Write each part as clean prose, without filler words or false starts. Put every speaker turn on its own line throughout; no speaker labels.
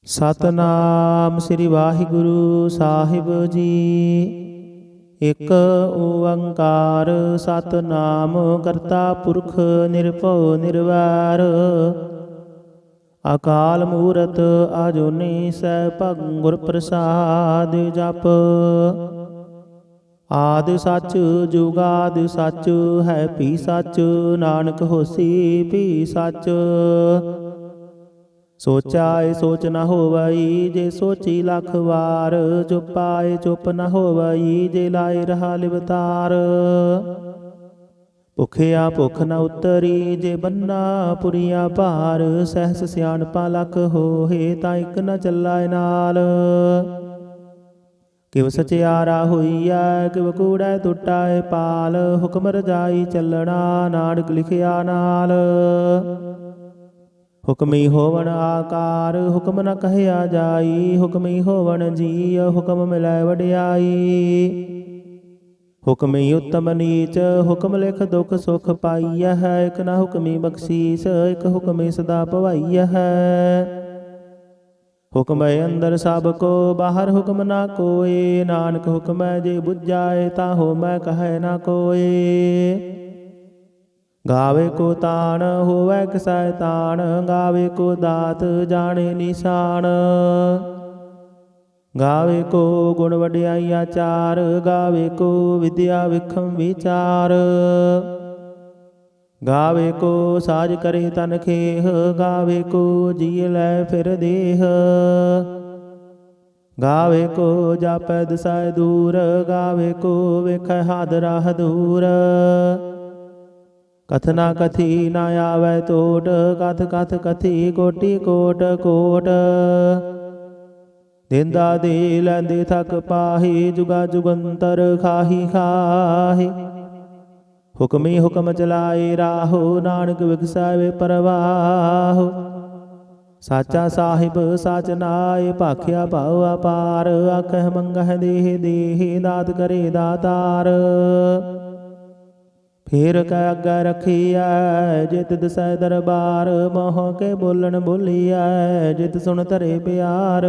ਸਤਨਾਮ ਸ੍ਰੀ ਵਾਹਿਗੁਰੂ ਸਾਹਿਬ ਜੀ। ਇਕ ਓੰਕਾਰ ਸਤਨਾਮ ਕਰਤਾ ਪੁਰਖ ਨਿਰਭਉ ਨਿਰਵੈਰ। ਅਕਾਲ ਮੂਰਤ ਅਜੂਨੀ ਸੈਭੰ ਗੁਰ ਪ੍ਰਸਾਦ ਜਪ। ਆਦਿ ਸੱਚ ਜੁਗਾਦਿ ਸੱਚ ਹੈ ਭੀ ਸੱਚ। ਨਾਨਕ ਹੋਸੀ ਭੀ ਸੱਚ। ਸੋਚਾਏ ਸੋਚ ਨ ਹੋਵਈ ਜੇ ਸੋਚੀ ਲੱਖ ਵਾਰ। ਚੁਪਾਏ ਚੁੱਪ ਨ ਹੋਵਈ ਜੇ ਲਾਏ ਰਹਾ ਲਿਵਤਾਰ। ਭੁਖਿਆ ਭੁਖ ਨ ਉਤਰੀ ਜੇ ਬੰਨਾ ਪੁਰੀਆ ਭਾਰ। ਸਹਿਸ ਸਿਆਣਪਾ ਲੱਖ ਹੋਏ ਤਾਂ ਇੱਕ ਨ ਚੱਲਾਏ ਨਾਲ। ਕਿਵ ਸਚਿਆਰਾ ਹੋਈਐ ਕਿਵ ਕੂੜੈ ਟੁੱਟਾਏ ਪਾਲ। ਹੁਕਮ ਰਜਾਈ ਚੱਲਣਾ ਨਾਨਕ ਲਿਖਿਆ ਨਾਲ। ਹੁਕਮੀ ਹੋਵਣ ਆਕਾਰ ਹੁਕਮ ਨ ਕਹਿਆ ਜਾਈ। ਹੁਕਮੀ ਹੋਵਣ ਜੀਅ ਹੁਕਮ ਮਿਲੈ ਵਡਿਆਈ। ਹੁਕਮੀ ਉਤਮ ਨੀਚ ਹੁਕਮ ਲਿਖ ਦੁਖ ਸੁਖ ਪਾਈਐ। ਇਕ ਨ ਹੁਕਮੀ ਬਖਸ਼ੀਸ ਇਕ ਹੁਕਮੀ ਸਦਾ ਭਵਾਈਐ। ਹੁਕਮੈ ਅੰਦਰ ਸਭ ਕੋ ਬਾਹਰ ਹੁਕਮ ਨਾ ਕੋਇ। ਨਾਨਕ ਹੁਕਮੈ ਜੇ ਬੁਝਾਏ ਤਾਂ ਹੋਮੈ ਕਹੈ ਨਾ ਕੋਇ। ਗਾਵੇ ਕੋ ਤਾਣ ਹੋਵੈ ਕਿਸੈ ਤਾਣ। ਗਾਵੇ ਕੋ ਦਾਤ ਜਾਣੇ ਨਿਸ਼ਾਨ। ਗਾਵੇ ਕੋ ਗੁਣ ਵਡਿਆਈ ਆਚਾਰ। ਗਾਵੇ ਕੋ ਵਿਦਿਆ ਵਿਖਮ ਵਿਚਾਰ। ਗਾਵੇ ਕੋ ਸਾਜ ਕਰੇ ਤਨ ਖੇਹ। ਗਾਵੇ ਕੋ ਜੀ ਲੈ ਫਿਰ ਦੇਹ। ਗਾਵੇ ਕੋ ਜਾਪੈ ਦਿਸੈ ਦੂਰ। ਗਾਵੇ ਕੋ ਵੇਖੈ ਹਾਦਰਾ ਹਦੂਰ। ਕਥਨਾ ਕਥੀ ਨਾ ਆਵੈ ਟੋਟ। ਕਥ ਕਥ ਕਥੀ ਕੋਟੀ ਕੋਟ ਕੋਟ। ਦਿੰਦਾ ਦੇ ਲੈਂਦੇ ਥਕ ਪਾਹੀ। ਜੁਗਾ ਜੁਗੰਤਰ ਖਾਹੀ ਖਾਹੀ। ਹੁਕਮੀ ਹੁਕਮ ਚਲਾਏ ਰਾਹੋ। ਨਾਨਕ ਵਿਗਸੈ ਪਰਵਾਹੋ। ਸਾਚਾ ਸਾਹਿਬ ਸਾਚ ਨਾਇ ਭਾਖਿਆ ਭਾਉ ਅਪਾਰ। ਆਖਹਿ ਮੰਗਹਿ ਦੇਹ ਦੇਹ ਦਾਤ ਕਰੇ ਦਾਤਾਰ। ਫੇਰ ਕੈ ਅੱਗੇ ਰਖੀਐ ਜਿਤ ਦਿਸੈ ਦਰਬਾਰ। ਮੋਹ ਕੇ ਬੋਲਣ ਬੋਲੀਐ ਜਿਤ ਸੁਣ ਧਰੇ ਪਿਆਰ।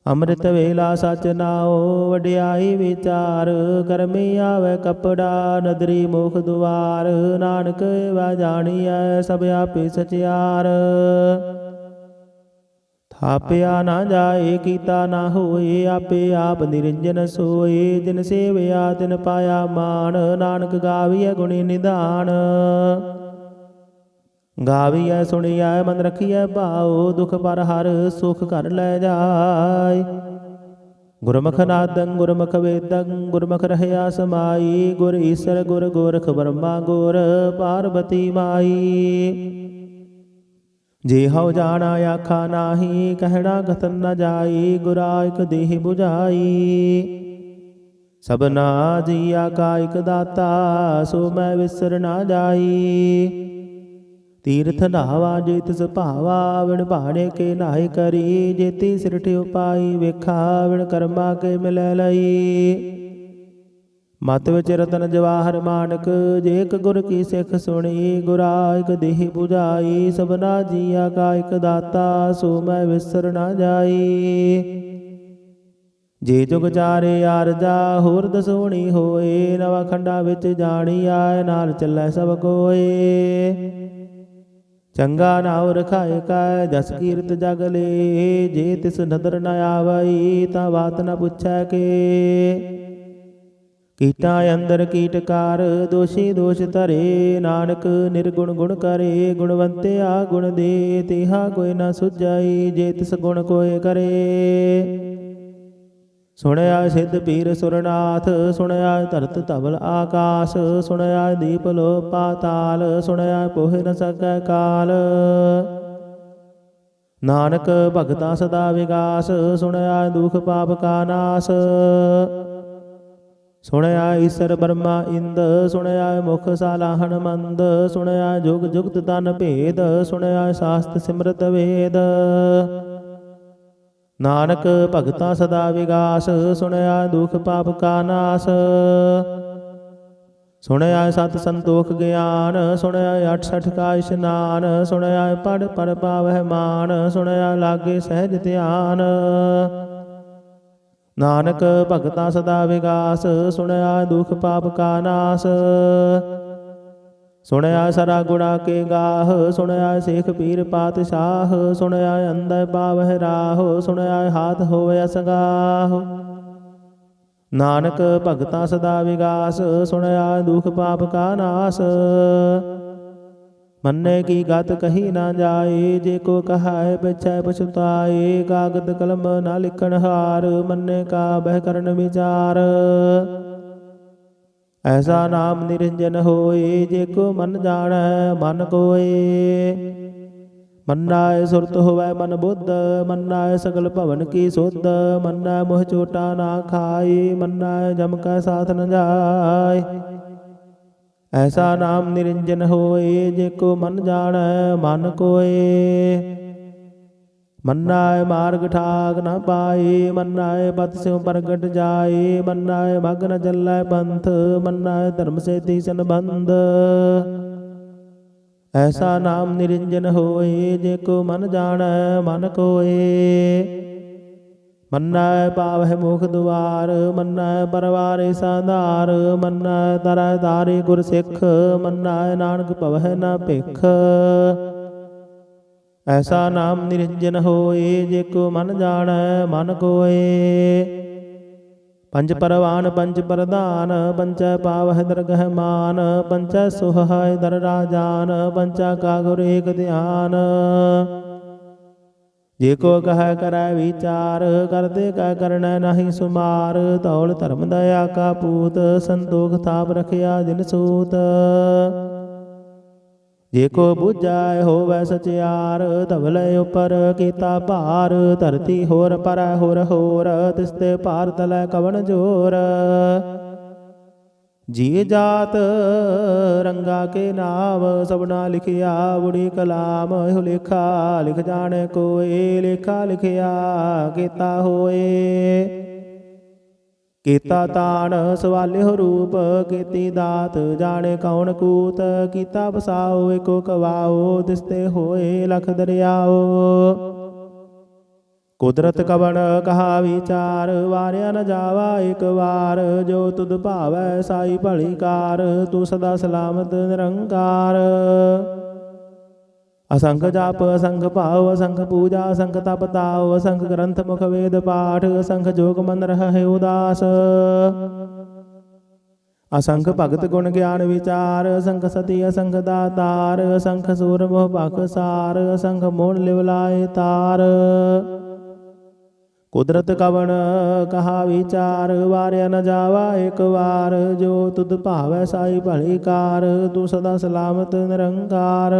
ਅੰਮ੍ਰਿਤ ਵੇਲਾ ਸਚ ਨਾਉ ਵਡਿਆਈ ਵਿਚਾਰ। ਕਰਮੀ ਆਵੈ ਕਪੜਾ ਨਦਰੀ ਮੁਖ ਦੁਆਰ। ਨਾਨਕ ਵਾ ਜਾਣੀਐ ਸਭ ਆਪੇ ਸਚਿਆਰ। ਥਾਪਿਆ ਨਾ ਜਾਏ ਕੀਤਾ ਨਾ ਹੋਏ। ਆਪੇ ਆਪ ਨਿਰੰਜਨ ਸੋਏ। ਜਿਨ ਸੇਵਿਆ ਤਿਨ ਪਾਇਆ ਮਾਨ। ਨਾਨਕ ਗਾਵੀਐ ਗੁਣੀ ਨਿਧਾਨ। ਗਾਵੀਐ ਸੁਣੀਐ ਮਨ ਰਖੀਐ ਭਾਉ। ਦੁਖ ਪਰ ਹਰ ਸੁਖ ਘਰ ਲੈ ਜਾਏ। ਗੁਰਮੁਖ ਨਾਦੰ ਗੁਰਮੁਖ ਵੇਦੰ ਗੁਰਮੁਖ ਰਹਿਆ ਸਮਾਈ। ਗੁਰ ਈਸਰ ਗੁਰ ਗੋਰਖ ਬਰਮਾ ਗੁਰ ਪਾਰਬਤੀ ਮਾਈ। ਜੇ ਹਉ ਜਾਣਾ ਆਖਾ ਨਾਹੀ। ਕਹਿਣਾ ਕਥਨ ਨ ਜਾਈ। ਗੁਰਾ ਇਕ ਦੇਹ 부ਝਾਈ। ਸਭਨਾ ਜੀਆ ਕਾ ਇਕ ਦਾਤਾ ਸੋ ਮੈਂ ਵਿਸਰ ਨਾ ਜਾਈ। ਤੀਰਥ ਨਹਾਵਾ ਜੇ ਤਿਸ ਭਾਵਾ। ਵਿਣ ਭਾਣੇ ਕੇ ਨਾਹਿ ਕਰੀ। ਜੇਤੀ ਸਿਰਠ ਉਪਾਈ ਵੇਖਾ। ਵਿਣ ਕਰਮਾ ਕੇ ਮਿਲੈ ਲਈ। ਮਤ ਵਿੱਚ ਰਤਨ ਜਵਾਹਰ ਮਾਨਕ। ਜੇ ਇਕ ਗੁਰ ਕੀ ਸਿੱਖ ਸੁਣੀ। ਗੁਰਾ ਇਕ ਦੇਹ 부ਝਾਈ। ਸਭਨਾ ਜੀਆ ਕਾ ਇਕ ਦਾਤਾ ਸੋ ਮੈਂ ਵਿਸਰ ਨਾ ਜਾਈ। ਜੇ ਜੁਗ ਚਾਰੇ ਆਰਜਾ ਹੋਰ ਦਸੋਣੀ ਹੋਏ। ਨਵਾ ਖੰਡਾ ਵਿੱਚ ਜਾਣੀ ਆਏ ਨਾਲ ਚੱਲੈ ਸਭ ਕੋਏ। ਚੰਗਾ ਨਾਉ ਰਖਾਏ ਕੈ ਜਸ ਕੀਰਤ ਜਗ ਲੇ। ਜੇ ਤਿਸ ਨਦਰ ਨ ਆਵਈ ਤਾਂ ਬਾਤ ਨ ਪੁੱਛੈ ਕੇ। ਕੀਟਾਂ ਅੰਦਰ ਕੀਟਕਾਰ ਦੋਸ਼ੀ ਦੋਸ਼ ਧਰੇ। ਨਾਨਕ ਨਿਰਗੁਣ ਗੁਣ ਕਰੇ। ਗੁਣਵੰਤਿਆ ਗੁਣ ਦੇ ਤਿਹਾ ਕੋਈ ਨ ਸੁਝਾਈ। ਜੇ ਤਿਸ ਗੁਣ ਕੋਇ ਕਰੇ। ਸੁਣਿਆ ਸਿੱਧ ਪੀਰ ਸੁਰਨਾਥ। ਸੁਣਿਆ ਧਰਤ ਧਵਲ ਆਕਾਸ। ਸੁਣਿਆ ਦੀਪ ਲੋ ਪਾਤਾਲ। ਸੁਣਿਆ ਪੋਹਿ ਨ ਸਕੈ ਕਾਲ। ਨਾਨਕ ਭਗਤਾ ਸਦਾ ਵਿਗਾਸ। ਸੁਣਿਆ ਦੁਖ ਪਾਪ ਕਾ ਨਾਸ। ਸੁਣਿਆ ਈਸਰ ਬਰਮਾ ਇੰਦ। ਸੁਣਿਆ ਮੁਖ ਸਾਲਾਹਣ ਮੰਦ। ਸੁਣਿਆ ਜੁਗ ਜੁਗਤ ਤਨ ਭੇਦ। ਸੁਣਿਆ ਸਾਸਤ ਸਿਮਰਤ ਵੇਦ। ਨਾਨਕ ਭਗਤਾ ਸਦਾ ਵਿਗਾਸ। ਸੁਣਿਆ ਦੁਖ ਪਾਪ ਕਾ ਨਾਸ। ਸੁਣਿਆ ਸਤ ਸੰਤੋਖ ਗਿਆਨ, ਸੁਣਿਆ 68 ਕਾ ਇਸ਼ਨਾਨ, ਸੁਣਿਆ ਪੜ ਪੜ ਪਾਵਹਿ ਮਾਨ, ਸੁਣਿਆ ਲਾਗੇ ਸਹਿਜ ਧਿਆਨ। ਨਾਨਕ ਭਗਤਾ ਸਦਾ ਵਿਗਾਸ, ਸੁਣਿਆ ਦੁਖ ਪਾਪ ਕਾ ਨਾਸ। ਸੁਣਿਆ ਸਰਾ ਗੁਣਾ ਕੇ ਗਾਹ, ਸੁਣਿਆ ਸੇਖ ਪੀਰ ਪਾਤਸ਼ਾਹ, ਸੁਣਿਆ ਅੰਦਰ ਪਾਵਹਿ ਰਾਹ, ਸੁਣਿਆ ਹਾਥ ਹੋਵੇ ਅਸਗਾਹ। ਨਾਨਕ ਭਗਤਾ ਸਦਾ ਵਿਗਾਸ, ਸੁਣਿਆ ਦੁਖ ਪਾਪ ਕਾ ਨਾਸ। ਮੰਨੇ ਕੀ ਗਤ ਕਹੀ ਨਾ ਜਾਏ, ਜੇ ਕੋ ਕਹਾਏ ਪਿਛੈ ਪਛੁਤਾਏ। ਕਾਗਦ ਕਲਮ ਨਾ ਲਿਖਣ ਹਾਰ, ਮੰਨੇ ਕਾ ਬਹਿ ਕਰਨ ਵਿਚਾਰ। ਐਸਾ ਨਾਮ ਨਿਰੰਜਨ ਹੋਏ, ਜੇ ਕੋ ਮਨ ਜਾਣੈ ਮਨ ਕੋਏ। ਮੰਨਾਏ ਸੁਰਤ ਹੋਵੈ ਮਨ ਬੁੱਧ, ਮੰਨਾਏ ਸਗਲ ਭਵਨ ਕੀ ਸੁਧ। ਮੰਨਾਏ ਮੋਹ ਚੋਟਾ ਨਾ ਖਾਏ, ਮੰਨਾਏ ਜਮ ਕੈ ਸਾਥ ਨ ਜਾਏ। ਐਸਾ ਨਾਮ ਨਿਰੰਜਨ ਹੋਏ, ਜੇ ਕੋ ਮਨ ਜਾਣੈ ਮਨ ਕੋਏ। ਮੰਨਾਏ ਮਾਰਗ ਠਾਕ ਨ ਪਾਏ, ਮੰਨਾਏ ਪਤ ਸਿਉ ਪ੍ਰਗਟ ਜਾਏ। ਮੰਨਾਏ ਮਗ ਨ ਚੱਲੈ ਪੰਥ, ਮੰਨਾਏ ਧਰਮ ਸੇਤੀ ਸੰਬੰਧ। ਐਸਾ ਨਾਮ ਨਿਰੰਜਨ ਹੋਏ, ਜੇ ਕੋ ਮਨ ਜਾਣੈ ਮਨ ਕੋਏ। ਮੰਨੈ ਪਾਵਹਿ ਮੁਖ ਦੁਆਰ, ਮੰਨੈ ਪਰਵਾਰੇ ਸਾਧਾਰ। ਮੰਨੈ ਤਰੈ ਤਾਰੇ ਗੁਰ ਸਿੱਖ, ਮੰਨੈ ਨਾਨਕ ਭਵਹਿ ਨ ਭਿਖ। ਐਸਾ ਨਾਮ ਨਿਰੰਜਨ ਹੋਏ, ਜੇ ਕੋ ਮਨ ਜਾਣੈ ਮਨ ਕੋਏ। ਪੰਜ ਪਰਵਾਨ ਪੰਜ ਪ੍ਰਧਾਨ, ਪੰਚੈ ਪਾਵਹਿ ਦਰਗਹਿ ਮਾਨ। ਪੰਚੈ ਸੁਹਾਇ ਦਰ ਰਾਜਾਨ, ਪੰਚਾ ਕਾ ਗੁਰ ਏਕ ਧਿਆਨ। ਜੇ ਕੋ ਕਹੈ ਕਰੈ ਵਿਚਾਰ, ਕਰਦੇ ਕੈ ਕਰਨੈ ਨਾਹੀ ਸੁਮਾਰ। ਧੌਲ ਧਰਮ ਦਇਆ ਕਾ ਪੂਤ, ਸੰਤੋਖ ਥਾਪ ਰਖਿਆ ਦਿਨ ਸੂਤ। ਜੇ ਕੋ ਬੁਝੈ ਹੋਵੈ ਸਚਿਆਰ, ਧਵਲੇ ਉਪਰ ਕੀਤਾ ਭਾਰ। ਧਰਤੀ ਹੋਰ ਪਰੈ ਹੋਰ ਹੋਰ, ਤਿਸਤੇ ਭਾਰ ਤਲੈ ਕਵਣ ਜੋਰ। ਜੀ ਜਾਤ ਰੰਗਾ ਕੇ ਨਾਮ, ਸਭਨਾ ਲਿਖਿਆ ਬੁੜੀ ਕਲਾਮ। ਇਹੋ ਲੇਖਾ ਲਿਖ ਜਾਣੇ ਕੋਏ, ਲੇਖਾ ਲਿਖਿਆ ਕੀਤਾ ਹੋਏ। ਕੀਤਾ ਤਾਣ ਸਵਾਲਿਓ ਰੂਪ, ਕੀਤੀ ਦਾਤ ਜਾਣੇ ਕੌਣ ਕੂਤ। ਕੀਤਾ ਬਸਾਓ ਏਕੋ ਕਵਾਓ, ਤਿਸਤੇ ਹੋਏ ਲਖ ਦਰਿਆਓ। ਕੁਦਰਤ ਕਵਣ ਕਹਾ ਵਿਚਾਰ, ਵਾਰਿਆ ਨ ਜਾਵਾ ਇਕ ਵਾਰ। ਜੋ ਤੁਧ ਭਾਵੈ ਸਾਈ ਭਲੀ ਕਾਰ, ਤੂੰ ਸਦਾ ਸਲਾਮਤ ਨਿਰੰਕਾਰ। ਅਸੰਖ ਜਪ ਅਸੰਖ ਭਾਵ, ਅਸੰਖ ਪੂਜਾ ਅਸੰਖ ਤਪ ਤਾਉ। ਅਸੰਖ ਗ੍ਰੰਥ ਮੁਖ ਵੇਦ ਪਾਠ, ਅਸੰਖ ਜੋਗ ਮਨ ਰਹਿ ਉਦਾਸ। ਅਸੰਖ ਭਗਤ ਗੁਣ ਗਿਆਨ ਵਿਚਾਰ, ਅਸੰਖ ਸਤੀ ਅਸੰਖ ਦਾਤਾਰ। ਅਸੰਖ ਸੂਰ ਮੋਹ ਭਖ ਸਾਰ, ਅਸੰਖ ਮੋਹਣ ਲਿਵ ਲਾਏ ਤਾਰ। ਕੁਦਰਤ ਕਵਣ ਕਹਾ ਵਿਚਾਰ, ਵਾਰਿਆ ਨ ਜਾਵਾ ਇਕ ਵਾਰ। ਜੋ ਤੁਧ ਭਾਵੈ ਸਾਈ ਭਲੀ ਕਾਰ, ਤੂੰ ਸਦਾ ਸਲਾਮਤ ਨਿਰੰਕਾਰ।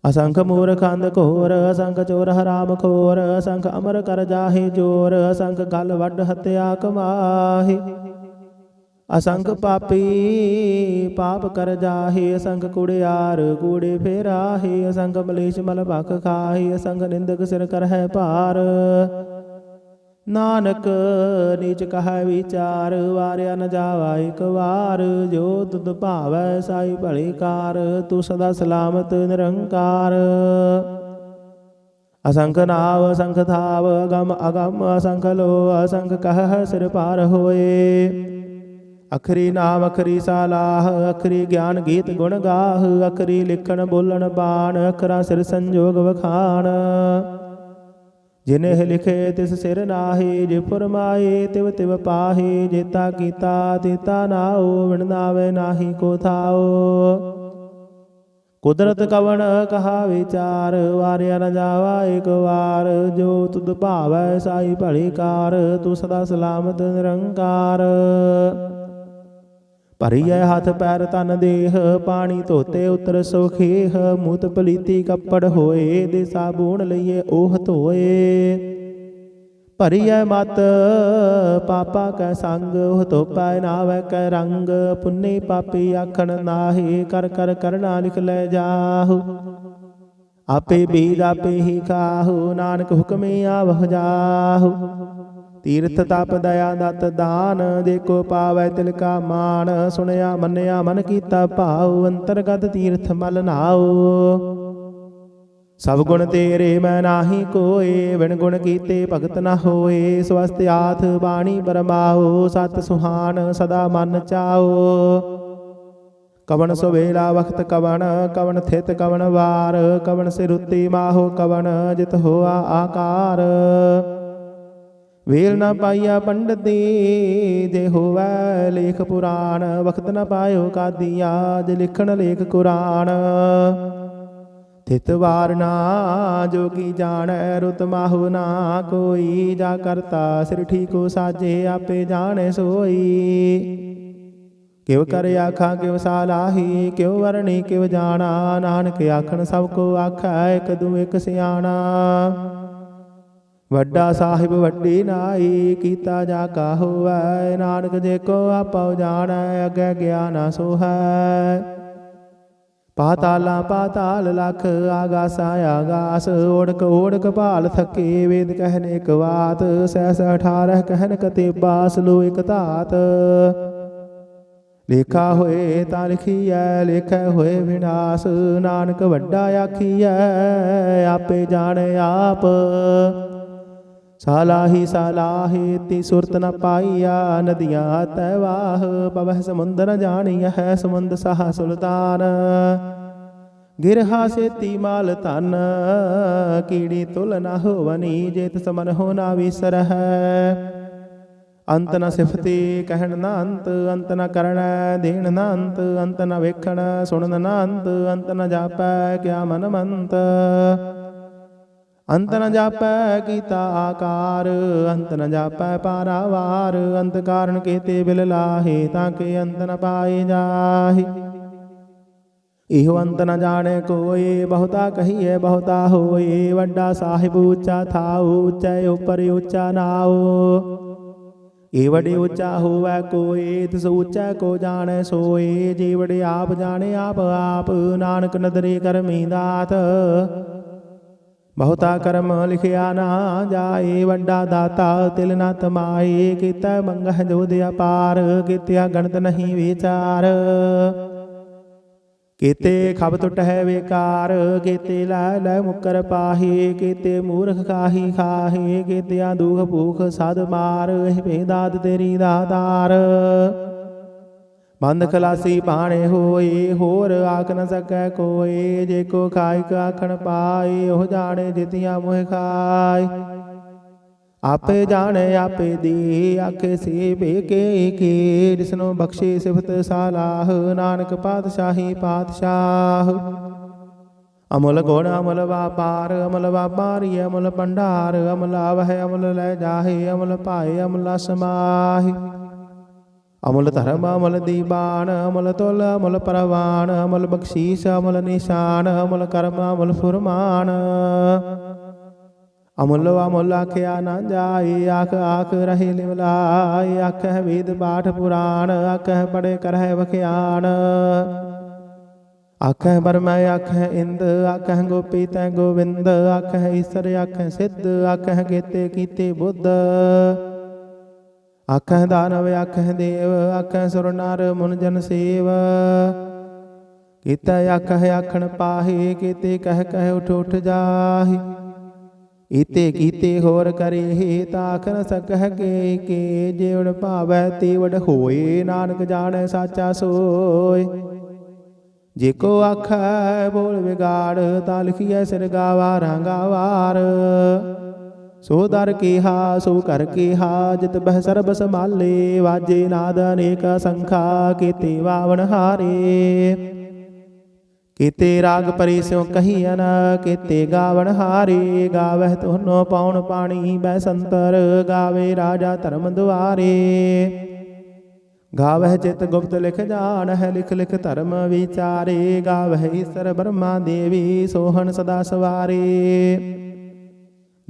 ਅਸੰਖ ਮੂਰਖ ਅੰਧ ਘੋਰ, ਅਸੰਖ ਚੋਰ ਹਰਾਮ ਖੋਰ। ਅਸੰਖ ਅਮਰ ਕਰ ਜਾਹੇ ਜੋਰ, ਅਸੰਖ ਗਲ ਵੱਡ ਹੱਤਿਆ ਕਮਾਹੇ। ਅਸੰਖ ਪਾਪੀ ਪਾਪ ਕਰ ਜਾਹੇ, ਅਸੰਖ ਕੁੜਿਆਰ ਕੂੜੇ ਫੇਰਾਹੇ। ਅਸੰਖ ਮਲੇਸ਼ ਮਲ ਭਖ ਖਾਹੇ, ਅਸੰਖ ਨਿੰਦਕ ਸਿਰ ਕਰਹਿ ਭਾਰ। ਨਾਨਕ ਨੀਚ ਕਹੈ ਵਿਚਾਰ, ਵਾਰਿਆ ਨ ਜਾਵਾ ਇਕ ਵਾਰ। ਜੋ ਤੁਧ ਭਾਵੈ ਸਾਈ ਭਲੀ ਕਾਰ, ਤੂੰ ਸਦਾ ਸਲਾਮਤ ਨਿਰੰਕਾਰ। ਅਸੰਖ ਨਾਵ ਅਸੰਖ ਥਾਵ, ਅਗਮ ਅਗਮ ਅਸੰਖ ਲੋ। ਅਸੰਖ ਕਹਿ ਸਿਰ ਪਾਰ ਹੋਏ। ਅਖਰੀ ਨਾਮ ਅਖਰੀ ਸਾਲਾਹ, ਅਖਰੀ ਗਿਆਨ ਗੀਤ ਗੁਣ ਗਾਹ। ਅਖਰੀ ਲਿਖਣ ਬੋਲਣ ਬਾਣ, ਅਖਰਾ ਸਿਰ ਸੰਜੋਗ ਵਖਾਣ। ਜਿਨਿ ਲਿਖੇ ਤਿਸ ਸਿਰ ਨਾਹੀ, ਜੇ ਫੁਰਮਾਏ ਤਿਵ ਤਿਵ ਪਾਹੀ। ਜੇਤਾ ਕੀਤਾ ਤੇਤਾ ਨਾਉ, ਵਿਣ ਨਾਵੇ ਨਾਹੀ ਕੋ ਥਾਉ। ਕੁਦਰਤ ਕਵਣ ਕਹਾ ਵਿਚਾਰ, ਵਾਰਿਆ ਨ ਜਾਵਾ ਇਕ ਵਾਰ। ਜੋ ਤੁਧ ਭਾਵੈ ਸਾਈ ਭਲੀ ਕਾਰ, ਤੂੰ ਸਦਾ ਸਲਾਮਤ ਨਿਰੰਕਾਰ। ਭਰੀਐ ਹੱਥ ਪੈਰ ਤਨ ਦੇਹ, ਪਾਣੀ ਧੋਤੇ ਉਤਰ ਸੋਖੇਹ। ਮੂਤ ਪਲੀਤੀ ਕੱਪੜ ਹੋਏ, ਦੇ ਸਾਬੂਣ ਲਈਏ ਉਹ ਧੋਏ। ਭਰੀਐ ਮਤ ਪਾਪਾ ਕੈ ਸੰਗ, ਉਹ ਧੋਪੈ ਨਾਵੈ ਕੈ ਰੰਗ। ਪੁੰਨੀ ਪਾਪੀ ਆਖਣ ਨਾਹੀ, ਕਰ ਕਰ ਕਰਣਾ ਲਿਖ ਲੈ ਜਾਹੂ। ਆਪੇ ਬੀਜ ਆਪੇ ਹੀ ਖਾਹੂ, ਨਾਨਕ ਹੁਕਮੇ ਆਵਹ ਜਾਹੂ। ਤੀਰਥ ਤਪ ਦਇਆ ਦਤ ਦਾਨ, ਜੇ ਕੋ ਪਾਵੈ ਤਿਲ ਕਾ ਮਾਨ। ਸੁਣਿਆ ਮੰਨਿਆ ਮਨ ਕੀਤਾ ਭਾਉ, ਅੰਤਰਗਤ ਤੀਰਥ ਮਲ ਨਾਉ। ਸਭ ਗੁਣ ਤੇਰੇ ਮੈਂ ਨਾਹੀ ਕੋਏ, ਬਿਨ ਗੁਣ ਕੀਤੇ ਭਗਤ ਨ ਹੋਏ। ਸਵਸਤ ਆਥ ਬਾਣੀ ਬਰਮਾਓ, ਸਤ ਸੁਹਾਨ ਸਦਾ ਮਨ ਚਾਓ। ਕਵਣ ਸੁਵੇਲਾ ਵਖਤ ਕਵਣ, ਕਵਣ ਥਿਤ ਕਵਣ ਵਾਰ। ਕਵਣ ਸਿਰ ਉੱਤੇ ਮਾਹੋ ਕਵਣ, ਜਿਤ ਹੋਆ ਆਕਾਰ। ਵੇਲ ਨ ਪਾਈਆ ਪੰਡਤੀ, ਜੇ ਹੋਵੈ ਲੇਖ ਪੁਰਾਣ। ਵਖਤ ਨ ਪਾਇਓ ਕਾਦੀਆ, ਜੇ ਲਿਖਣ ਲੇਖ ਕੁਰਾਨ। ਥਿਤ ਵਾਰ ਨਾ ਜੋਗੀ ਜਾਣੈ, ਰੁਤ ਮਾਹੂ ਨਾ ਕੋਈ। ਜਾ ਕਰਤਾ ਸਿਰ ਠੀਕੋ ਸਾਜੇ, ਆਪੇ ਜਾਣੈ ਸੋਈ। ਕਿਵ ਕਰ ਆਖਾਂ ਕਿਵ ਸਾਲਾਹੀ, ਕਿਉ ਵਰਣੀ ਕਿਵ ਜਾਣਾ। ਨਾਨਕ ਆਖਣ ਸਭ ਕੋ ਆਖੈ, ਇਕ ਦੂ ਇਕ ਸਿਆਣਾ। ਵੱਡਾ ਸਾਹਿਬ ਵੱਡੀ ਨਾਈ, ਕੀਤਾ ਜਾ ਕਾ ਹੋਵੈ। ਨਾਨਕ ਜੇ ਕੋ ਆਪਉ ਜਾਣੈ, ਅੱਗੇ ਗਿਆਨ ਸੋਹੈ। ਪਾਤਾਲਾਂ ਪਾਤਾਲ ਲਖ, ਆਗਾਸਾ ਆਗਾਸ। ਓੜਕ ਓੜਕ ਭਾਲ ਥਕੇ, ਵੇਦ ਕਹਿਨ ਇਕ ਵਾਤ। ਸਹਿਸ 18 ਕਹਿਨ ਕਤੇਬਾ, ਸਲੋ ਇਕ ਧਾਤ। ਲੇਖਾ ਹੋਏ ਤਾਂ ਲਿਖੀਐ, ਲੇਖੈ ਹੋਏ ਵਿਨਾਸ਼। ਨਾਨਕ ਵੱਡਾ ਆਖੀਐ, ਆਪੇ ਜਾਣੈ ਆਪ। ਸਾਲਾਹੀ ਸਾਲਾਹੀ ਤੀ ਸੁਰਤ ਨ ਪਾਈਆ, ਨਦੀਆਂ ਤੈ ਵਾਹ। ਪਵਹਿ ਸਮੁੰਦਰ ਨ ਜਾਣੀਐ, ਸਮੁੰਦ ਸਾਹ ਸੁਲਤਾਨ। ਗਿਰਹਾ ਸੇਤੀ ਮਾਲ ਧਨ, ਕੀੜੀ ਤੁਲ ਨ ਹੋਵਨੀ। ਜੇ ਤਿਸ ਮਨ ਹੋ ਨਾ ਵਿਸਰਹਿ। ਅੰਤ ਨ ਸਿਫਤੀ ਕਹਿਣ ਨ ਅੰਤ, ਅੰਤ ਨ ਕਰਣੈ ਦੇਣ ਨ ਅੰਤ। ਅੰਤ ਨ ਵੇਖਣ ਸੁਣਨ ਨ ਅੰਤ, ਅੰਤ ਨ ਜਾਪੈ ਕਿਆ ਮਨ ਮੰਤ। ਅੰਤ ਨ ਜਾਪੈ ਕੀਤਾ ਆਕਾਰ, ਅੰਤ ਨ ਜਾਪੈ ਪਾਰਾਵਾਰ। ਅੰਤ ਕਾਰਨ ਕੇਤੇ ਬਿਲ ਲਾਹੇ, ਤਾਂ ਕੇ ਅੰਤ ਨ ਪਾਏ ਜਾਹੇ। ਇਹੋ ਅੰਤ ਨ ਜਾਣੈ ਕੋਏ, ਬਹੁਤਾ ਕਹੀਏ ਬਹੁਤਾ ਹੋਏ। ਵੱਡਾ ਸਾਹਿਬ ਉੱਚਾ ਥਾਉ, ਉੱਚੈ ਉਪਰ ਉੱਚਾ ਨਾਉ। ਇਹ ਵਡੇ ਉੱਚਾ ਹੋਵੈ ਕੋਏ, ਤਿਸ ਉੱਚਾ ਕੋ ਜਾਣੈ ਸੋਏ। ਜੇ ਵਡੇ ਆਪ ਜਾਣੇ ਆਪ ਆਪ, ਨਾਨਕ ਨਦਰੇ ਕਰਮੀ ਦਾਤ। ਬਹੁਤਾ ਕਰਮ ਲਿਖਿਆ ਨਾ ਜਾਏ, ਵੱਡਾ ਦਾਤਾ ਤਿਲ ਨ ਤਮਾਏ। ਕੀਤਾ ਮੰਗਹਿ ਜੋ ਦਿਆ ਪਾਰ, ਕੀਤਿਆ ਗਣਤ ਨਹੀਂ ਵਿਚਾਰ। ਕੀਤੇ ਖਬ ਟੁਟਹਿ ਵੇਕਾਰ, ਕੀਤੇ ਲੈ ਲੈ ਮੁਕਰ ਪਾਹੇ। ਕੀਤੇ ਮੂਰਖ ਖਾਹੀ ਖਾਹੇ, ਕੀਤਿਆ ਦੁਖ ਭੂਖ ਸਦ ਮਾਰ। ਇਹ ਭੇਦਾਤ ਤੇਰੀ ਦਾਤਾਰ। ਬੰਦ ਖਲਾਸੀ ਭਾਣੇ ਹੋਏ, ਹੋਰ ਆਖ ਨ ਸਕੈ ਕੋਏ। ਜੇ ਕੋ ਖਾਇਕ ਆਖਣ ਪਾਏ, ਉਹ ਜਾਣੇ ਜਿਤਿਆ ਮੋਹ ਖਾਏ। ਆਪੇ ਜਾਣੇ ਆਪੇ ਦੇ, ਆਖੇ ਸੇ ਭੇਕੇ ਕੇ। ਜਿਸਨੂੰ ਬਖਸ਼ੇ ਸਿਫਤ ਸਾਲਾਹ, ਨਾਨਕ ਪਾਤਸ਼ਾਹੀ ਪਾਤਸ਼ਾਹ। ਅਮੁਲ ਗੁਣ ਅਮੁਲ ਵਾਪਾਰ, ਅਮੁਲ ਵਾਪਾਰੀ ਅਮੁਲ ਭੰਡਾਰ। ਅਮੁਲ ਆਵਹਿ ਅਮੁਲ ਲੈ ਜਾਹੇ, ਅਮੁਲ ਭਾਏ ਅਮੁਲ ਸਮਾਹੇ। ਅਮੁਲ ਧਰਮ ਅਮੁਲ ਦੀਬਾਨ, ਅਮੁਲ ਤੁਲ ਅਮੁਲ ਪਰਵਾਨ। ਅਮੁਲ ਬਖਸ਼ੀਸ਼ ਅਮੁਲ ਨਿਸ਼ਾਨ, ਅਮੁਲ ਕਰਮ ਅਮੁਲ ਫੁਰਮਾਨ। ਅਮੁਲ ਅਮੁਲ ਆਖਿਆ ਨਾ ਜਾਏ, ਆਖ ਆਖ ਰਹੇ ਲਿਵਲਾਏ। ਆਖਹਿ ਵੇਦ ਪਾਠ ਪੁਰਾਣ, ਆਖਹਿ ਪੜੇ ਕਰਹਿ ਵਖਿਆਨ। ਆਖਹਿ ਬਰਮੈ ਆਖਹਿ ਇੰਦ, ਆਖਹਿ ਗੋਪੀ ਤੈ ਗੋਵਿੰਦ। ਆਖਹਿ ਈਸਰ ਆਖਹਿ ਸਿੱਧ, ਆਖਹਿ ਕੇਤੇ ਕੀਤੇ ਬੁੱਧ। ਆਖਹਿ ਦਾਨਵ ਆਖਹਿ ਦੇਵ, ਆਖਹਿ ਸੁਰ ਨਰ ਮੁਨ ਜਨ ਸੇਵ। ਕੀਤਾ ਆਖਹਿ ਆਖਣ ਪਾਹੇ, ਕੀਤੇ ਕਹਿ ਕਹਿ ਉਠ ਉਠ ਜਾਹੇ। ਇਤੇ ਕੀਤੇ ਹੋਰ ਕਰੇ, ਤਾਂ ਆਖ ਨ ਸਕਹਿ ਕੇ। ਜੇ ਵਡ ਭਾਵੈ ਤੇ ਵਡ ਹੋਏ, ਨਾਨਕ ਜਾਣੈ ਸਾਚਾ ਸੋਏ। ਜੇ ਕੋ ਆਖੈ ਬੋਲ ਵਿਗਾੜ, ਤਾਂ ਲਿਖੀਐ ਸਿਰ ਗਾਵਾਰਾਂ ਗਾਵਾਰ। ਸੋ ਦਰ ਕੀਹਾ ਸੋ ਘਰ ਕੀਹਾ, ਜਿਤ ਬਹਿ ਸਰਬ ਸੰਭਾਲੇ। ਵਾਜੇ ਨਾਦ ਅਨੇਕ ਸੰਖਾ, ਕੀਤੇ ਵਾਵਣ ਹਾਰੇ। ਕੀਤੇ ਰਾਗ ਪਰੀ ਸਿਉ ਕਹੀਅਨ, ਕੀਤੇ ਗਾਵਣ ਹਾਰੇ। ਗਾਵਹਿ ਤੁਹਨੋ ਪਾਉਣ ਪਾਣੀ ਬੈ ਸੰਤਰ, ਗਾਵੇ ਰਾਜਾ ਧਰਮ ਦੁਆਰੇ। ਗਾਵਹਿ ਚਿਤ ਗੁਪਤ ਲਿਖ ਜਾਣਹਿ, ਲਿਖ ਲਿਖ ਧਰਮ ਵਿਚਾਰੇ। ਗਾਵਹਿ ਈਸਰ ਬ੍ਰਹਮਾ ਦੇਵੀ, ਸੋਹਣ ਸਦਾ ਸਵਾਰੇ।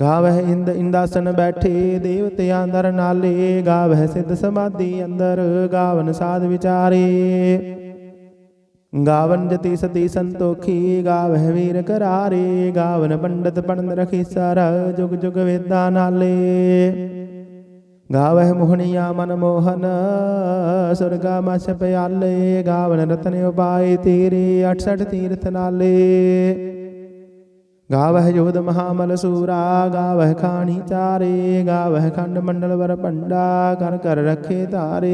ਗਾਵਹਿ ਇੰਦ ਇੰਦਾਸਨ ਬੈਠੇ, ਦੇਵਤਿਆਂ ਦਰ ਨਾਲੇ। ਗਾਵਹਿ ਸਿੱਧ ਸਮਾਧੀ ਅੰਦਰ, ਗਾਵਨ ਸਾਧ ਵਿਚਾਰੇ। ਗਾਵਨ ਜਤੀ ਸਤੀ ਸੰਤੋਖੀ, ਗਾਵਹਿ ਵੀਰ ਕਰਾਰੇ। ਗਾਵਨ ਪੰਡਤ ਪੜਨ ਰਖੀਸਰ, ਜੁਗ ਜੁਗ ਵੇਦਾਂ ਨਾਲੇ। ਗਾਵਹਿ ਮੋਹਣੀਆ ਮਨ ਮੋਹਨ ਸੁਰਗਾ ਮਛ ਪਿਆਲੇ। ਗਾਵਨ ਰਤਨ ਉਪਾਏ ਤੇਰੇ 68 ਤੀਰਥ ਨਾਲੇ। ਗਾਵਹਿ ਜੋਧ ਮਹਾਮਲ ਸੂਰਾ ਗਾਵਹਿ ਖਾਣੀ ਚਾਰੇ। ਗਾਵਹਿ ਖੰਡ ਮੰਡਲ ਵਰ ਭੰਡਾ ਕਰ ਕਰ ਰੱਖੇ ਧਾਰੇ।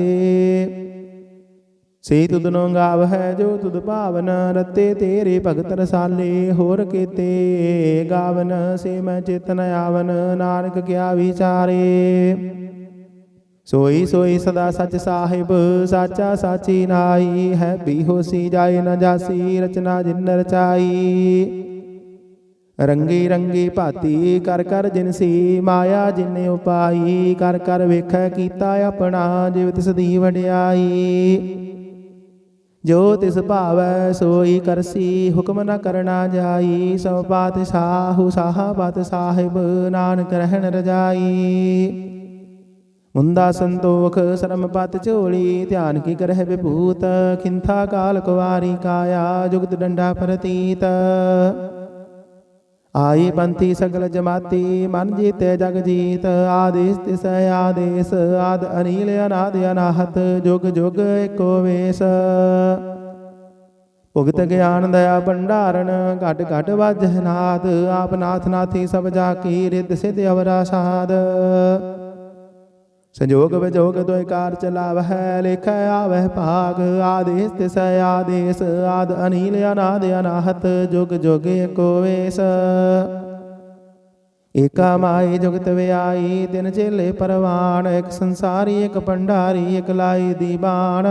ਸੇ ਤੁਧਨੋ ਗਾਵਹਿ ਜੋ ਤੁਧ ਭਾਵਨ ਰਤੇ ਤੇਰੇ ਭਗਤ ਰਸਾਲੇ। ਹੋਰ ਕੀਤੇ ਗਾਵਨ ਸੇ ਮੈਂ ਚੇਤਨ ਆਵਨ ਨਾਨਕ ਕਿਆ ਵਿਚਾਰੇ। ਸੋਈ ਸੋਈ ਸਦਾ ਸਚ ਸਾਹਿਬ ਸਾਚਾ ਸਾਚੀ ਨਾਈ। ਹੈ ਵੀ ਹੋਸੀ ਜਾਏ ਨ ਜਾਸੀ ਰਚਨਾ ਜਿਨ ਰਚਾਈ। ਰੰਗੀ ਰੰਗੀ ਭਾਤੀ ਕਰ ਕਰ ਜਿਨਸੀ ਮਾਇਆ ਜਿਨ ਉਪਾਈ। ਕਰ ਕਰ ਵੇਖੈ ਕੀਤਾ ਆਪਣਾ ਜਿਵ ਤਿਸ ਦੀ ਵਡਿਆਈ। ਜੋ ਤਿਸ ਭਾਵੈ ਸੋਈ ਕਰਸੀ ਹੁਕਮ ਨ ਕਰਨਾ ਜਾਈ। ਸਭ ਪਾਤਸ਼ਾਹੂ ਸਾਹਾ ਪਤ ਸਾਹਿਬ ਨਾਨਕ ਰਹਿਣ ਰਜਾਈ। ਮੁੰਦਾ ਸੰਤੋਖ ਸਰਮ ਪਤ ਝੋਲੀ ਧਿਆਨ ਕੀ ਕਰਹਿ ਵਿਭੂਤ। ਖਿੰਥਾ ਕਾਲ ਕੁਵਾਰੀ ਕਾਇਆ ਜੁਗਤ ਡੰਡਾ ਪ੍ਰਤੀਤ। ਆਈ ਪੰਥੀ ਸਗਲ ਜਮਾਤੀ ਮਨ ਜੀਤੇ ਜਗ ਜੀਤ। ਆਦੇਸ ਤਿਸ ਆਦੇਸ ਆਦ ਅਨੀਲ ਅਨਾਦ ਅਨਾਹਤ ਜੁਗ ਜੁਗ ਏਕੋ ਵੇਸ। ਭੁਗਤ ਗਿਆਨ ਦਇਆ ਭੰਡਾਰਨ ਘਟ ਘਟ ਵਾਜਹਿ ਨਾਦ। ਆਪ ਨਾਥ ਨਾਥੀ ਸਭ ਜਾ ਕੀ ਰਿੱਧ ਸਿੱਧ ਅਵਰਾ ਸਾਧ। ਸੰਜੋਗ ਵਿਜੋਗ ਦੋਇ ਕਾਰ ਚਲਾਵਹਿ ਲੇਖੈ ਆਵਹਿ ਭਾਗ। ਆਦੇਸ ਤਿਸ ਆਦੇਸ ਆਦ ਅਨੀਲ ਅਨਾਦ ਅਨਾਹਤ ਜੁਗ ਜੁਗ ਏਕੋ ਵੇਸ। ਏਕਾ ਮਾਈ ਜੁਗਤ ਵਿਆਈ ਤਿਨ ਚੇਲੇ ਪਰਵਾਨ। ਇਕ ਸੰਸਾਰੀ ਇਕ ਭੰਡਾਰੀ ਇਕ ਲਾਈ ਦੀ ਬਾਣ।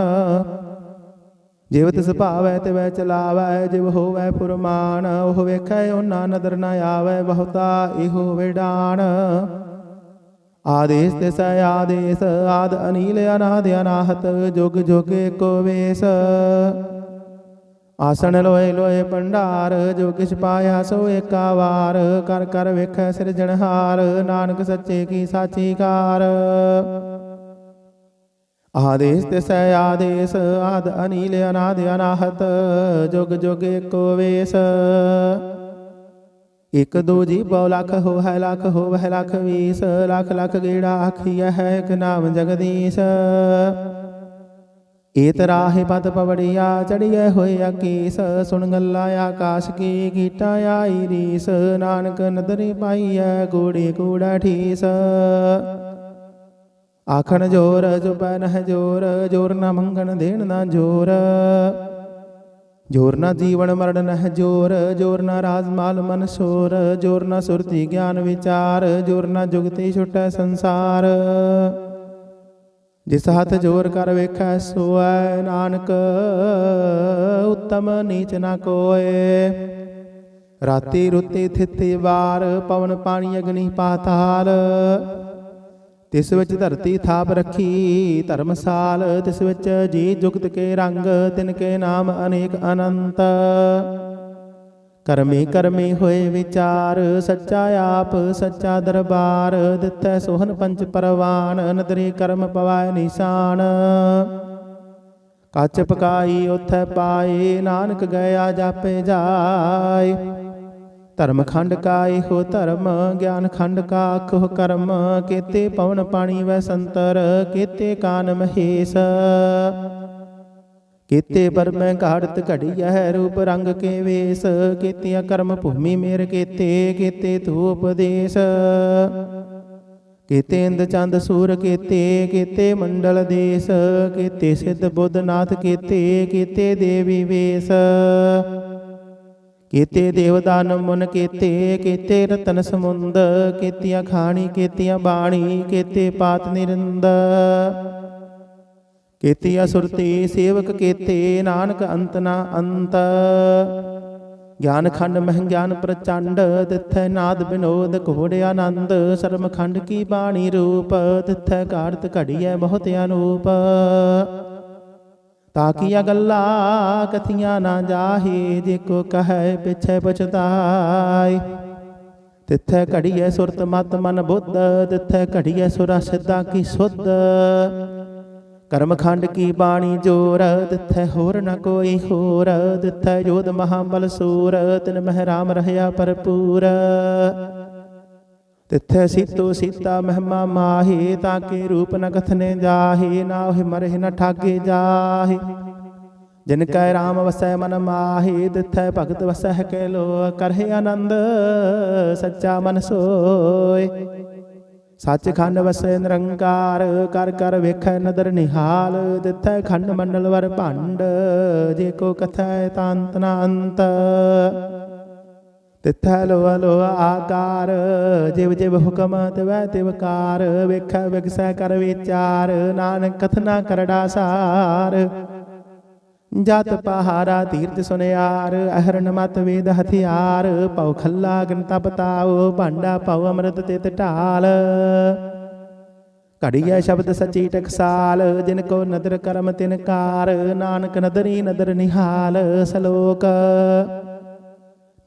ਜਿਵ ਤਿਸ ਭਾਵੈ ਤਿਵੈ ਚਲਾਵੈ ਜਿਵ ਹੋਵੈ ਫੁਰਮਾਨ। ਉਹ ਵੇਖੈ ਉਹਨਾਂ ਨਦਰ ਨ ਆਵੈ ਬਹੁਤਾ ਇਹੋ ਵਿਡਾਣ। ਆਦੇਸ ਤਿਸ ਆਦੇਸ ਆਦ ਅਨੀਲ ਅਨਾਦ ਅਨਾਹਤ ਜੁਗ ਜੁਗ ਏਕੋ ਵੇਸ। ਆਸਣ ਲੋਏ ਲੋਏ ਭੰਡਾਰ ਜੋ ਕਿਛ ਪਾਇਆ ਸੋ ਏਕਾ ਵਾਰ। ਕਰ ਕਰ ਵੇਖੈ ਸਿਰਜਣਹਾਰ ਨਾਨਕ ਸੱਚੇ ਕੀ ਸਾਚੀ ਕਾਰ। ਆਦੇਸ ਤਿਸ ਆਦੇਸ ਆਦ ਅਨੀਲ ਅਨਾਦ ਅਨਾਹਤ ਜੁਗ ਜੁਗ ਏਕੋ ਵੇਸ। ਇਕ ਦੂ ਜੀ ਪਉ ਲਖ ਹੋਵੈ ਲਖ ਹੋਵੈ ਲਖ ਵੀਸ। ਲਖ ਲਖ ਗੇੜਾ ਆਖੀਐ ਹੈ ਇਕ ਨਾਮ ਜਗਦੀਸ਼। ਏਤ ਰਾਹੇ ਪਦ ਪਵੜੀਆ ਚੜੀਐ ਹੋਏ ਅਕੀਸ। ਸੁਣ ਗੱਲਾਂ ਆਕਾਸ਼ ਕੀ ਕੀਟਾ ਆਈ ਰੀਸ। ਨਾਨਕ ਨਦਰੀ ਪਾਈਐ ਕੂੜੀ ਕੂੜਾ ਠੀਸ। ਆਖਣ ਜੋਰ ਜੁਪੈ ਨਹਿ ਜੋਰ ਜੋਰ ਨਾ ਮੰਗਣ ਦੇਣ ਨਾ ਜੋਰ। ਜੋਰ ਨਾ ਜੀਵਨ ਮਰਨ ਨਹਿ ਜੋਰ ਜੋਰ ਨਾ ਰਾਜ ਮਾਲ ਮਨ ਸੋਰ। ਜੋਰ ਨਾ ਸੁਰਤੀ ਗਿਆਨ ਵਿਚਾਰ ਜੋਰ ਨਾ ਜੁਗਤੀ ਛੁਟੈ ਸੰਸਾਰ। ਜਿਸ ਹੱਥ ਜੋਰ ਕਰ ਵੇਖੈ ਸੋਐ ਨਾਨਕ ਉੱਤਮ ਨੀਚ ਨਾ ਕੋਏ। ਰਾਤੀ ਰੁੱਤੀ ਥਿਤੀ ਵਾਰ ਪਵਨ ਪਾਣੀ ਅਗਨੀ ਪਾਤਾਲ। ਤਿਸ ਵਿੱਚ ਧਰਤੀ ਥਾਪ ਰੱਖੀ ਧਰਮਸਾਲ। ਤਿਸ ਵਿੱਚ ਜੀ ਜੁਗਤ ਕੇ ਰੰਗ ਤਿਨ ਕੇ ਨਾਮ ਅਨੇਕ ਅਨੰਤ। ਕਰਮੀ ਕਰਮੀ ਹੋਏ ਵਿਚਾਰ ਸੱਚਾ ਆਪ ਸੱਚਾ ਦਰਬਾਰ। ਦਿੱਤੈ ਸੋਹਨ ਪੰਚ ਪਰਵਾਨ ਨਦਰੀ ਕਰਮ ਪਵਾਏ ਨਿਸ਼ਾਨ। ਕੱਚ ਪਕਾਈ ਉਥੈ ਪਾਏ ਨਾਨਕ ਗਿਆ ਜਾਪੇ ਜਾਏ। ਧਰਮ ਖੰਡ ਕਾ ਇਹੋ ਧਰਮ ਗਿਆਨ ਖੰਡ ਕਾ ਆਖੋ ਕਰਮ। ਕੇਤੇ ਪਵਨ ਪਾਣੀ ਵੈ ਸੰਤਰ ਕੇਤੇ ਕਾਨ ਮਹੇਸ਼। ਕੇਤੇ ਬਰਮੈ ਘਾੜਤ ਘੜੀਐ ਰੂਪ ਰੰਗ ਕੇ ਵੇਸ। ਕੇਤੀਆਂ ਕਰਮ ਭੂਮੀ ਮੇਰ ਕੇਤੇ ਕੇਤੇ ਤੂ ਉਪਦੇਸ਼। ਕੇਤੇ ਇੰਦ ਚੰਦ ਸੂਰ ਕੇਤੇ ਕੇਤੇ ਮੰਡਲ ਦੇਸ। ਕੇਤੇ ਸਿੱਧ ਬੁੱਧ ਨਾਥ ਕੇਤੇ ਕੇਤੇ ਦੇਵੀ ਵੇਸ। ਕੇਤੇ ਦੇਵਦਾਨ ਮੁਨ ਕੇਤੇ ਕੇਤੇ ਰਤਨ ਸਮੁੰਦ। ਕੇਤੀਆਂ ਖਾਣੀ ਕੇਤੀਆਂ ਬਾਣੀ ਕੇਤੇ ਪਾਤ ਨਿਰੰਦ। ਕੇਤੀਆਂ ਸੁਰਤੀ ਸੇਵਕ ਕੇਤੇ ਨਾਨਕ ਅੰਤ ਨਾ ਅੰਤ। ਗਿਆਨ ਖੰਡ ਮਹਿ ਗਿਆਨ ਪ੍ਰਚੰਡ ਤਿਥੈ ਨਾਦ ਬਿਨੋਦ ਘੋੜ ਆਨੰਦ। ਸਰਮ ਖੰਡ ਕੀ ਬਾਣੀ ਰੂਪ ਤਿਥੈ ਘਾੜਤ ਘੜੀਐ ਬਹੁਤ ਅਨੂਪ। ਤਾਕੀਆਂ ਗੱਲਾਂ ਕਥੀਆਂ ਨਾ ਜਾਹੇ ਜੇ ਕੋ ਕਹੈ ਪਿਛੈ ਪਛਤਾਏ। ਤਿਥੈ ਘੜੀਐ ਸੁਰਤ ਮਤ ਮਨ ਬੁੱਧ ਤਿਥੈ ਘੜੀਐ ਸੁਰਾ ਸਿੱਧਾ ਕੀ ਸੁਧ। ਕਰਮ ਖੰਡ ਕੀ ਬਾਣੀ ਜੋਰ ਤਿਥੈ ਹੋਰ ਨ ਕੋਈ ਹੋਰ। ਤਿਥੈ ਜੋਧ ਮਹਾਬਲ ਸੂਰ ਤਿਨ ਮਹਿ ਰਾਮ ਰਹਿਆ ਭਰਪੂਰ। तिथै सीतो सीता महिमा माहे, ताके रूप न कथने जाहे, नाहि मरहि न ठागे जाहे। जिनकै राम वसै मन माहे, तिथै भगत वसै कै लो, करहे आनंद सच्चा मन सोय। सचखंड वसै निरंकार, कर कर वेखै नदर निहाल, तिथै खंड मंडल वर भंड, जे को कथै तांत न अंत। तिथै लोह लोह आकार, जिव जिव हुकम तिवै तिवकार, वेखै विगसै कर विचार, नानक कथना करड़ा सार। जात पहारा तीर्थ सुनियार, अहरन मत वेद हथियार, पौ खल्ला गणता बताओ, भांडा पौ अमृत तित ढाल। घड़िया शब्द सची टकसाल, जिनको नदर करम तिनकार, नानक नदरी नदर निहाल। सलोक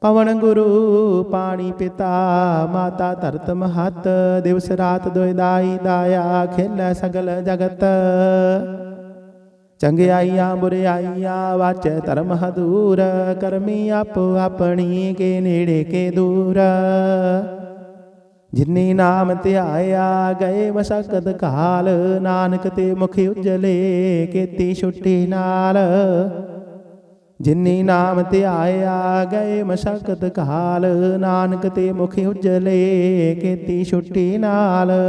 पवन गुरु पानी पिता, माता धरत महत, दिवस रात दुई दाई दाया, खेलै सगल जगत। चंगियाइयां बुरियाइयां वाचै धर्म हदूर, करमी आपो अपनी के नेड़े के दूर। जिन्नी नाम ध्याया गए मशक्कत काल, नानक ते मुख उजले केती छुट्टी नाल। जिन्नी नाम ध्याया गए मशक्कत काल, नानक ते मुख उजले केती छुट्टी नाल।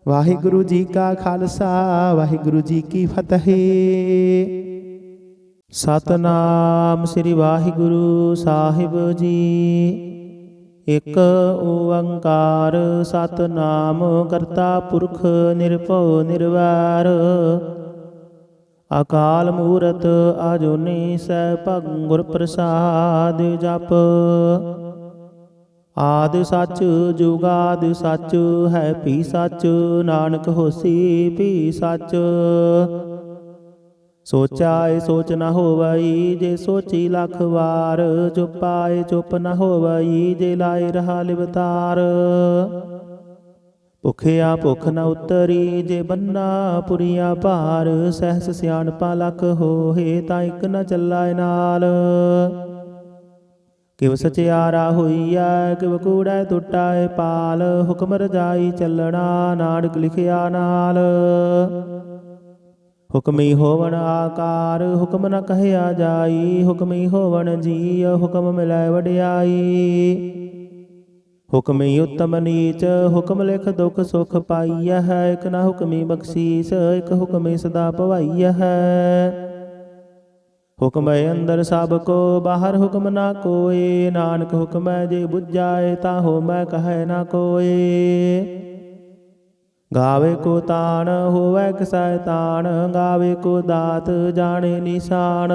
वाहिगुरु जी का खालसा, वाहिगुरु जी की फतेह। सतनाम श्री वाहिगुरु साहिब जी। एक ओंकार सतनाम, करता पुरख निरभउ निर्वैर। अकाल मूरत अजूनी सैभं गुर प्रसाद जप। आदि सच जुगादि सच है भी सच, नानक होसी भी सच। सोचाए सोच न होवई, जे सोची लख वार, चुपाए चुप न होवई, जे लाए रहा लिवतार। भुखिया भुख न उतरी, जे बन्ना पुरिया भार, सहस सियाणपा लख होहे, ता इक न चलाए नाल। किव सचियारा होईया, किव कूड़ै टुटाए पाल, हुक्म रजाई चलना नानक लिखिया नाल। हुक्मी होवन आकार, हुक्म न कहया जाई, हुक्मी होवन जीय, हुक्म मिलै वडियाई। हुक्मी उत्तम नीच, हुक्म लिख दुख सुख पाईय है, एक न हुक्मी बख्शीस, एक हुक्मी सदा भवाईय है। हुक्म अंदर सब को, बाहर हुक्म ना कोय, नानक हुक्म जे बुझाए, ताहो मैं कहे ना कोय। गावे को तान होवै किसै तान, गावे को दात जाने निशान।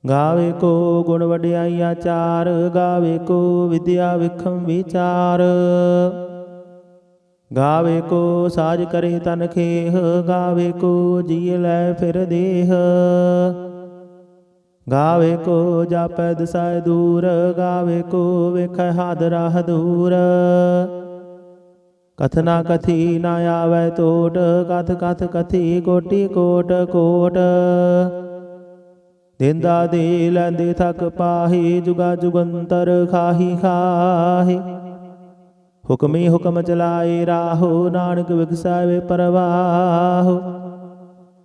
गावे को गुण वडियाइया चार, गावे को विद्या विखम विचार। गावे को साज करे तन खेह, गावे को जी लै फिर देह। गावे को जापै दिसाए दूर, गावे को वेखै हाथ राह दूर। कथना कथी ना आवै तोट, कथ कथ कथी कोटि कोट कोट। देंदा दे लैंदे थक पाही, जुगा जुगंतर खाही खाही। हुक्मी हुक्म चलाए राहो, नानक विगसावे परवाहो।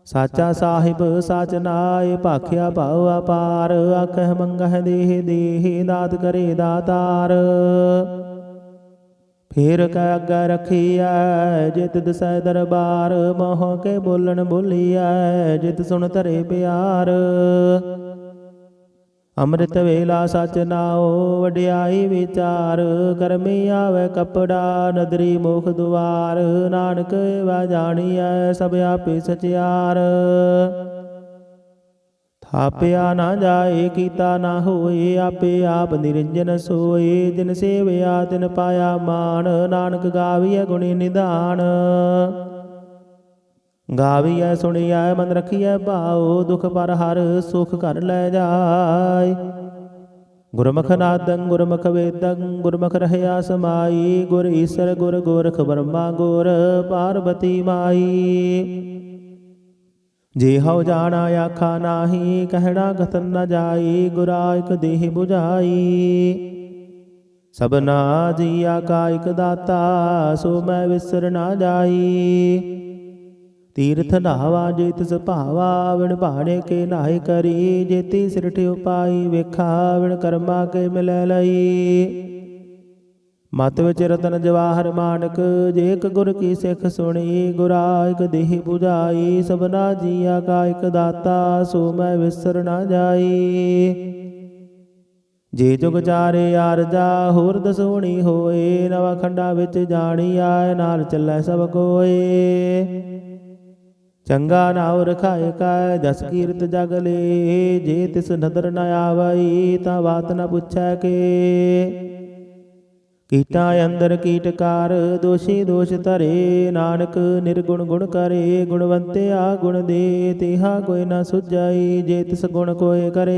साचा साहिब साच नाय, भाख्या भाव अपार, आखह मंगह देह देह, दात करे दातार। फेर कै अग्गै रखिया, जित दिसै दरबार, मोह के बोलन बोलिया, जित सुन धरे प्यार। अमृत वेला सच नाओ, वडियाई विचार, करमी आवे कपड़ा, नदरी मुख दुआर। नानक वा जानिया, सब आपे सचियार। थापिया ना जाए, कीता ना होए, आपे आप निरंजन सोए। जिन सेविया तिन पाया मान, नानक गाविया गुणी निधान। गाविया सुनिया मन रखिया भाओ, दुख पर हर सुख कर लै जाय। गुरमुख नादं गुरमुख वेदं, गुरमुख रहया समाई। गुर ईसर गुर गोरख ब्रह्मा गुर पार्वती माई। जे हव जाना आखा नाही, कहना कथन न जाई। गुरा एक देह बुझाई। सबना जिया का इक दाता सो मैं विसर ना जाई। तीर्थ नहावा जे तिस भावा विण भाणे के नाहि करी। जेती सिरठ उपाई वेखा विण कर्मा के मिलै लई। मत विच रतन जवाहर मानक जे एक गुर की सिख सुनी। गुरा इक देहि बुझाई सबना जिया का इक दाता सो मैं विसर ना जाई। जे जुग चारे आरजा होर दसोणी होए। नवा खंडा विच जानी आए नाल चलै सब कोए। चंगा नाव रखाए कै जस कीरत जग ले। जे तिस नदर न आवई ता बात न पुछै के। कीटा अंदर कीटकार दोषी दोष धरे। नानक निर्गुण गुण करे गुणवंत्या गुण दे। तिहा कोई न सुझाई जे तिस गुण कोय करे।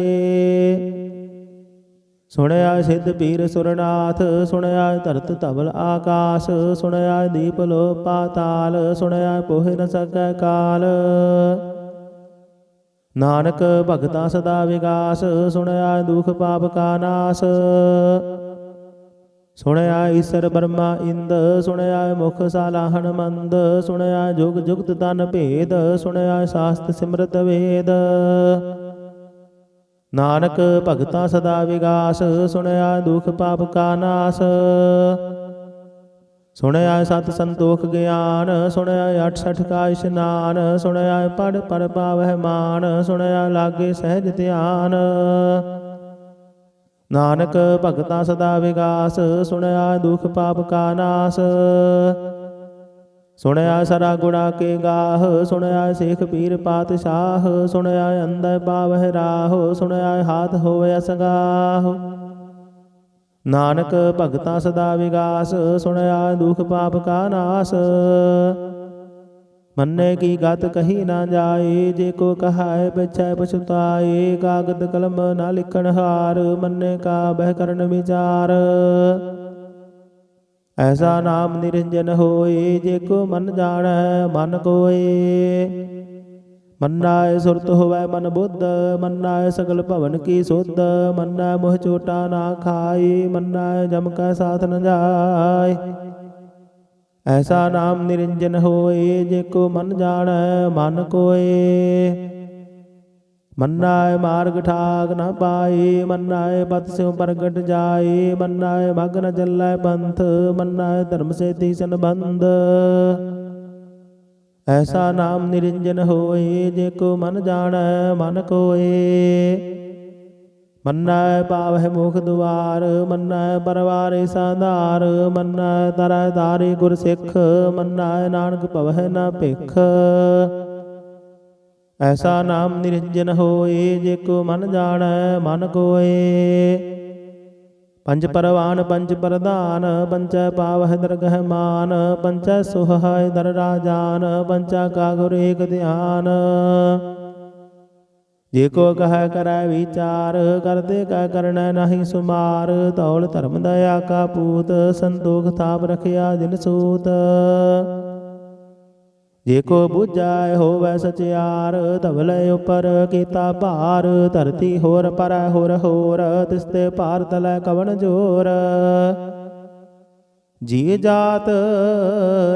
सुनया सिद्ध पीर सुरनाथ सुनया धरत धवल आकाश। सुनया दीप लो पाताल सुनया पोह न सकै काल। नानक भगता सदा विगास सुनया दुख पाप का नाश। सुनया ईश्वर ब्रह्मा इंद सुनया मुख सालाहन मंद। सुनया जुग जुगत तन भेद सुनया शास्त्र सिमरत वेद। नानक भगता सदा विगास सुनया दुख पाप का नाश। सुनया सत संतोख ज्ञान सुनया 68 का स्नान। सुनया पढ़ पढ़ पावह मान सुनया लागे सहज ध्यान। नानक भगता सदा विगास सुनया दुख पाप का नाश। सुनया सरा गुणा के गाह सुनया शेख पीर पातशाह। सुनया अंदर पावह राह सुनया हाथ होया सगाह। नानक भगता सदा विगास सुनया दुख पाप का नाश। मन्ने की गत कही ना जाए जे को कहाए पिछै पछुताए। कागद कलम ना लिखण हार मन्ने का बह करन विचार। ऐसा नाम निरंजन होए जे को मन जानै मन कोए। मन्नाय सुरत होवै मन बुद्ध मन्नाय सकल भवन की सुध। मन्नाय मोह चोटा ना खाए मन्नाय जम का साथ न जाय। ऐसा नाम निरंजन होए जे को मन जानै मन कोए। मन्नाय मार्ग ठाक न पाए मन्नाय पथ स्यों प्रगट जाए। मन्नाय मग न चलै पंथ मन्नाय धर्म से तीसन बंध। ऐसा नाम निरंजन होए जे को मन जानै मन कोए। मन्नाय पावह मुख द्वार मन्नाय परवारे साधार। मन्नाय तरह तारे गुर सिख मन्नाय नानक पवह न भिख। ऐसा नाम निरंजन होए जे को मन जानै मन कोए। पंच परवान पंच प्रधान पंचै पावह दरगह मान। पंचै सुहाय दर राजान पंचा का गुर एक ध्यान। जे को कह करै विचार करते कह करनै नहीं सुमार। धौल धर्म दया का पूत संतोख थाप रखिया जिन सूत। जे को बुझाए होवै सचियार धवल उपर कीता भार। धरती होर पर होर होर तिसते पार तलै कवन जोर। जी जात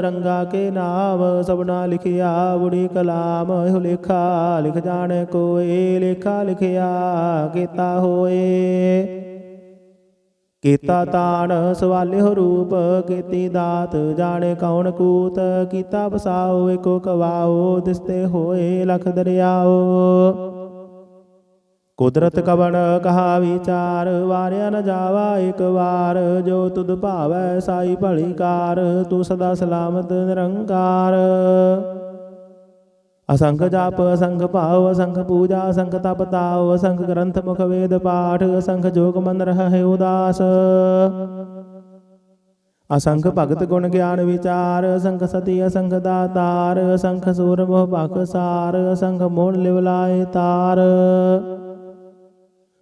रंगा के नाम सबना लिखिया बुढ़ी कलाम। एहो लेखा लिख जाने कोए लेखा लिखिया केता होए। कीता तान सवाले हो रूप कीती दात जाने कौन कूत। कीता बसाओ एको कवाओ तिसते होए लख दरियाओ। कुदरत कवन कहा विचार वारिया न जावा एक बार। जो तुद भावै साई भली कार तू सदा सलामत निरंकार। असंख जाप असंख भाव असंख पूजा असंख तप ताव। असंख ग्रंथ मुख वेद पाठ असंख जोग मन रहे उदास। असंख भगत गुण ज्ञान विचार असंख सती असंख दातार। असंख सूर मोह भख सार असंख मोन लिवलाए तार।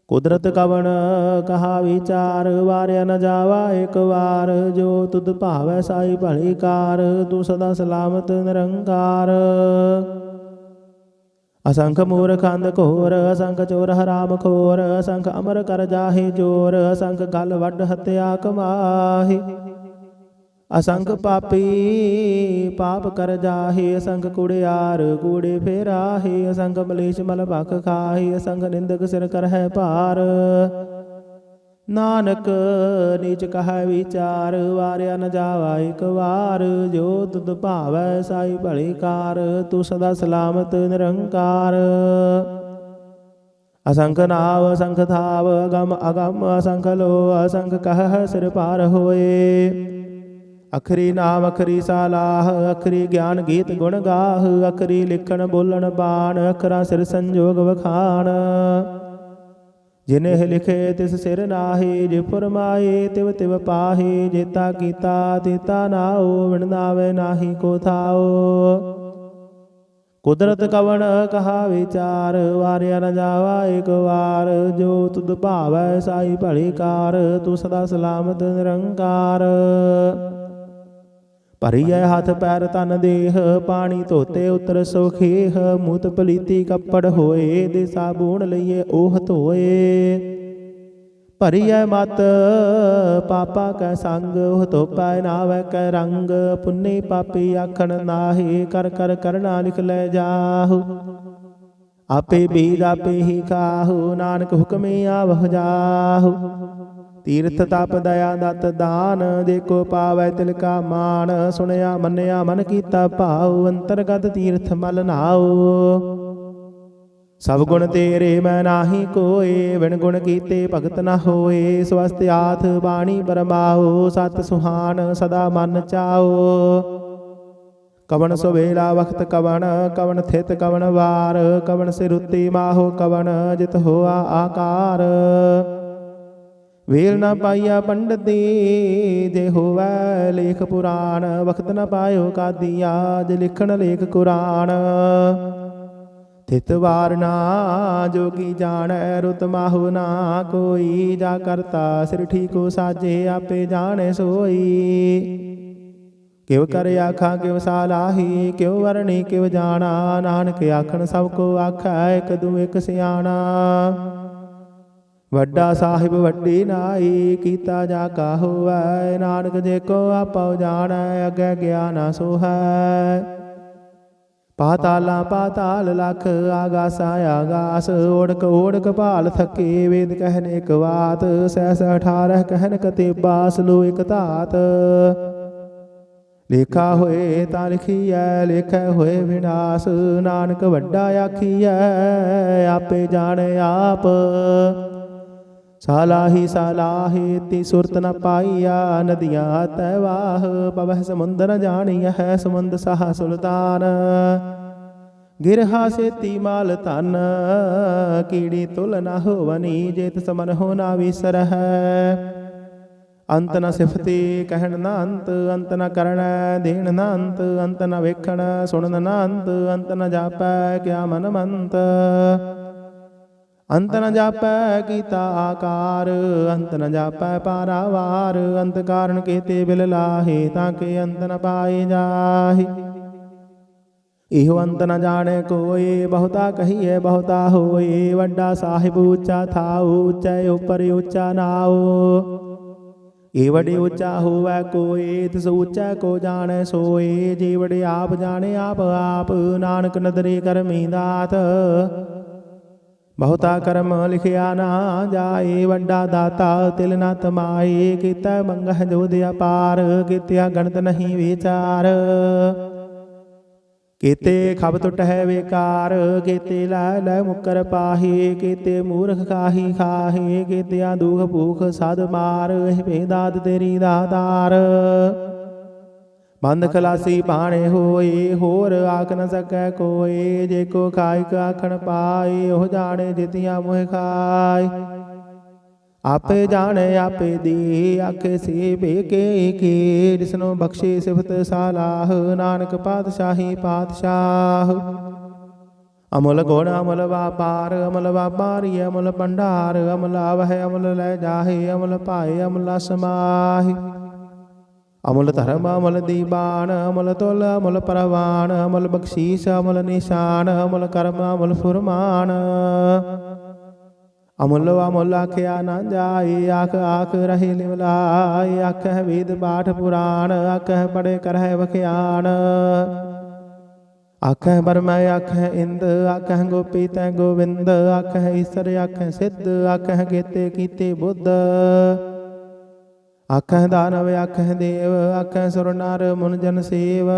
कुदरत कवन कहा विचार वारिया न जावा एक बार। जो तुद भावै साई भली कार तू सदा सलामत निरंकार। असंख मूर्ख अंध घोर असंख चोर हराम खोर असंख अमर कर जाहे जोर असंख गल वड हत्या कमाहे असंख पापी पाप कर जाहे असंख कुड़ियार कूड़े फेराहे असंख मलेश मल भख खाहे असंख निंदक सिर कर है पार नानक नीच कह विचार वारिया न जावा एक वार जो तुद भावै साई भली कार तू सदा सलामत निरंकार असंख नाव असंख थाव अगम अगम असंख लो असंख कह सिर पार होए अखरी नाम अखरी सालाह अखरी ज्ञान गीत गुण गाह अखरी लिखण बोलण बाण अखरा सिर संजोग वखाण जिन्हें लिखे तिस सिर नाहे जे फुरमाए तिव तिव पाहे जेता कीता तेता नाओ विण नावे नाही को थाओ कुदरत कवन कहा विचार वारिया न जावा एक वार जो तुद भावै साई भली कार तू सदा सलामत निरंकार भरिए हाथ पैर तन देह पानी धोते उतर सोखेह मूत पलीती कपड़ होए दे साबुण लइए ओह धोए भरिए मत पापा कै संग ओह धोपै नावै कै रंग पुन्नी पापी आखण नाहे कर कर करना लिख लै जाहु आपे बीज आपे ही खाहु नानक हुक्मे आवह जाहु तीर्थ तप दया दत्त दान देखो पावै तिलका मान सुनया मन्या मन कीता भाव अंतरगत तीर्थ मल नाओ सब गुण तेरे मैं नाही कोए बिन गुण कीते भगत न होए स्वस्थ आथ बाणी बरमाओ सत सुहान सदा मन चाओ कवन सुवेला वक्त कवन कवन थित कवन वार कवन सिर उत्ती माहो कवन जित होआ आकार वेल न पाइया पंडित जे होवै लेख पुराण वक्त न पायो का दिया जे लिखण लेख कुरान थित वार ना जोगी जानै रुत माहु ना कोई जा करता सिर ठीको साजे आपे जाने सोई किव कर आखा किव सालाही किव वरणी किव जाना नानक आखण सबको आखै एक दू एक सियाणा वड्डा साहिब वड्डी नाई कीता जा का होवै नानक जे को आपो जानै अगे ज्ञान सो है पाताला पाताल लख आगासा आगास ओढ़क ओढ़क भाल थके वेद कहने एक बात सहस 18 कहन कतेबा सलो एक धात लेखा होए ता लिखीऐ लेखै होए विनाश नानक वड्डा आखीऐ आपे जाने आप सालाही सालाही ती सुरत न पाइया नदियाँ तैवाह पवह समुंद न जानिया है समुंद सहा सुल्तान गिरहा से ती माल तन कीड़ी तुल न होवनी जेत समन हो ना विसर है अंत न सिफती कहन न अंत न करण देण न अंत न वेखण सुनन न अंत न जापै क्या मन मंत अंत न जापै कीता आकार अंत न जापै पारावार अंत कारण केते बिल लाहे ताके अंत न पाए जाहि इहो अंत न जाने कोई बहुता कहिए बहुता होए वड्डा साहिब ऊंचा थाओ ऊंचे ऊपर ऊंचा नाओ ये वडे ऊंचा होवै कोई तिस ऊंचा को जाने सोए जे वडे आप जाने आप नानक नदरे करमी दात बहुता कर्म लिखिया ना जाए वड्डा दाता तिल न तमाए कीता मंगह जोदिया पार कीतिया गणत नहीं विचार कीते खब टुट है बेकार कीते लै मुकर पाहे कीते मूर्ख खाही खाहे कीतिया दुख भूख साध मार भेदात तेरी दातार बंद खलासी पाणे होए होर आख न सकै कोई जे को खाइक आखण पाए ओह जाने जितिया मोह खाए आपे जाने आपे दी आखे से बेके के जिसनो बख्शे सिफत सालाह नानक पातशाही पातशाह अमल गुण अमल व्यापारी अमल भंडार अमल आवह अमल लै जाहे अमल पाए अमल समाहि ਅਮੁੱਲ ਧਰਮ ਅਮੁੱਲ ਦੀਬਾਨ ਅਮੁੱਲ ਤੁਲ ਅਮੁੱਲ ਪਰਵਾਨ ਅਮੁੱਲ ਬਖਸ਼ੀਸ਼ ਅਮੁੱਲ ਨਿਸ਼ਾਨ ਅਮੁੱਲ ਕਰਮ ਅਮੁੱਲ ਫੁਰਮਾਨ। ਅਮੁੱਲ ਅਮੁੱਲ ਆਖਿਆ ਨਾ ਜਾਏ ਆਖ ਆਖ ਰਹੇ ਲਿਵਲਾਏ। ਆਖਹਿ ਵੇਦ ਪਾਠ ਪੁਰਾਣ ਆਖਹਿ ਪੜ੍ਹੇ ਕਰਹਿ ਵਖਿਆਨ। ਆਖਹਿ ਬਰਮੈ ਆਖਹਿ ਇੰਦ ਆਖਹਿ ਗੋਪੀ ਤੈ ਗੋਵਿੰਦ ਆਖਹਿ ਈਸਰ ਆਖਹਿ ਸਿੱਧ ਆਖਹਿ ਕੇਤੇ ਕੀਤੇ ਬੁੱਧ। ਆਖਹਿ ਦਾਨਵ ਆਖਹਿ ਦੇਵ ਆਖਹਿ ਸੁਰ ਨਰ ਮੁਨ ਜਨ ਸੇਵ।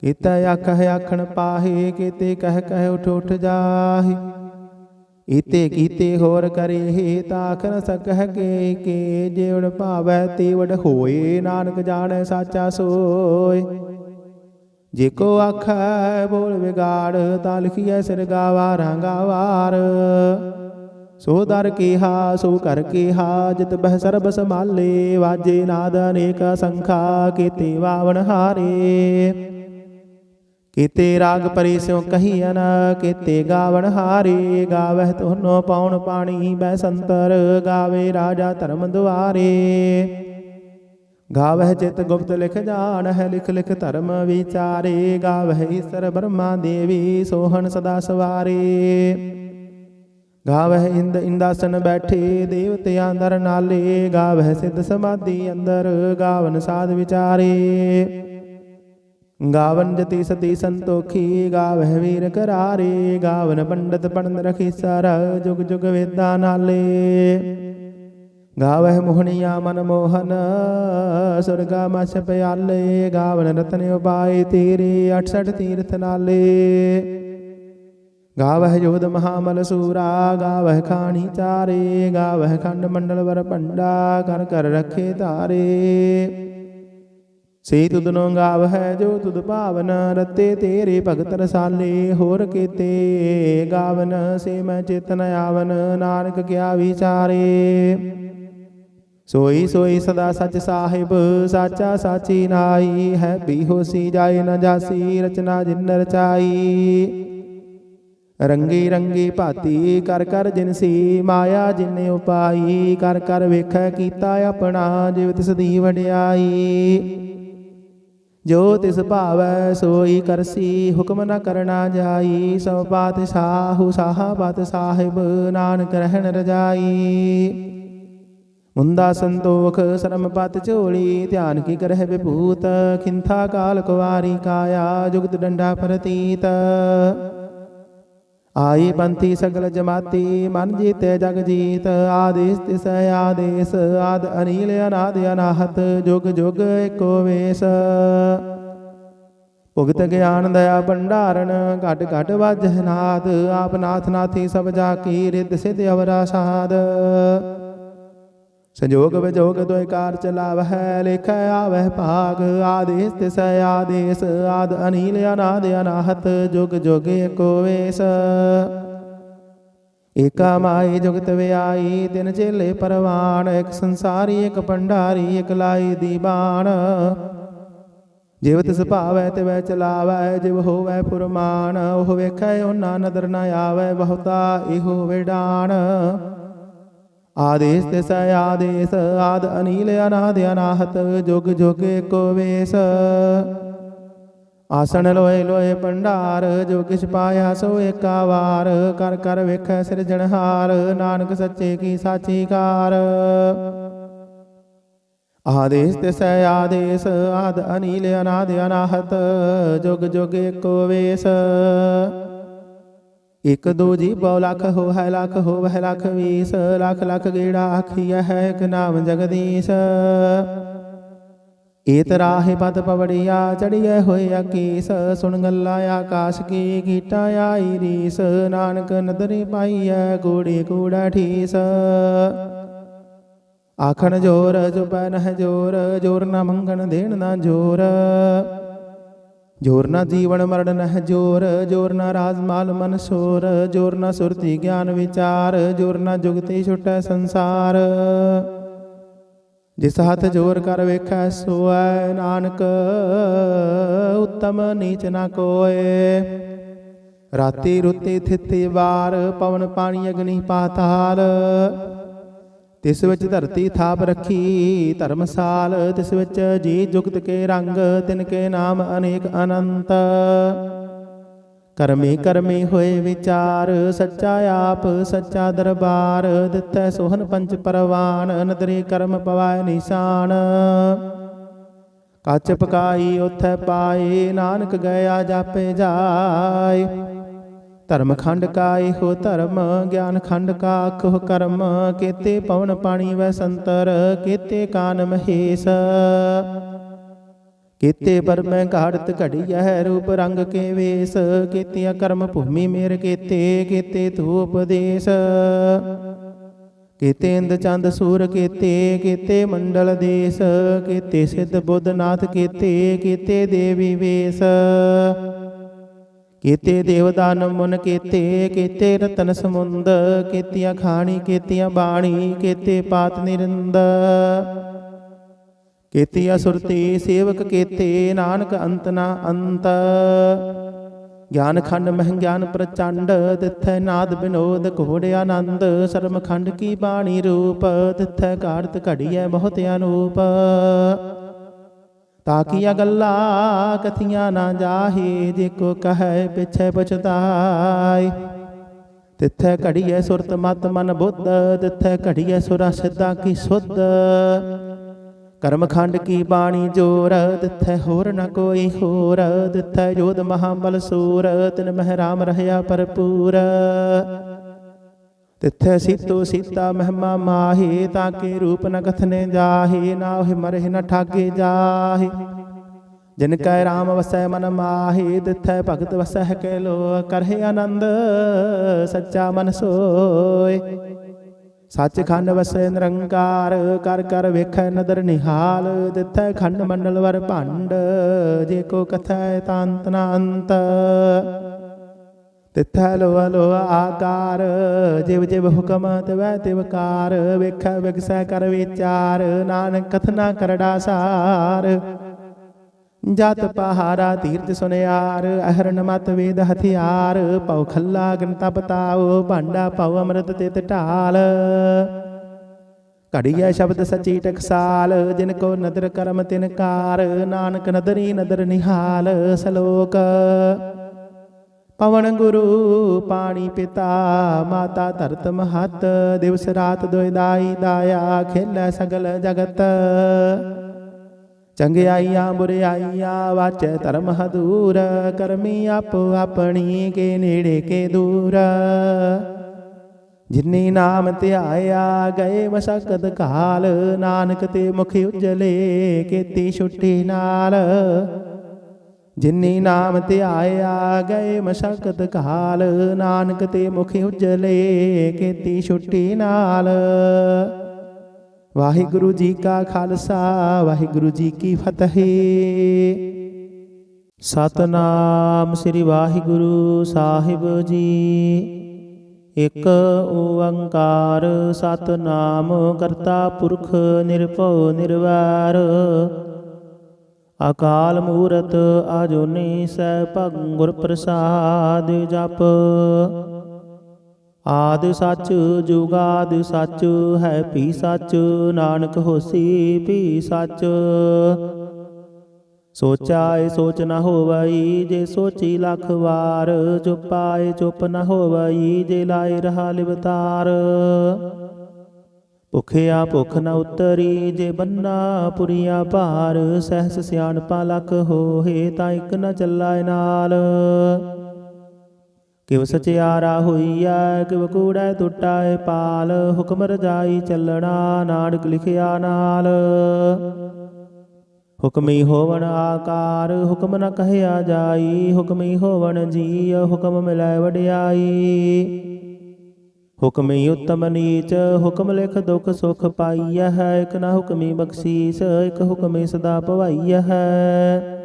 ਕੀਤਾ ਆਖਹਿ ਆਖਣ ਪਾਹੇ ਕੀਤੇ ਕਹਿ ਕਹਿ ਉਠ ਉਠ ਜਾਹੇ। ਈਤੇ ਕੀਤੇ ਹੋਰ ਕਰੇ ਤਾਖ ਨ ਸਕਹਿ ਕੇ ਜੇ ਵਡ ਭਾਵੈ ਤੇ ਵਡ ਹੋਏ। ਨਾਨਕ ਜਾਣੈ ਸਾਚਾ ਸੋਇ। ਜੇ ਕੋ ਆਖੈ ਬੋਲ ਵਿਗਾੜ ਤਾ ਲਿਖੀਐ ਸਿਰ ਗਾਵਾਰਾਂ ਗਾਵਾਰ। ਸੋ ਦਰ ਕੀਹਾ ਸੋ ਕਰ ਕੀਹਾ ਜਿਤ ਬਹਿ ਸਰਬ ਸੰਭਾਲੇ। ਵਾਜੇ ਨਾਦ ਅਨੇਕ ਸੰਖਾ ਕੀਤੇ ਵਾਵਣ ਹਾਰੇ। ਕੀਤੇ ਰਾਗ ਪਰੇ ਸਿਉ ਕਹੀਅਨ ਕੀਤੇ ਗਾਵਣ ਹਾਰੇ। ਗਾਵਹਿ ਤੁਹਨੋ ਪਾਉਣ ਪਾਣੀ ਬੈ ਸੰਤਰ ਗਾਵੇ ਰਾਜਾ ਧਰਮ ਦੁਆਰੇ। ਗਾਵਹਿ ਚਿਤ ਗੁਪਤ ਲਿਖ ਜਾਣਹਿ ਲਿਖ ਲਿਖ ਧਰਮ ਵਿਚਾਰੇ। ਗਾਵਹਿ ਈਸਰ ਬ੍ਰਹਮਾ ਦੇਵੀ ਸੋਹਣ ਸਦਾ ਸਵਾਰੇ। ਗਾਵਹਿ ਇੰਦ ਇੰਦਾਸਨ ਬੈਠੇ ਦੇਵਤਿਆਂ ਦਰ ਨਾਲੇ। ਗਾਵਹਿ ਸਿੱਧ ਸਮਾਧੀ ਅੰਦਰ ਗਾਵਨ ਸਾਧ ਵਿਚਾਰੇ। ਗਾਵਨ ਜਤੀ ਸਤੀ ਸੰਤੋਖੀ ਗਾਵਹਿ ਵੀਰ ਕਰਾਰੇ। ਗਾਵਨ ਪੰਡਤ ਪੜਨ ਰਖੀਸਰ ਜੁਗ ਜੁਗ ਵੇਦਾਂ ਨਾਲੇ। ਗਾਵਹਿ ਮੋਹਣੀਆ ਮਨ ਮੋਹਨ ਸੁਰਗਾ ਮਛ ਪਿਆਲੇ। ਗਾਵਨ ਰਤਨ ਉਪਾਏ ਤੇਰੇ 68 ਤੀਰਥ ਨਾਲੇ। ਗਾਵਹਿ ਜੋਧ ਮਹਾਮਲ ਸੂਰਾ ਗਾਵਹਿ ਖਾਣੀ ਚਾਰੇ। ਗਾਵਹਿ ਖੰਡ ਮੰਡਲ ਵਰ ਭੰਡਾ ਕਰ ਕਰ ਰੱਖੇ ਧਾਰੇ। ਸੇ ਤੁਧਨੋ ਗਾਵਹਿ ਜੋ ਤੁਧ ਭਾਵਨ ਰਤੇ ਤੇਰੇ ਭਗਤ ਰਸਾਲੇ। ਹੋਰ ਕੀਤੇ ਗਾਵਨ ਸੇ ਮੈਂ ਚੇਤਨ ਆਵਨ ਨਾਨਕ ਕਿਆ ਵਿਚਾਰੇ। ਸੋਈ ਸੋਈ ਸਦਾ ਸਚ ਸਾਹਿਬ ਸਾਚਾ ਸਾਚੀ ਨਾਈ। ਹੈ ਵੀ ਹੋਸੀ ਜਾਏ ਨ ਜਾਸੀ ਰਚਨਾ ਜਿਨ ਰਚਾਈ। ਰੰਗੀ ਰੰਗੀ ਭਾਤੀ ਕਰ ਕਰ ਜਿਨਸੀ ਮਾਇਆ ਜਿਨ ਉਪਾਈ। ਕਰ ਕਰ ਵੇਖੈ ਕੀਤਾ ਆਪਣਾ ਜਿਵ ਤਿਸ ਦੀ ਵਡਿਆਈ। ਜੋ ਤਿਸ ਭਾਵੈ ਸੋਈ ਕਰਸੀ ਹੁਕਮ ਨ ਕਰਨਾ ਜਾਈ। ਸਭ ਪਾਤਸ਼ਾਹੂ ਸਾਹਾ ਪਤ ਸਾਹਿਬ ਨਾਨਕ ਰਹਿਣ ਰਜਾਈ। ਮੁੰਦਾ ਸੰਤੋਖ ਸਰਮ ਪਤ ਝੋਲੀ ਧਿਆਨ ਕੀ ਕਰਹਿ ਵਿਭੂਤ। ਖਿੰਥਾ ਕਾਲ ਕੁਵਾਰੀ ਕਾਇਆ ਜੁਗਤ ਡੰਡਾ ਪ੍ਰਤੀਤ। ਆਈ ਪੰਥੀ ਸਗਲ ਜਮਾਤੀ ਮਨ ਜੀਤੇ ਜਗ ਜੀਤ। ਆਦੇਸ ਤਿਸ ਆਦੇਸ ਆਦ ਅਨੀਲ ਅਨਾਦ ਅਨਾਹਤ ਜੁਗ ਜੁਗ ਏਕੋ ਵੇਸ। ਭੁਗਤ ਗਿਆਨ ਦਇਆ ਭੰਡਾਰਨ ਘਟ ਘਟ ਵਾਜਹਿ ਨਾਦ। ਆਪ ਨਾਥ ਨਾਥੀ ਸਭ ਜਾ ਕੀ ਰਿੱਧ ਸਿੱਧ ਅਵਰਾ ਸਾਧ। ਸੰਜੋਗ ਵਿਜੋਗ ਦੋਇ ਕਾਰ ਚਲਾਵਹਿ ਲੇਖੈ ਆਵਹਿ ਭਾਗ। ਆਦੇਸ ਤਿਸ ਆਦੇਸ ਆਦ ਅਨੀਲ ਅਨਾਦ ਅਨਾਹਤ ਜੁਗ ਜੁਗ ਏਕੋ ਵੇਸ। ਏਕਾ ਮਾਈ ਜੁਗਤ ਵਿਆਈ ਤਿਨ ਚੇਲੇ ਪਰਵਾਨ। ਇਕ ਸੰਸਾਰੀ ਇਕ ਭੰਡਾਰੀ ਇਕ ਲਾਈ ਦੀਬਾਨ। ਜਿਵ ਤਿਸ ਭਾਵੈ ਤਿਵੈ ਚਲਾਵੈ ਜਿਵ ਹੋਵੈ ਫੁਰਮਾਨ। ਉਹ ਵੇਖੈ ਉਹਨਾਂ ਨਦਰ ਨ ਆਵੈ ਬਹੁਤਾ ਇਹੋ ਵਿਡਾਨ। ਆਦੇਸ ਤਿਸ ਆਦੇਸ ਆਦ ਅਨੀਲ ਅਨਾਦ ਅਨਾਹਤ ਜੁਗ ਜੁਗ ਏਕੋ ਵੇਸ। ਆਸਣ ਲੋਏ ਲੋਏ ਭੰਡਾਰ ਜੋ ਕਿਛ ਪਾਇਆ ਸੋ ਏਕਾ ਵਾਰ। ਕਰ ਕਰ ਵੇਖੈ ਸਿਰਜਣਹਾਰ ਨਾਨਕ ਸੱਚੇ ਕੀ ਸਾਚੀ ਕਾਰ। ਆਦੇਸ ਤਿਸ ਆਦੇਸ ਆਦ ਅਨੀਲ ਅਨਾਦ ਅਨਾਹਤ ਜੁਗ ਜੁਗ ਏਕੋ ਵੇਸ। ਇਕ ਦੋ ਜੀ ਬਹੁ ਲਖ ਹੋਵੈ ਲਖ ਹੋਵੈ ਲਖ 20 ਲੱਖ ਲੱਖ ਗੇੜਾ ਆਖੀਐ ਹੈ ਇਕ ਨਾਮ ਜਗਦੀਸ਼। ਏਤ ਰਾਹੇ ਪਦ ਪਵੜਿਆ ਚੜੀਐ ਹੋਏ ਅਕੀਸ। ਸੁਣ ਗੱਲਾਂ ਆਕਾਸ਼ ਕੀ ਕੀਟਾ ਆਈ ਰੀਸ। ਨਾਨਕ ਨਦਰੀ ਪਾਈਐ ਕੂੜੀ ਕੂੜਾ ਠੀਸ। ਆਖਣ ਜੋਰ ਜੁਪੈ ਨਹਿ ਜੋਰ ਜੋਰ ਨਾ ਮੰਗਣ ਦੇਣ ਨਾ ਜੋਰ। ਜੋਰ ਨਾ ਜੀਵਨ ਮਰਨ ਨਹਿ ਜੋਰ ਜੋਰ ਨਾ ਰਾਜ ਮਾਲ ਮਨ ਸੋਰ। ਜੋਰ ਨਾ ਸੁਰਤੀ ਗਿਆਨ ਵਿਚਾਰ ਜੋਰ ਨਾ ਜੁਗਤੀ ਛੁਟੈ ਸੰਸਾਰ। ਜਿਸ ਹੱਥ ਜੋਰ ਕਰ ਵੇਖੈ ਸੋਐ ਨਾਨਕ ਉੱਤਮ ਨੀਚ ਨਾ ਕੋਇ। ਰਾਤੀ ਰੁੱਤੀ ਥਿਤੀ ਵਾਰ ਪਵਨ ਪਾਣੀ ਅਗਨੀ ਪਾਤਾਲ। ਤਿਸ ਵਿੱਚ ਧਰਤੀ ਥਾਪ ਰੱਖੀ ਧਰਮਸਾਲ, ਤਿਸ ਵਿੱਚ ਜੀ ਜੁਗਤ ਕੇ ਰੰਗ, ਤਿਨ ਕੇ ਨਾਮ ਅਨੇਕ ਅਨੰਤ। ਕਰਮੀ ਕਰਮੀ ਹੋਏ ਵਿਚਾਰ, ਸੱਚਾ ਆਪ ਸੱਚਾ ਦਰਬਾਰ, ਦਿੱਤੈ ਸੋਹਨ ਪੰਚ ਪਰਵਾਨ, ਨਦਰੀ ਕਰਮ ਪਵਾਏ ਨਿਸ਼ਾਨ। ਕੱਚ ਪਕਾਈ ਉਥੈ ਪਾਏ, ਨਾਨਕ ਗਿਆ ਜਾਪੇ ਜਾਏ। ਧਰਮ ਖੰਡ ਕਾ ਇਹੋ ਧਰਮ, ਗਿਆਨ ਖੰਡ ਕਾ ਆਖੋ ਕਰਮ, ਕੇਤੇ ਪਵਨ ਪਾਣੀ ਵੈ ਸੰਤਰ, ਕੇਤੇ ਕਾਨ ਮਹੇਸ਼। ਕੇਤੇ ਬਰਮੈ ਘਾੜਤ ਘੜੀਐ, ਰੂਪ ਰੰਗ ਕੇ ਵੇਸ, ਕੇਤੀਆ ਕਰਮ ਭੂਮੀ ਮੇਰ ਕੀਤੇ, ਕੇਤੇ ਤੂ ਉਪਦੇਸ਼। ਕੇਤੇ ਇੰਦ ਚੰਦ ਸੂਰ ਕੀਤੇ, ਕੇਤੇ ਮੰਡਲ ਦੇਸ, ਕੇਤੇ ਸਿੱਧ ਬੁੱਧ ਨਾਥ ਕੀਤੇ, ਕੇਤੇ ਦੇਵੀ ਵੇਸ। ਕੇਤੇ ਦੇਵ ਦਾਨਵ ਮੁਨ ਕੀਤੇ, ਕੇਤੇ ਰਤਨ ਸਮੁੰਦ, ਕੇਤੀਆਂ ਖਾਣੀ ਕੇਤੀਆਂ ਬਾਣੀ, ਕੇਤੇ ਪਾਤ ਨਿਰੰਦ। ਕੇਤੀਆ ਸੁਰਤੀ ਸੇਵਕ ਕੀਤੇ, ਨਾਨਕ ਅੰਤ ਨਾ ਅੰਤ। ਗਿਆਨ ਖੰਡ ਮਹਿ ਗਿਆਨ ਪ੍ਰਚੰਡ, ਤਿੱਥੈ ਨਾਦ ਬਿਨੋਦ ਘੋੜ ਆਨੰਦ। ਸਰਮ ਖੰਡ ਕੀ ਬਾਣੀ ਰੂਪ, ਤਿੱਥੈ ਘਾੜਤ ਘੜੀਐ ਬਹੁਤ ਅਨੂਪ। ਤਾਕੀਆਂ ਗੱਲਾਂ ਕਥੀਆਂ ਨਾ ਜਾਹੇ, ਜੇ ਕੋ ਕਹੈ ਪਿਛੈ ਪਛਤਾਏ। ਤਿੱਥੈ ਘੜੀਐ ਸੁਰਤ ਮਤ ਮਨ ਬੁੱਧ, ਤਿੱਥੈ ਘੜੀਐ ਸੁਰਾ ਸਿੱਧਾ ਕੀ ਸੁਧ। ਕਰਮ ਖੰਡ ਕੀ ਬਾਣੀ ਜੋਰ, ਤਿੱਥੈ ਹੋਰ ਨ ਕੋਈ ਹੋਰ। ਤਿੱਥੈ ਜੋਧ ਮਹਾਬਲ ਸੂਰ, ਤਿਨ ਮਹਿ ਰਾਮ ਰਹਿਆ ਭਰਪੂਰ। ਤਿੱਥੈ ਸੀਤੋ ਸੀਤਾ ਮਹਿਮਾ ਮਾਹੇ, ਤਾਂ ਕੇ ਰੂਪ ਨ ਕਥਨੇ ਜਾਹੇ। ਨਾ ਉਹ ਮਰਹਿ ਨ ਠਾਗੇ ਜਾਹੇ, ਜਿਨ ਕੈ ਰਾਮ ਵਸੈ ਮਨ ਮਾਹੇ। ਤਿੱਥੈ ਭਗਤ ਵਸੈ ਕੈ ਲੋ, ਕਰਹਿ ਆਨੰਦ ਸੱਚਾ ਮਨ ਸੋਏ। ਸੱਚ ਖੰਡ ਵਸੈ ਨਿਰੰਕਾਰ, ਕਰ ਕਰ ਵੇਖੈ ਨਦਰ ਨਿਹਾਲ। ਤਿੱਥੈ ਖੰਡ ਮੰਡਲ ਵਰ ਭੰਡ, ਜੇ ਕੋ ਕਥੈ ਤਾਂ ਅੰਤ ਨ ਅੰਤ। ਤਿੱਥੈ ਲੋਆ ਲੋਆ ਆਕਾਰ, ਜਿਵ ਜਿਵ ਹੁਕਮ ਤਿਵੈ ਤਿਵ ਕਾਰ। ਵੇਖੈ ਵਿਗਸੈ ਕਰ ਵਿਚਾਰ, ਨਾਨਕ ਕਥਨਾ ਕਰੜਾ ਸਾਰ। ਜਤ ਪਹਾਰਾ ਤੀਰਥ ਸੁਨਿਆਰ, ਅਹਰਨ ਮਤ ਵੇਦ ਹਥਿਆਰ। ਪਉ ਖੱਲਾ ਗਨਤਾ ਬਤਾਓ, ਭਾਂਡਾ ਪਉ ਅੰਮ੍ਰਿਤ ਤਿਤ ਢਾਲ। ਘੜੀਐ ਸ਼ਬਦ ਸਚੀ ਟਕਸਾਲ, ਜਿਨ ਕੋ ਨਦਰ ਕਰਮ ਤਿਨ ਕਾਰ। ਨਾਨਕ ਨਦਰੀ ਨਦਰ ਨਿਹਾਲ। ਸਲੋਕ ਪਵਨ ਗੁਰੂ ਪਾਣੀ ਪਿਤਾ, ਮਾਤਾ ਧਰਤ ਮਹਤ। ਦਿਵਸ ਰਾਤ ਦੁਇ ਦਾਈ ਦਾਇਆ, ਖੇਲੈ ਸਗਲ ਜਗਤ। ਚੰਗਿਆਈਆਂ ਬੁਰਿਆਈਆਂ ਵਾਚੈ ਧਰਮ ਹਦੂਰ। ਕਰਮੀ ਆਪੋ ਆਪਣੀ, ਕੇ ਨੇੜੇ ਕੇ ਦੂਰ। ਜਿਨੀ ਨਾਮ ਧਿਆਇਆ, ਗਏ ਮਸਕਤ ਕਾਲ। ਨਾਨਕ ਤੇ ਮੁਖ ਉਜਲੇ, ਕੀਤੀ ਛੁੱਟੀ ਨਾਲ। ਜਿਨੀ ਨਾਮ ਧਿਆਇਆ, ਗਏ ਮਸਕਤ ਕਾਲ। ਨਾਨਕ ਤੇ ਮੁਖ ਉਜਲੇ, ਕੀਤੀ ਛੁੱਟੀ ਨਾਲ। ਵਾਹਿਗੁਰੂ ਜੀ ਕਾ ਖਾਲਸਾ, ਵਾਹਿਗੁਰੂ ਜੀ ਕੀ ਫਤਿਹ। ਸਤਿਨਾਮ ਸ੍ਰੀ ਵਾਹਿਗੁਰੂ ਸਾਹਿਬ ਜੀ। ਇਕ ਓੰਕਾਰ ਸਤਿਨਾਮ, ਕਰਤਾ ਪੁਰਖ ਨਿਰਭਉ ਨਿਰਵੈਰ। ਅਕਾਲ ਮੂਰਤ ਅਜੂਨੀ ਸੈਭੰ ਗੁਰ ਪ੍ਰਸਾਦ ਜਪ। ਆਦਿ ਸੱਚ ਜੁਗਾਦਿ ਸੱਚ, ਹੈ ਭੀ ਸੱਚ। ਨਾਨਕ ਹੋਸੀ ਭੀ ਸੱਚ। ਸੋਚਾਏ ਸੋਚ ਨ ਹੋਵਈ, ਜੇ ਸੋਚੀ ਲੱਖ ਵਾਰ। ਚੁਪਾਏ ਚੁੱਪ ਨ ਹੋਵਈ, ਜੇ ਲਾਏ ਰਹਾ ਲਿਵਤਾਰ। ਭੁਖਿਆ ਭੁੱਖ ਨ ਉਤਰੀ, ਜੇ ਬੰਨਾ ਪੁਰੀਆ ਭਾਰ। ਸਹਿਸ ਸਿਆਣਪਾ ਲੱਖ ਹੋਏ, ਤਾਂ ਇੱਕ ਨ ਚੱਲਾਏ ਨਾਲ। ਕਿਵ ਸਚਿਆਰਾ ਹੋਈਐ, ਕਿਵ ਕੂੜੈ ਟੁੱਟਾਏ ਪਾਲ। ਹੁਕਮ ਰਜਾਈ ਚੱਲਣਾ, ਨਾਨਕ ਲਿਖਿਆ ਨਾਲ। ਹੁਕਮੀ ਹੋਵਣ ਆਕਾਰ, ਹੁਕਮ ਨ ਕਹਿਆ ਜਾਈ। ਹੁਕਮੀ ਹੋਵਣ ਜੀਅ, ਹੁਕਮ ਮਿਲੈ ਵਡਿਆਈ। ਹੁਕਮੀ ਉਤਮ ਨੀਚ, ਹੁਕਮ ਲਿਖ ਦੁਖ ਸੁਖ ਪਾਈਐ ਹੈ। ਇਕ ਨਾ ਹੁਕਮੀ ਬਖਸ਼ੀਸ, ਇਕ ਹੁਕਮੀ ਸਦਾ ਭਵਾਈਐ ਹੈ।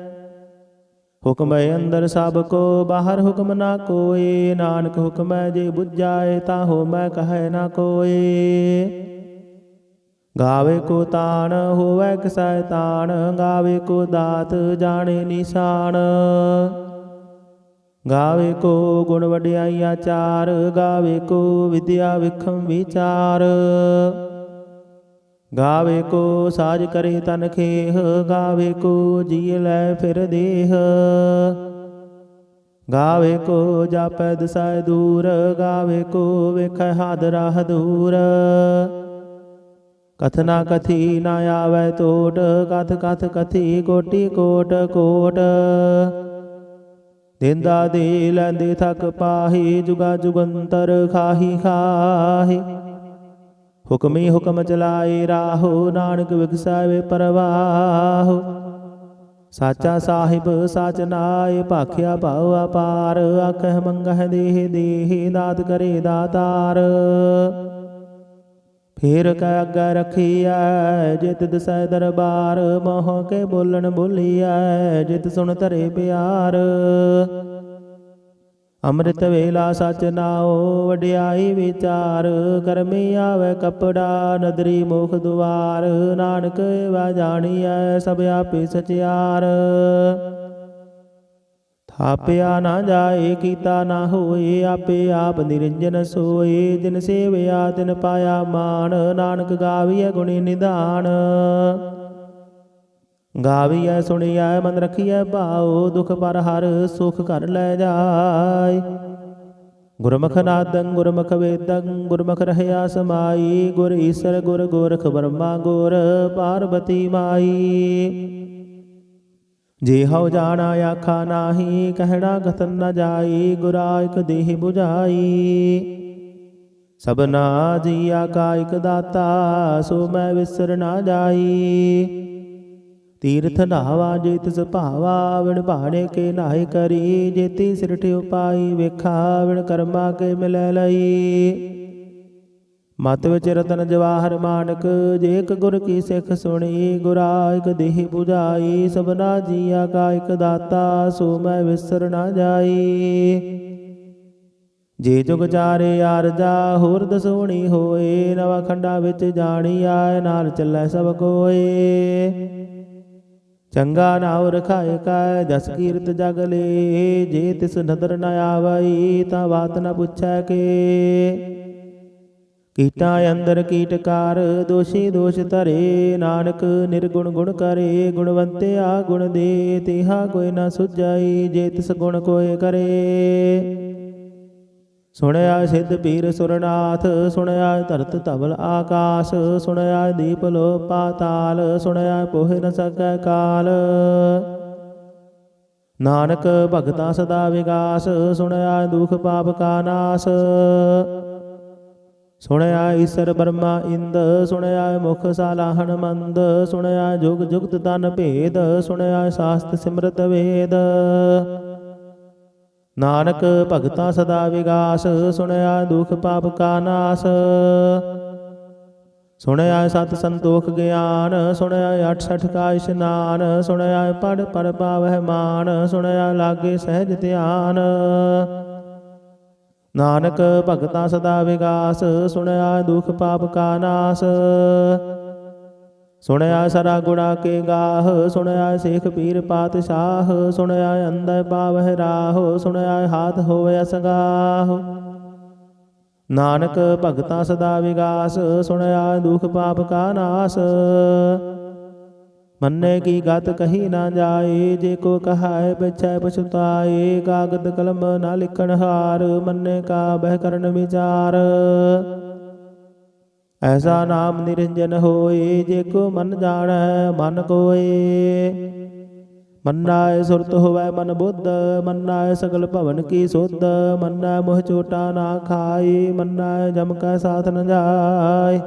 ਹੁਕਮੈ ਅੰਦਰ ਸਭ ਕੋ, ਬਾਹਰ ਹੁਕਮ ਨਾ ਕੋਏ। ਨਾਨਕ ਹੁਕਮੈ ਜੇ ਬੁਝਾਏ, ਤਾਂ ਹੋਮੈ ਕਹੈ ਨਾ ਕੋਏ। ਗਾਵੇ ਕੋ ਤਾਣ, ਹੋਵੈ ਕਿਸੈ ਤਾਣ। ਗਾਵੇ ਕੋ ਦਾਤ, ਜਾਣੇ ਨਿਸ਼ਾਨ। ਗਾਵੇ ਕੋ ਗੁਣ ਵਡਿਆਈ ਆਚਾਰ। ਗਾਵੇ ਕੋ ਵਿਦਿਆ ਵਿਖਮ ਵਿਚਾਰ। ਗਾਵੇ ਕੋ ਸਾਜ ਕਰੇ ਤਨ ਖੇਹ, ਗਾਵੇ ਕੋ ਜੀ ਲੈ ਫਿਰ ਦੇਹ। ਗਾਵੇ ਕੋ ਜਾਪੈ ਦਿਸੈ ਦੂਰ, ਗਾਵੇ ਕੋ ਵੇਖੈ ਹਾਦ ਰਾਹ ਦੂਰ। ਕਥਨਾ ਕਥੀ ਨਾ ਆਵੈ ਟੋਟ, ਕਥ ਕਥ ਕਥੀ ਕੋਟੀ ਕੋਟ ਕੋਟ। ਦੇਂਦਾ ਦੇ ਲੈਂਦੇ ਥਕ ਪਾਹੀ, ਜੁਗਾ ਜੁਗੰਤਰ ਖਾਹੀ ਖਾਹੀ। ਹੁਕਮੀ ਹੁਕਮ ਚਲਾਏ ਰਾਹੋ, ਨਾਨਕ ਵਿਗਸੈ ਪਰਵਾਹੋ। ਸਾਚਾ ਸਾਹਿਬ ਸਾਚ ਨਾਏ, ਭਾਖਿਆ ਭਾਉ ਅਪਾਰ। ਆਖਹਿ ਮੰਗਹਿ ਦੇਹ ਦੇਹ, ਦਾਤ ਕਰੇ ਦਾਤਾਰ। ਫੇਰ ਕੈ ਅੱਗੇ ਰਖੀਐ, ਜਿਤ ਦਿਸੈ ਦਰਬਾਰ। ਮੋਹ ਕੇ ਬੋਲਣ ਬੋਲੀਐ, ਜਿਤ ਸੁਣ ਧਰੇ ਪਿਆਰ। ਅੰਮ੍ਰਿਤ ਵੇਲਾ ਸਚ ਨਾਉ, ਵਡਿਆਈ ਵਿਚਾਰ। ਕਰਮੀ ਆਵੈ ਕਪੜਾ, ਨਦਰੀ ਮੁਖ ਦੁਆਰ। ਨਾਨਕ ਵਾ ਜਾਣੀਐ, ਸਭ ਆਪੇ ਸਚਿਆਰ। ਥਾਪਿਆ ਨਾ ਜਾਏ, ਕੀਤਾ ਨਾ ਹੋਏ, ਆਪੇ ਆਪ ਨਿਰੰਜਨ ਸੋਏ। ਜਿਨ ਸੇਵਿਆ ਤਿਨ ਪਾਇਆ ਮਾਨ, ਨਾਨਕ ਗਾਵੀਐ ਗੁਣੀ ਨਿਧਾਨ। ਗਾਵੀਐ ਸੁਣੀਐ ਮਨ ਰਖੀਐ ਭਾਉ, ਦੁਖ ਪਰ ਹਰ ਸੁਖ ਘਰ ਲੈ ਜਾਏ। ਗੁਰਮੁਖ ਨਾਦੰ ਗੁਰਮੁਖ ਵੇਦੰ, ਗੁਰਮੁਖ ਰਹਿਆ ਸਮਾਈ। ਗੁਰ ਈਸਰ ਗੁਰ ਗੋਰਖ ਬਰਮਾ, ਗੁਰ ਪਾਰਬਤੀ ਮਾਈ। ਜੇ ਹਉ ਜਾਣਾ ਆਖਾ ਨਾਹੀ, ਕਹਿਣਾ ਕਥਨ ਨ ਜਾਈ। ਗੁਰਾ ਇਕ ਦੇਹ 부ਝਾਈ। ਸਭਨਾ ਜੀਆ ਕਾ ਇਕ ਦਾਤਾ, ਸੋ ਮੈਂ ਵਿਸਰ ਨਾ ਜਾਈ। ਤੀਰਥ ਨਹਾਵਾ ਜੇ ਤਿਸ ਭਾਵਾ, ਵਿਣ ਭਾਣੇ ਕੇ ਨਾਹਿ ਕਰੀ। ਜੇਤੀ ਸਿਰਠ ਉਪਾਈ ਵੇਖਾ, ਵਿਣ ਕਰਮਾ ਕੇ ਮਿਲੈ ਲਈ। ਮਤ ਵਿੱਚ ਰਤਨ ਜਵਾਹਰ ਮਾਨਕ, ਜੇ ਇਕ ਗੁਰ ਕੀ ਸਿੱਖ ਸੁਣੀ। ਗੁਰਾ ਇਕ ਦੇਹ 부ਝਾਈ। ਸਭਨਾ ਜੀਆ ਕਾ ਇਕ ਦਾਤਾ, ਸੋ ਮੈਂ ਵਿਸਰ ਨਾ ਜਾਈ। ਜੇ ਜੁਗ ਚਾਰੇ ਆਰਜਾ, ਹੋਰ ਦਸੋਣੀ ਹੋਏ। ਨਵਾ ਖੰਡਾ ਵਿੱਚ ਜਾਣੀ ਆਏ, ਨਾਲ ਚੱਲੈ ਸਭ ਕੋਏ। ਚੰਗਾ ਨਾਉ ਰਖਾਏ ਕੈ, ਜਸ ਕੀਰਤ ਜਗ ਲੇ। ਜੇ ਤਿਸ ਨਦਰ ਨ ਆਵਈ, ਤਾਂ ਬਾਤ ਨ ਪੁੱਛੈ ਕੇ। ਕੀਟਾਂ ਅੰਦਰ ਕੀਟਕਾਰ, ਦੋਸ਼ੀ ਦੋਸ਼ ਧਰੇ। ਨਾਨਕ ਨਿਰਗੁਣ ਗੁਣ ਕਰੇ, ਗੁਣਵੰਤਿਆ ਗੁਣ ਦੇ। ਤਿਹਾ ਕੋਈ ਨਾ ਸੁਝਾਈ, ਜੇ ਤਿਸ ਗੁਣ ਕੋਇ ਕਰੇ। ਸੁਣਿਆ ਸਿੱਧ ਪੀਰ ਸੁਰਨਾਥ, ਸੁਣਿਆ ਧਰਤ ਧਵਲ ਆਕਾਸ। ਸੁਣਿਆ ਦੀਪ ਲੋ ਪਾਤਾਲ, ਸੁਣਿਆ ਪੋਹਿ ਨ ਸਕੈ ਕਾਲ। ਨਾਨਕ ਭਗਤਾ ਸਦਾ ਵਿਗਾਸ, ਸੁਣਿਆ ਦੁਖ ਪਾਪ ਕਾ ਨਾਸ। ਸੁਣਿਆ ਈਸਰ ਬਰਮਾ ਇੰਦ, ਸੁਣਿਆ ਮੁਖ ਸਾਲਾਹਣ ਮੰਦ। ਸੁਣਿਆ ਜੁਗ ਜੁਗਤ ਤਨ ਭੇਦ, ਸੁਣਿਆ ਸਾਸਤ ਸਿਮਰਤ ਵੇਦ। ਨਾਨਕ ਭਗਤਾ ਸਦਾ ਵਿਗਾਸ, ਸੁਣਿਆ ਦੁਖ ਪਾਪ ਕਾ ਨਾਸ। ਸੁਣਿਆ ਸਤ ਸੰਤੋਖ ਗਿਆਨ, ਸੁਣਿਆ 68 ਕਾ ਇਸ਼ਨਾਨ। ਸੁਣਿਆ ਪੜ ਪੜ ਪਾਵਹਿ ਮਾਨ, ਸੁਣਿਆ ਲਾਗੇ ਸਹਿਜ ਧਿਆਨ। ਨਾਨਕ ਭਗਤਾ ਸਦਾ ਵਿਗਾਸ, ਸੁਣਿਆ ਦੁਖ ਪਾਪ ਕਾ ਨਾਸ। ਸੁਣਿਆ ਸਰਾ ਗੁਣਾ ਕੇ ਗਾਹ, ਸੁਣਿਆ ਸੇਖ ਪੀਰ ਪਾਤਸ਼ਾਹ। ਸੁਣਿਆ ਅੰਦਰ ਪਾਵਹਿ ਰਾਹ, ਸੁਣਿਆ ਹਾਥ ਹੋਵੈ ਸੰਗਾਹ। ਨਾਨਕ ਭਗਤਾ ਸਦਾ ਵਿਗਾਸ, ਸੁਣਿਆ ਦੁਖ ਪਾਪ ਕਾ ਨਾਸ। ਮੰਨੇ ਕੀ ਗਤ ਕਹੀ ਨਾ ਜਾਏ, ਜੇ ਕੋ ਕਹਾਏ ਪਿਛੈ ਪਛੁਤਾਏ। ਕਾਗਦ ਕਲਮ ਨਾ ਲਿਖਣ ਹਾਰ, ਮੰਨੇ ਕਾ ਬਹਿ ਕਰਨ ਵਿਚਾਰ। ਐਸਾ ਨਾਮ ਨਿਰੰਜਨ ਹੋਏ, ਜੇ ਕੋ ਮਨ ਜਾਣੈ ਮਨ ਕੋਏ। ਮੰਨਾਏ ਸੁਰਤ ਹੋਵੈ ਮਨ ਬੁੱਧ, ਮੰਨਾਏ ਸਗਲ ਭਵਨ ਕੀ ਸੁਧ। ਮੰਨਾਏ ਮੋਹ ਚੋਟਾ ਨਾ ਖਾਏ, ਮੰਨਾਏ ਜਮ ਕੈ ਸਾਥ ਨ ਜਾਏ।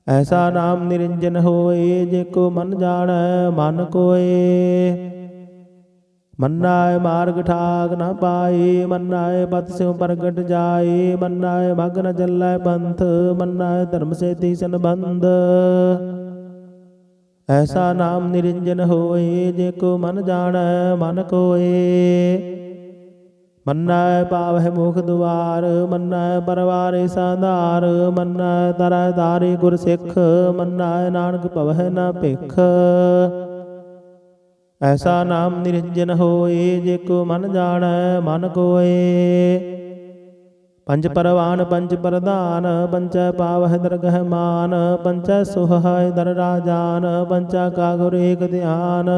ਐਸਾ ਨਾਮ ਨਿਰੰਜਨ ਹੋਏ, ਜੇ ਕੋ ਮਨ ਜਾਣੈ ਮਨ ਕੋਏ। ਮੰਨਾਏ ਮਾਰਗ ਠਾਕ ਨ ਪਾਏ, ਮੰਨਾਏ ਪਤ ਸਿਉ ਪ੍ਰਗਟ ਜਾਏ। ਮੰਨਾਏ ਮਗ ਨ ਚੱਲੈ ਪੰਥ, ਮੰਨਾਏ ਧਰਮ ਸੇਤੀ ਸੰਬੰਧ। ਐਸਾ ਨਾਮ ਨਿਰੰਜਨ ਹੋਏ, ਜੇ ਕੋ ਮਨ ਜਾਣੈ ਮਨ ਕੋਏ। ਮੰਨੈ ਪਾਵਹਿ ਮੁਖ ਦੁਆਰ, ਮੰਨੈ ਪਰਵਾਰੇ ਸਾਧਾਰ। ਮੰਨੈ ਤਰੈ ਤਾਰੇ ਗੁਰ ਸਿੱਖ, ਮੰਨੈ ਨਾਨਕ ਭਵਹਿ ਨ ਭਿਖ। ਐਸਾ ਨਾਮ ਨਿਰੰਜਨ ਹੋਏ, ਜੇ ਕੋ ਮਨ ਜਾਣੈ ਮਨ ਕੋਏ। ਪੰਜ ਪਰਵਾਨ ਪੰਜ ਪ੍ਰਧਾਨ, ਪੰਚੈ ਪਾਵਹਿ ਦਰਗਹਿ ਮਾਨ, ਪੰਚੈ ਸੁਹਾਇ ਦਰ ਰਾਜਾਨ, ਪੰਚਾ ਕਾ ਗੁਰ ਏਕ ਧਿਆਨ।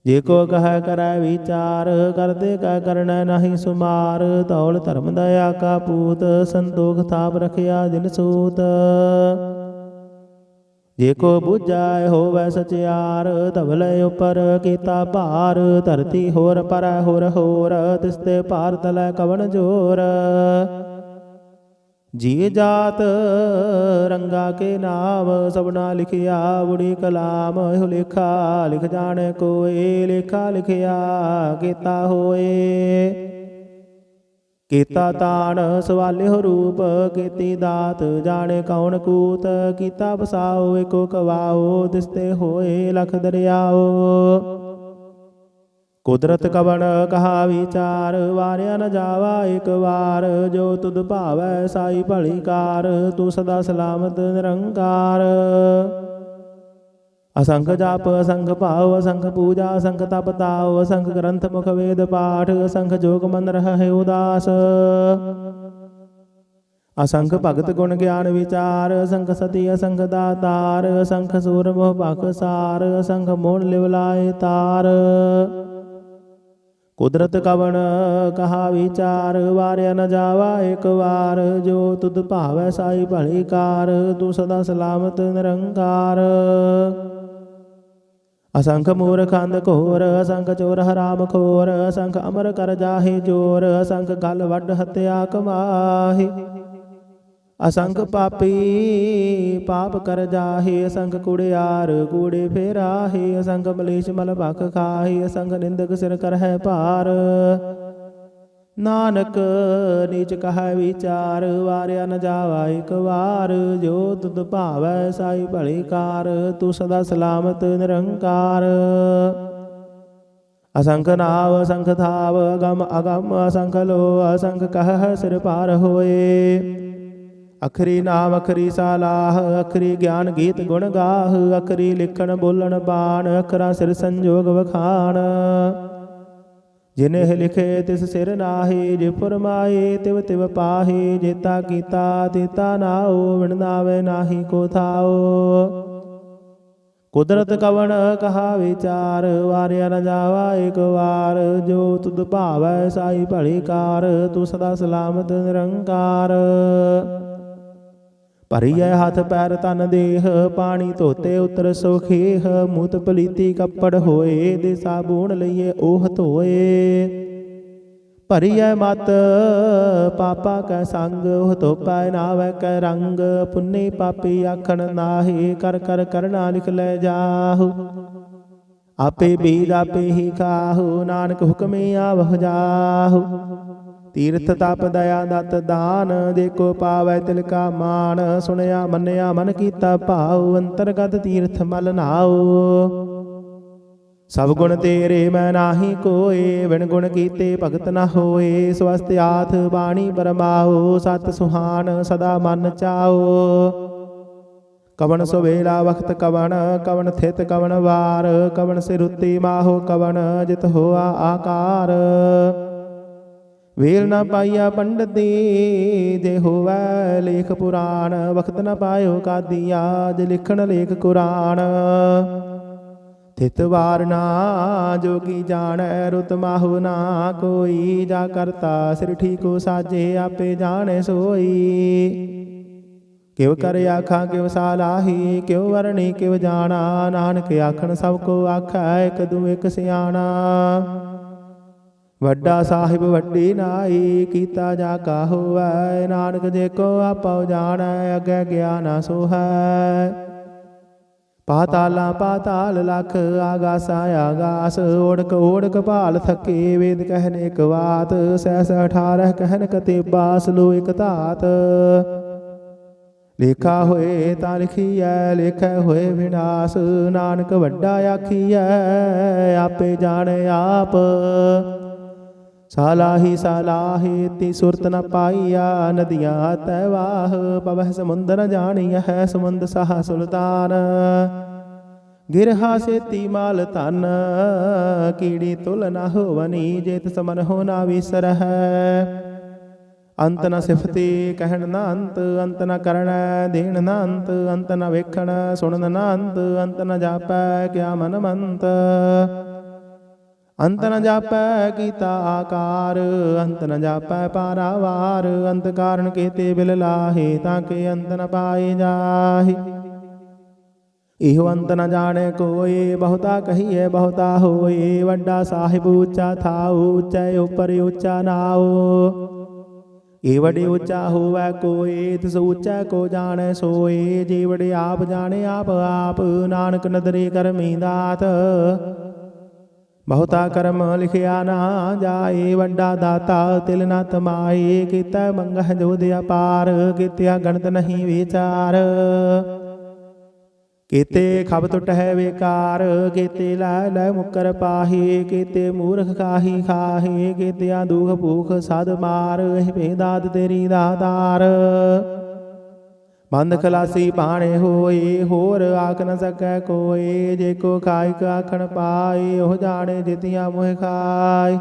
ਜੇ ਕੋ ਕਹੈ ਕਰੈ ਵਿਚਾਰ, ਕਰਦੇ ਕਾ ਕਰਨੈ ਨਾਹੀ ਸੁਮਾਰ, ਧੌਲ ਧਰਮ ਦਇਆ ਕਾ ਪੂਤ, ਸੰਤੋਖ ਥਾਪ ਰਖਿਆ ਦਿਨ ਸੂਤ। ਜੇ ਕੋ ਬੁਝੈ ਹੋਵੈ ਸਚਿਆਰ, ਧਵਲੇ ਉਪਰ ਕੀਤਾ ਭਾਰ, ਧਰਤੀ ਹੋਰ ਪਰੈ ਹੋਰ ਹੋਰ, ਤਿਸਤੇ ਭਾਰ ਤਲੈ ਕਵਣ ਜੋਰ। ਜੀ ਜਾਤ ਰੰਗਾ ਕੇ ਨਾਮ, ਸਭਨਾ ਲਿਖਿਆ ਬੁੜੀ ਕਲਾਮ। ਇਹੋ ਲੇਖਾ ਲਿਖ ਜਾਣੈ ਕੋਇ, ਲੇਖਾ ਲਿਖਿਆ ਕੀਤਾ ਹੋਏ। ਕੀਤਾ ਤਾਣ ਸਵਾਲਿਓ ਰੂਪ, ਕੀਤੀ ਦਾਤ ਜਾਣੇ ਕੌਣ ਕੂਤ। ਕੀਤਾ ਬਸਾਓ ਏਕੋ ਕਵਾਓ, ਤਿਸਤੇ ਹੋਏ ਲਖ ਦਰਿਆਓ। ਕੁਦਰਤ ਕਵਣ ਕਹਾ ਵਿਚਾਰ, ਵਾਰਿਆ ਨ ਜਾਵਾ ਇਕ ਵਾਰ। ਜੋ ਤੁਧ ਭਾਵੈ ਸਾਈ ਭਲੀ ਕਾਰ, ਤੂੰ ਸਦਾ ਸਲਾਮਤ ਨਿਰੰਕਾਰ। ਅਸੰਖ ਜਪ ਅਸੰਖ ਭਾਵ, ਅਸੰਖ ਪੂਜਾ ਅਸੰਖ ਤਪ ਤਾਉ, ਅਸੰਖ ਗ੍ਰੰਥ ਮੁਖ ਵੇਦ ਪਾਠ, ਅਸੰਖ ਜੋਗ ਮਨ ਰਹਿ ਉਦਾਸ। ਅਸੰਖ ਭਗਤ ਗੁਣ ਗਿਆਨ ਵਿਚਾਰ, ਅਸੰਖ ਸਤੀ ਅਸੰਖ ਦਾਤਾਰ, ਅਸੰਖ ਸੂਰ ਮੋਹ ਭਖ ਸਾਰ, ਅਸੰਖ ਮੋਹਣ ਲਿਵ ਲਾਏ ਤਾਰ। ਕੁਦਰਤ ਕਵਣ ਕਹਾ ਵਿਚਾਰ, ਵਾਰਿਆ ਨ ਜਾਵਾ ਇਕ ਵਾਰ। ਜੋ ਤੁਧ ਭਾਵੈ ਸਾਈ ਭਲੀ ਕਾਰ, ਤੂੰ ਸਦਾ ਸਲਾਮਤ ਨਿਰੰਕਾਰ। ਅਸੰਖ ਮੂਰਖ ਅੰਧ ਘੋਰ, ਅਸੰਖ ਚੋਰ ਹਰਾਮ ਖੋਰ, ਅਸੰਖ ਅਮਰ ਕਰ ਜਾਹੇ ਜੋਰ, ਅਸੰਖ ਗਲ ਵੱਡ ਹੱਤਿਆ ਕਮਾਹੇ। ਅਸੰਖ ਪਾਪੀ ਪਾਪ ਕਰ ਜਾਹੇ, ਅਸੰਖ ਕੁੜਿਆਰ ਕੂੜੇ ਫੇਰਾਹੇ, ਅਸੰਖ ਮਲੇਸ਼ ਮਲ ਭਖ ਖਾਹੇ, ਅਸੰਖ ਨਿੰਦਕ ਸਿਰ ਕਰਹਿ ਭਾਰ। ਨਾਨਕ ਨੀਚ ਕਹੈ ਵਿਚਾਰ, ਵਾਰਿਆ ਨ ਜਾਵਾ ਇਕ ਵਾਰ। ਜੋ ਤੁਧ ਭਾਵੈ ਸਾਈ ਭਲੀ ਕਾਰ, ਤੂੰ ਸਦਾ ਸਲਾਮਤ ਨਿਰੰਕਾਰ। ਅਸੰਖ ਨਾਵ ਅਸੰਖ ਥਾਵ, ਅਗਮ ਅਗਮ ਅਸੰਖ ਲੋ, ਅਸੰਖ ਕਹਿ ਸਿਰ ਪਾਰ ਹੋਏ। ਅਖਰੀ ਨਾਮ ਅਖਰੀ ਸਾਲਾਹ, ਅਖਰੀ ਗਿਆਨ ਗੀਤ ਗੁਣ ਗਾਹ, ਅਖਰੀ ਲਿਖਣ ਬੋਲਣ ਬਾਣ, ਅਖਰਾ ਸਿਰ ਸੰਜੋਗ ਵਖਾਣ। ਜਿਨਿ ਲਿਖੇ ਤਿਸ ਸਿਰ ਨਾਹੀ, ਜੇ ਫੁਰਮਾਏ ਤਿਵ ਤਿਵ ਪਾਹੀ। ਜੇਤਾ ਕੀਤਾ ਤੇਤਾ ਨਾਉ, ਵਿਣ ਨਾਵੇ ਨਾਹੀ ਕੋ ਥਾਉ। ਕੁਦਰਤ ਕਵਣ ਕਹਾ ਵਿਚਾਰ, ਵਾਰਿਆ ਨ ਜਾਵਾ ਇਕ ਵਾਰ। ਜੋ ਤੁਧ ਭਾਵੈ ਸਾਈ ਭਲੀ ਕਾਰ, ਤੂੰ ਸਦਾ ਸਲਾਮਤ ਨਿਰੰਕਾਰ। ਭਰੀਐ ਹੱਥ ਪੈਰ ਤਨ ਦੇਹ, ਪਾਣੀ ਧੋਤੇ ਉਤਰ ਸੋਖੇਹ। ਮੂਤ ਪਲੀਤੀ ਕੱਪੜ ਹੋਏ, ਦੇ ਸਾਬੂਣ ਲਈਏ ਉਹ ਧੋਏ। ਭਰੀਐ ਮਤ ਪਾਪਾ ਕੈ ਸੰਗ, ਉਹ ਧੋਪੈ ਨਾਵੈ ਕੈ ਰੰਗ। ਪੁੰਨੀ ਪਾਪੀ ਆਖਣ ਨਾਹੀ, ਕਰ ਕਰ ਕਰਨਾ ਲਿਖ ਲੈ ਜਾਹੂ। ਆਪੇ ਬੀਜ ਆਪੇ ਹੀ ਖਾਹੂ, ਨਾਨਕ ਹੁਕਮੇ ਆਵਹੁ ਜਾਹੂ। ਤੀਰਥ ਤਪ ਦਇਆ ਦਤ ਦਾਨ, ਜੇ ਕੋ ਪਾਵੈ ਤਿਲ ਕਾ ਮਾਨ। ਸੁਣਿਆ ਮੰਨਿਆ ਮਨ ਕੀਤਾ ਭਾਉ, ਅੰਤਰਗਤ ਤੀਰਥ ਮਲ ਨਾਉ। ਸਭ ਗੁਣ ਤੇਰੇ ਮੈਂ ਨਾਹੀ ਕੋਏ, ਵਿਣ ਗੁਣ ਕੀਤੇ ਭਗਤ ਨ ਹੋਏ। ਸਵਸਤ ਆਥ ਬਾਣੀ ਬਰਮਾਓ, ਸਤ ਸੁਹਾਨ ਸਦਾ ਮਨ ਚਾਓ। ਕਵਣ ਸੁਵੇਲਾ ਵਖਤ ਕਵਣ, ਕਵਣ ਥਿਤ ਕਵਣ ਵਾਰ। ਕਵਣ ਸਿਰ ਉੱਤੀ ਮਾਹੋ ਕਵਣ, ਜਿਤ ਹੋਆ ਆਕਾਰ। ਵੇਲ ਨ ਪਾਈਆ ਪੰਡਤੀ, ਜੇ ਹੋਵੈ ਲੇਖ ਪੁਰਾਣ। ਵਖਤ ਨ ਪਾਇਓ ਕਾਦੀਆ, ਜੇ ਲਿਖਣ ਲੇਖ ਕੁਰਾਨ। ਥਿਤ ਵਾਰ ਨਾ ਜੋਗੀ ਜਾਣੈ, ਰੁਤ ਮਾਹੂ ਨਾ ਕੋਈ। ਜਾ ਕਰਤਾ ਸਿਰ ਠੀਕੋ ਸਾਜੇ, ਆਪੇ ਜਾਣੈ ਸੋਈ। ਕਿਵ ਕਰ ਆਖਾਂ ਕਿਵ ਸਾਲਾਹੀ, ਕਿਵ ਵਰਣੀ ਕਿਵ ਜਾਣਾ। ਨਾਨਕ ਆਖਣ ਸਭ ਕੋ ਆਖੈ, ਇਕ ਦੂ ਇਕ ਸਿਆਣਾ। ਵੱਡਾ ਸਾਹਿਬ ਵੱਡੀ ਨਾਈ, ਕੀਤਾ ਜਾ ਕਾ ਹੋਵੈ। ਨਾਨਕ ਜੇ ਕੋ ਆਪਉ ਜਾਣੈ, ਅੱਗੇ ਗਿਆ ਨਾ ਸੋਹੈ। ਪਾਤਾਲਾਂ ਪਾਤਾਲ ਲਖ, ਆਗਾਸਾ ਆਗਾਸ। ਓੜਕ ਓੜਕ ਭਾਲ ਥਕੇ, ਵੇਦ ਕਹਿਨ ਇਕ ਵਾਤ। ਸਹਿਸ 18 ਕਹਿਨ ਕਤੇਬਾ, ਸਲੋ ਇਕ ਧਾਤ। ਲੇਖਾ ਹੋਏ ਤਾਂ ਲਿਖੀਐ, ਲੇਖੈ ਹੋਏ ਵਿਨਾਸ਼। ਨਾਨਕ ਵੱਡਾ ਆਖੀਐ, ਆਪੇ ਜਾਣੈ ਆਪ। ਸਾਲਾਹੀ ਸਾਲਾਹੀ ਤੀ ਸੁਰਤ ਨ ਪਾਈਆ, ਨਦੀਆਂ ਤੈ ਵਾਹ। ਪਵਹਿ ਸਮੁੰਦ ਨ ਜਾਣੀਐ, ਸਮੁੰਦ ਸਾਹ ਸੁਲਤਾਨ। ਗਿਰਹਾ ਸੇਤੀ ਮਾਲ ਧਨ, ਕੀੜੀ ਤੁਲ ਨ ਹੋਵਨੀ। ਜੇ ਤਿਸ ਮਨ ਹੋ ਨਾ ਵਿਸਰਹਿ, ਅੰਤ ਨ ਸਿਫਤੀ ਕਹਿਣ ਨ ਅੰਤ, ਅੰਤ ਨ ਕਰਣੈ ਦੇਣ ਨ ਅੰਤ, ਅੰਤ ਨ ਵੇਖਣ ਸੁਣਨ ਨ ਅੰਤ, ਅੰਤ ਨ ਜਾਪੈ ਕਿਆ ਮਨ ਮੰਤ। ਅੰਤ ਨ ਜਾਪੈ ਕੀਤਾ ਆਕਾਰ, ਅੰਤ ਨ ਜਾਪੈ ਪਾਰਾਵਾਰ, ਅੰਤ ਕਾਰਨ ਕੇਤੇ ਬਿਲ ਲਾਹੇ, ਤਾਂ ਕੇ ਅੰਤ ਨ ਪਾਏ ਜਾਹੇ। ਇਹੋ ਅੰਤ ਨ ਜਾਣੈ ਕੋਇ, ਬਹੁਤਾ ਕਹੀਐ ਬਹੁਤਾ ਹੋਏ, ਵੱਡਾ ਸਾਹਿਬ ਉੱਚਾ ਥਾਉ, ਉੱਚੈ ਉਪਰ ਉੱਚਾ ਨਾਉ। ਇਹ ਵਡੇ ਉੱਚਾ ਹੋਵੈ ਕੋਇ, ਤਿਸ ਉੱਚਾ ਕੋ ਜਾਣੈ ਸੋਏ, ਜੇ ਵਡੇ ਆਪ ਜਾਣੇ ਆਪ ਆਪ, ਨਾਨਕ ਨਦਰੇ ਕਰਮੀ ਦਾਤ। ਬਹੁਤਾ ਕਰਮ ਲਿਖਿਆ ਨਾ ਜਾਏ, ਵੱਡਾ ਦਾਤਾ ਤਿਲ ਨ ਤਮਾਏ, ਕੀਤਾ ਮੰਗਹਿ ਜੋਧ ਅਪਾਰ, ਕੀਤਿਆ ਗਣਤ ਨਹੀਂ ਵਿਚਾਰ। ਕੀਤੇ ਖਬ ਟੁਟਹਿ ਵੇਕਾਰ, ਕੀਤੇ ਲੈ ਲੈ ਮੁਕਰ ਪਾਹੇ, ਕੀਤੇ ਮੂਰਖ ਖਾਹੀ ਖਾਹੇ, ਕੀਤਿਆ ਦੁਖ ਭੂਖ ਸਦ ਮਾਰ, ਇਹ ਭੇਦਾਤ ਤੇਰੀ ਦਾਤਾਰ। ਬੰਦ ਖਲਾਸੀ ਬਾਣੇ ਹੋਏ, ਹੋਰ ਆਖ ਨ ਸਕੈ ਕੋਇ, ਜੇ ਕੋ ਖਾਇਕ ਆਖਣ ਪਾਏ, ਉਹ ਜਾਣੇ ਜਿਤਿਆ ਮੋਹ ਖਾਏ।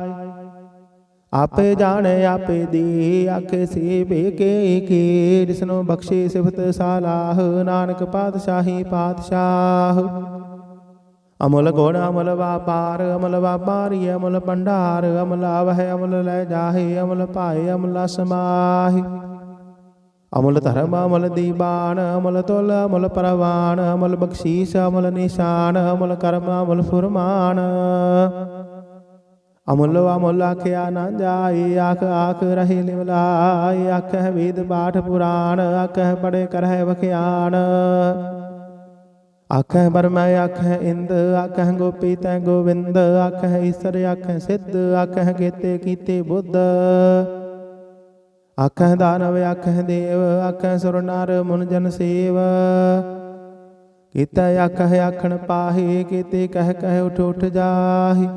ਆਪੇ ਜਾਣੇ ਆਪੇ ਦੇ, ਆਖੇ ਸੇ ਭੇਕੇ ਕੇ, ਜਿਸਨੂੰ ਬਖਸ਼ੇ ਸਿਫਤ ਸਾਲਾਹ, ਨਾਨਕ ਪਾਤਸ਼ਾਹੀ ਪਾਤਸ਼ਾਹ। ਅਮੁਲ ਗੁਣ ਅਮੁਲ ਵਾਪਾਰ, ਅਮੁਲ ਵਾਪਾਰੀ ਅਮੁਲ ਭੰਡਾਰ, ਅਮੁਲ ਆਵਹਿ ਅਮੁਲ ਲੈ ਜਾਹੇ, ਅਮੁਲ ਭਾਏ ਅਮੁਲ ਸਮਾਹੀ। ਅਮੁਲ ਧਰਮ ਅਮੁਲ ਦੀਬਾਨ, ਅਮੁਲ ਤੁਲ ਅਮੁਲ ਪ੍ਰਵਾਨ, ਅਮੁਲ ਬਖਸ਼ੀਸ਼ ਅਮੁਲ ਨਿਸ਼ਾਨ, ਅਮੁਲ ਕਰਮ ਅਮੁਲ ਫੁਰਮਾਨ। ਅਮੁੱਲ ਅਮੁੱਲ ਆਖਿਆ ਨਾ ਜਾਏ, ਆਖ ਆਖ ਰਹੇ ਲਿਵਲਾਏ, ਆਖਹਿ ਵੇਦ ਪਾਠ ਪੁਰਾਣ, ਆਖਹਿ ਪੜ੍ਹੇ ਕਰਹਿ ਵਖਿਆਣ। ਆਖਹਿ ਬਰਮੈ ਆਖਹਿ ਇੰਦ, ਆਖਹਿ ਗੋਪੀ ਤੈ ਗੋਵਿੰਦ, ਆਖਹਿ ਈਸਰ ਆਖਹਿ ਸਿੱਧ, ਆਖਹਿ ਕੇਤੇ ਕੀਤੇ ਬੁੱਧ। ਆਖਹਿ ਦਾਨਵ ਆਖਹਿ ਦੇਵ, ਆਖਹਿ ਸੁਰ ਨਰ ਮੁਨ ਜਨ ਸੇਵ। ਕੀਤਾ ਆਖਹਿ ਆਖਣ ਪਾਹੇ, ਕੀਤੇ ਕਹਿ ਕਹਿ ਉਠ ਉਠ ਜਾਹੇ।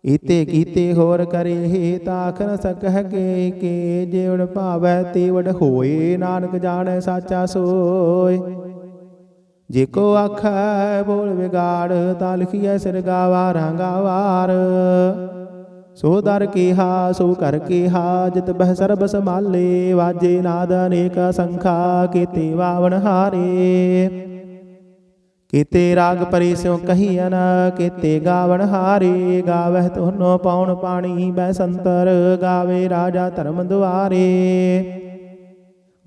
ਇਤੇ ਕੀਤੇ ਹੋਰ ਕਰੇ, ਤਾਖ ਨ ਸਕਹਿ ਕੇ, ਜੇ ਵਡ ਭਾਵੈ ਤੇ ਵਡ ਹੋਏ, ਨਾਨਕ ਜਾਣੈ ਸਾਚਾ ਸੋਇ। ਜੇ ਕੋ ਆਖੈ ਬੋਲ ਵਿਗਾੜ, ਤਾਂ ਲਿਖੀਐ ਸਿਰ ਗਾਵਾਰਾਂ ਗਾਵਾਰ। ਸੋ ਦਰ ਕੀਹਾ ਸੋ ਕਰ ਕੀਹਾ, ਜਿਤ ਬਹਿ ਸਰਬ ਸੰਭਾਲੇ, ਵਾਜੇ ਨਾਦ ਅਨੇਕ ਸੰਖਾ, ਕੀਤੇ ਵਾਵਣ ਹਾਰੇ। ਕੀਤੇ ਰਾਗ ਪਰੀ ਸਿਉ ਕਹੀਐਨ, ਕੀਤੇ ਗਾਵਣ ਹਾਰੇ। ਗਾਵਹਿ ਤੁਹਨੋ ਪਾਉਣ ਪਾਣੀ ਬੈ ਸੰਤਰ, ਗਾਵੇ ਰਾਜਾ ਧਰਮ ਦੁਆਰੇ।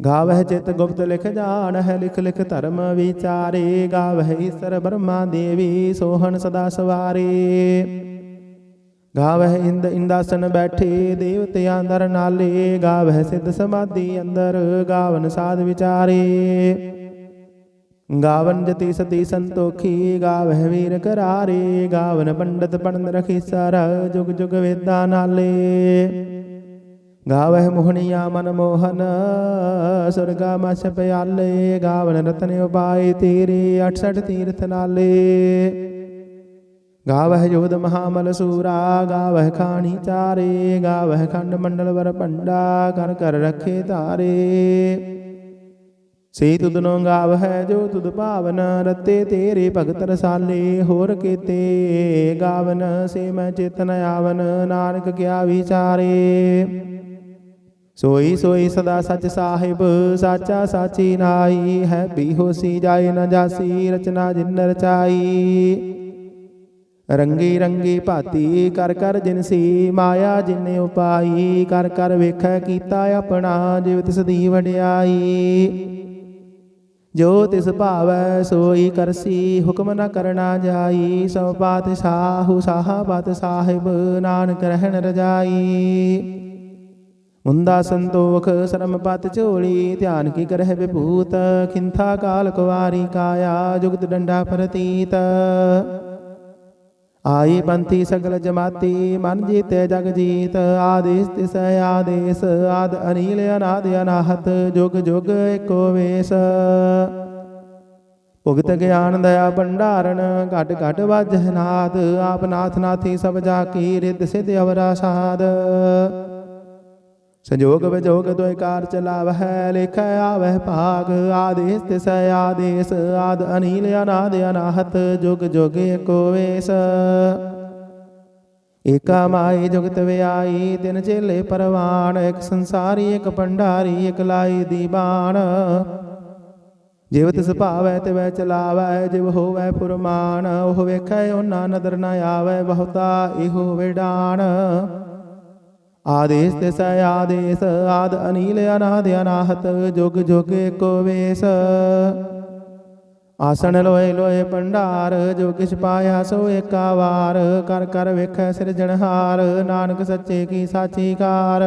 ਗਾਵਹਿ ਚਿਤ ਗੁਪਤ ਲਿਖ ਜਾਣਹਿ, ਲਿਖ ਲਿਖ ਧਰਮ ਵਿਚਾਰੇ। ਗਾਵਹਿ ਈਸਰ ਬ੍ਰਹਮਾ ਦੇਵੀ, ਸੋਹਣ ਸਦਾ ਸਵਾਰੇ। ਗਾਵਹਿ ਇੰਦ ਇੰਦਾਸਨ ਬੈਠੇ, ਦੇਵਤਿਆਂ ਦਰ ਨਾਲੇ। ਗਾਵਹਿ ਸਿੱਧ ਸਮਾਧੀ ਅੰਦਰ, ਗਾਵਨ ਸਾਧ ਵਿਚਾਰੇ। ਗਾਵਨ ਜਤੀ ਸਤੀ ਸੰਤੋਖੀ, ਗਾਵਹਿ ਵੀਰ ਕਰਾਰੇ। ਗਾਵਨ ਪੰਡਤ ਪੜਨ ਰਖੀਸਰ, ਜੁਗ ਜੁਗ ਵੇਦਾਂ ਨਾਲੇ। ਗਾਵਹਿ ਮੋਹਣੀਆ ਮਨ ਮੋਹਨ, ਸੁਰਗਾ ਮਛ ਪਿਆਲੇ। ਗਾਵਨ ਰਤਨ ਉਪਾਏ ਤੇਰੇ, 68 ਤੀਰਥ ਨਾਲੇ। ਗਾਵਹਿ ਜੋਧ ਮਹਾਮਲ ਸੂਰਾ, ਗਾਵਹਿ ਖਾਣੀ ਚਾਰੇ। ਗਾਵਹਿ ਖੰਡ ਮੰਡਲ ਵਰ ਭੰਡਾ, ਕਰ ਕਰ ਰੱਖੇ ਧਾਰੇ। ਸੇ ਤੁਧਨੋ ਗਾਵਹਿ ਜੋ ਤੁਧ ਭਾਵਨ, ਰਤੇ ਤੇਰੇ ਭਗਤ ਰਸਾਲੇ। ਹੋਰ ਕੀਤੇ ਗਾਵਨ, ਸੇ ਮੈਂ ਚੇਤਨ ਆਵਨ, ਨਾਨਕ ਕਿਆ ਵਿਚਾਰੇ। ਸੋਈ ਸੋਈ ਸਦਾ ਸਚ ਸਾਹਿਬ, ਸਾਚਾ ਸਾਚੀ ਨਾਈ। ਹੈ ਵੀ ਹੋਸੀ ਜਾਏ ਨ ਜਾਸੀ, ਰਚਨਾ ਜਿਨ ਰਚਾਈ। ਰੰਗੀ ਰੰਗੀ ਭਾਤੀ ਕਰ ਕਰ ਜਿਨਸੀ, ਮਾਇਆ ਜਿਨ ਉਪਾਈ। ਕਰ ਕਰ ਵੇਖੈ ਕੀਤਾ ਆਪਣਾ, ਜਿਵ ਤਿਸ ਦੀ ਵਡਿਆਈ। ਜੋ ਤਿਸ ਭਾਵੈ ਸੋਈ ਕਰਸੀ, ਹੁਕਮ ਨ ਕਰਨਾ ਜਾਈ। ਸਭ ਪਾਤਸ਼ਾਹੂ ਸਾਹਾ ਪਤ ਸਾਹਿਬ, ਨਾਨਕ ਰਹਿਣ ਰਜਾਈ। ਮੁੰਦਾ ਸੰਤੋਖ ਸਰਮ ਪਤ ਝੋਲੀ, ਧਿਆਨ ਕੀ ਕਰਹਿ ਵਿਭੂਤ। ਖਿੰਥਾ ਕਾਲ ਕੁਵਾਰੀ ਕਾਇਆ, ਜੁਗਤ ਡੰਡਾ ਪ੍ਰਤੀਤ। ਆਈ ਪੰਥੀ ਸਗਲ ਜਮਾਤੀ, ਮਨ ਜੀਤੇ ਜਗ ਜੀਤ। ਆਦੇਸ ਤਿਸ ਆਦੇਸ, ਆਦ ਅਨੀਲ ਅਨਾਦ ਅਨਾਹਤ। ਜੁਗ ਜੁਗ ਏਕੋ ਵੇਸ। ਭੁਗਤ ਗਿਆਨ ਦਇਆ ਭੰਡਾਰਨ, ਘਟ ਘਟ ਵਾਜਹਿ ਨਾਦ। ਆਪ ਨਾਥ ਨਾਥੀ ਸਭ ਜਾ ਕੀ, ਰਿੱਧ ਸਿੱਧ ਅਵਰਾ ਸਾਧ। ਸੰਜੋਗ ਵਿਜੋਗ ਦੁਇ ਕਾਰ ਚਲਾਵਹਿ, ਲੇਖੈ ਆਵਹਿ ਭਾਗ। ਆਦੇਸ ਤਿਸ ਆਦੇਸ, ਆਦ ਅਨੀਲ ਅਨਾਦ ਅਨਾਹਤ। ਜੁਗ ਜੁਗ ਏਕੋ ਵੇਸ। ਏਕਾ ਮਾਈ ਜੁਗਤ ਵਿਆਈ ਤਿਨ ਚੇਲੇ ਪਰਵਾਨ। ਇੱਕ ਸੰਸਾਰੀ ਇੱਕ ਭੰਡਾਰੀ ਇੱਕ ਲਾਈ ਦੀ ਬਾਣ। ਜਿਵ ਤਿਸ ਭਾਵੈ ਤਿਵੈ ਚਲਾਵੈ ਜਿਵ ਹੋਵੈ ਪੁਰਮਾਨ। ਉਹ ਵੇਖੈ ਉਹਨਾਂ ਨਦਰ ਨ ਆਵੈ ਬਹੁਤਾ ਇਹੋ ਵਿਡਾਣ। ਆਦੇਸ ਤਿਸੈ ਆਦੇਸ ਆਦ ਅਨੀਲ ਅਨਾਦ ਅਨਾਹਤ ਜੁਗ ਜੁਗ ਏਕੋ ਵੇਸ। ਆਸਣ ਲੋਏ ਲੋਏ ਭੰਡਾਰ ਜੋ ਕਿਛ ਪਾਇਆ ਸੋ ਏਕਾ ਵਾਰ। ਕਰ ਕਰ ਵੇਖੈ ਸਿਰਜਣਹਾਰ ਨਾਨਕ ਸੱਚੇ ਕੀ ਸਾਚੀ ਕਾਰ।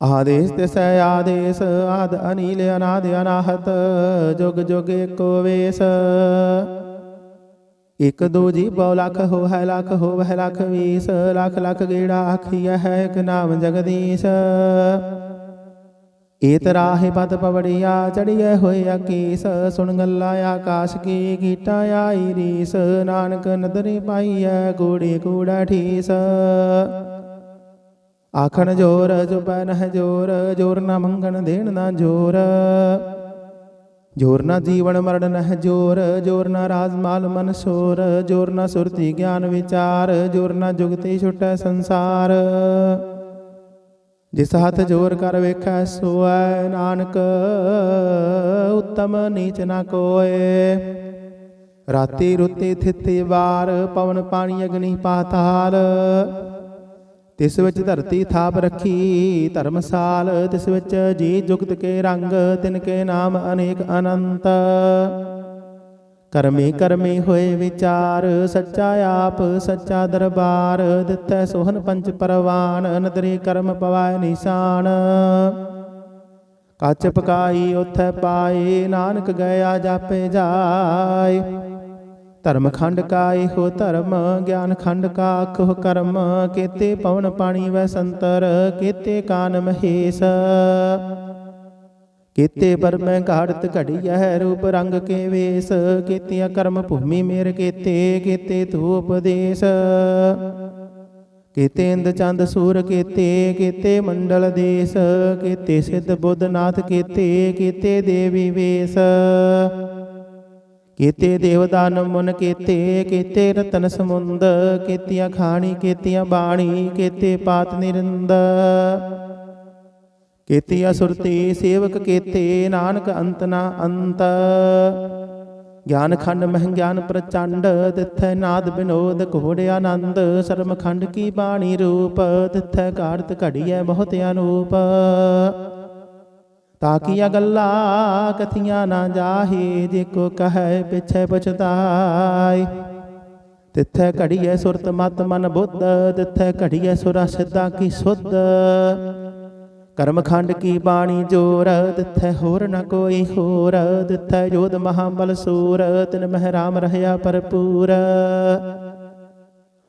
ਆਦੇਸ ਤਿਸੈ ਆਦੇਸ ਆਦ ਅਨੀਲ ਅਨਾਦ ਅਨਾਹਤ ਜੁਗ ਜੁਗ ਏਕੋ ਵੇਸ। ਇਕ ਦੂਜੀ ਬਹੁ ਲਖ ਹੋਵੈ ਲਖ ਹੋਵੈ ਲਖ ਵੀਸ। ਲਖ ਲਖ ਗੇੜਾ ਆਖੀਐ ਹੈ ਇਕ ਨਾਮ ਜਗਦੀਸ਼। ਏਤ ਰਾਹੇ ਪਤ ਪਵੜੀਆ ਚੜੀਐ ਹੋਏ ਅਕੀਸ। ਸੁਣ ਗੱਲਾਂ ਆਕਾਸ਼ ਕੀ ਕੀਟਾ ਆਈ ਰੀਸ। ਨਾਨਕ ਨਦਰੀ ਪਾਈਐ ਕੂੜੀ ਕੂੜਾ ਠੀਸ। ਆਖਣ ਜੋਰ ਜੁਪੈ ਨਹਿ ਜੋਰ ਜੋਰ ਨਾ ਮੰਗਣ ਦੇਣ ਨਾ ਜੋਰ। ਜੋਰ ਨਾ ਜੀਵਨ ਮਰਨ ਨਹਿ ਜੋਰ ਜੋਰ ਨਾ ਰਾਜ ਮਾਲ ਮਨ ਸੋਰ। ਜੋਰ ਨਾ ਸੁਰਤੀ ਗਿਆਨ ਵਿਚਾਰ ਜੋਰ ਨਾ ਜੁਗਤੀ ਛੁਟੈ ਸੰਸਾਰ। ਜਿਸ ਹੱਥ ਜੋਰ ਕਰ ਵੇਖੈ ਸੋਐ ਨਾਨਕ ਉੱਤਮ ਨੀਚ ਨਾ ਕੋਏ। ਰਾਤੀ ਰੁੱਤੀ ਥਿਤੀ ਵਾਰ ਪਵਨ ਪਾਣੀ ਅਗਨੀ ਪਾਤਾਲ। ਤਿਸ ਵਿੱਚ ਧਰਤੀ ਥਾਪ ਰੱਖੀ ਧਰਮਸਾਲ। ਤਿਸ ਵਿੱਚ ਜੀ ਜੁਗਤ ਕੇ ਰੰਗ ਤਿਨ ਕੇ ਨਾਮ ਅਨੇਕ ਅਨੰਤ। ਕਰਮੀ ਕਰਮੀ ਹੋਏ ਵਿਚਾਰ ਸੱਚਾ ਆਪ ਸੱਚਾ ਦਰਬਾਰ। ਦਿੱਤੈ ਸੋਹਨ ਪੰਚ ਪਰਵਾਨ ਨਦਰੀ ਕਰਮ ਪਵਾਏ ਨਿਸ਼ਾਨ। ਕੱਚ ਪਕਾਈ ਉਥੈ ਪਾਏ ਨਾਨਕ ਗਿਆ ਜਾਪੇ ਜਾਏ। ਧਰਮ ਖੰਡ ਕਾ ਇਹੋ ਧਰਮ ਗਿਆਨ ਖੰਡ ਕਾ ਆਖੋ ਕਰਮ। ਕੇਤੇ ਪਵਨ ਪਾਣੀ ਵੈ ਸੰਤਰ ਕੇਤੇ ਕਾਨ ਮਹੇਸ਼। ਕੇਤੇ ਬਰਮੈ ਘਾੜਤ ਘੜੀਐ ਰੂਪ ਰੰਗ ਕੇ ਵੇਸ। ਕੇਤੀਆਂ ਕਰਮ ਭੂਮੀ ਮੇਰ ਕੇਤੇ ਕੇਤੇ ਤੂ ਉਪਦੇਸ਼। ਕੇਤੇ ਇੰਦ ਚੰਦ ਸੂਰ ਕੇਤੇ ਕੇਤੇ ਮੰਡਲ ਦੇਸ। ਕੇਤੇ ਸਿੱਧ ਬੁੱਧ ਨਾਥ ਕੇਤੇ ਕੇਤੇ ਦੇਵੀ ਵੇਸ। ਕੇਤੇ ਦੇਵਦਾਨ ਮੁਨ ਕੇਤੇ ਕੇਤੇ ਰਤਨ ਸਮੁੰਦ। ਕੇਤੀਆਂ ਖਾਣੀ ਕੇਤੀਆਂ ਬਾਣੀ ਕੇਤੇ ਪਾਤ ਨਿਰੰਦ। ਕੇਤੀਆਂ ਸੁਰਤੀ ਸੇਵਕ ਕੇਤੇ ਨਾਨਕ ਅੰਤ ਨਾ ਅੰਤ। ਗਿਆਨ ਖੰਡ ਮਹਿ ਗਿਆਨ ਪ੍ਰਚੰਡ ਤਿਥੈ ਨਾਦ ਬਿਨੋਦ ਘੋੜ ਆਨੰਦ। ਸਰਮ ਖੰਡ ਕੀ ਬਾਣੀ ਰੂਪ ਤਿਥੈ ਘਾੜਤ ਘੜੀਐ ਬਹੁਤ ਅਨੂਪ। ਤਾਕੀਆਂ ਗੱਲਾਂ ਕਥੀਆਂ ਨਾ ਜਾਹੇ ਜੇ ਕੋ ਕਹੈ ਪਿਛੈ ਪਛਤਾਏ। ਤਿਥੈ ਘੜੀਐ ਸੁਰਤ ਮਤ ਮਨ ਬੁੱਧ ਤਿਥੈ ਘੜੀਐ ਸੁਰਾ ਸਿੱਧਾ ਕੀ ਸੁਧ। ਕਰਮ ਖੰਡ ਕੀ ਬਾਣੀ ਜੋਰ ਤਿਥੈ ਹੋਰ ਨ ਕੋਈ ਹੋਰ। ਤਿਥੈ ਜੋਧ ਮਹਾਬਲ ਸੂਰ ਤਿਨ ਮਹਿ ਰਾਮ ਰਹਿਆ ਭਰਪੂਰ।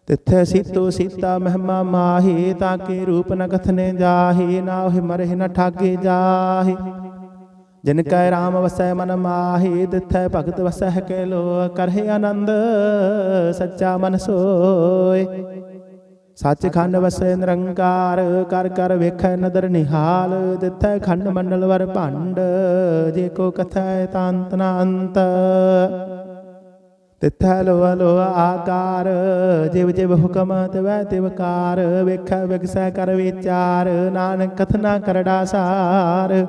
ਤਿਥੈ ਸੀਤੋ ਸੀਤਾ ਮਹਿਮਾ ਮਾਹੀ ਤਾਂ ਕੇ ਰੂਪ ਨ ਕਥਨੇ ਜਾਹੇ। ਨਾ ਉਹ ਮਰੇ ਨ ਠਾਗੇ ਜਾਹੇ ਜਿਨ ਕੈ ਰਾਮ ਵਸੈ ਮਨ ਮਾਹੀ। ਤਿਥੈ ਭਗਤ ਵਸੈ ਕੈ ਲੋ ਕਰਹਿ ਆਨੰਦ ਸੱਚਾ ਮਨ ਸੋਏ। ਸੱਚ ਖੰਡ ਵਸੈ ਨਿਰੰਕਾਰ ਕਰ ਕਰ ਵੇਖੈ ਨਦਰ ਨਿਹਾਲ। ਤਿਥੈ ਖੰਡ ਮੰਡਲ ਵਰ ਭੰਡ ਜੇ ਕੋ ਕਥੈ ਤਾਂ ਅੰਤ ਨ ਅੰਤ। ਤਿਥੈ ਲੋਆ ਲੋਆ ਆਕਾਰ ਜਿਵ ਜਿਵ ਹੁਕਮ ਤਿਵੈ ਤਿਵਕਾਰ। ਵੇਖੈ ਵਿਗਸੈ ਕਰ ਵਿਚਾਰ ਨਾਨਕ ਕਥਨਾ ਕਰੜਾ ਸਾਰ।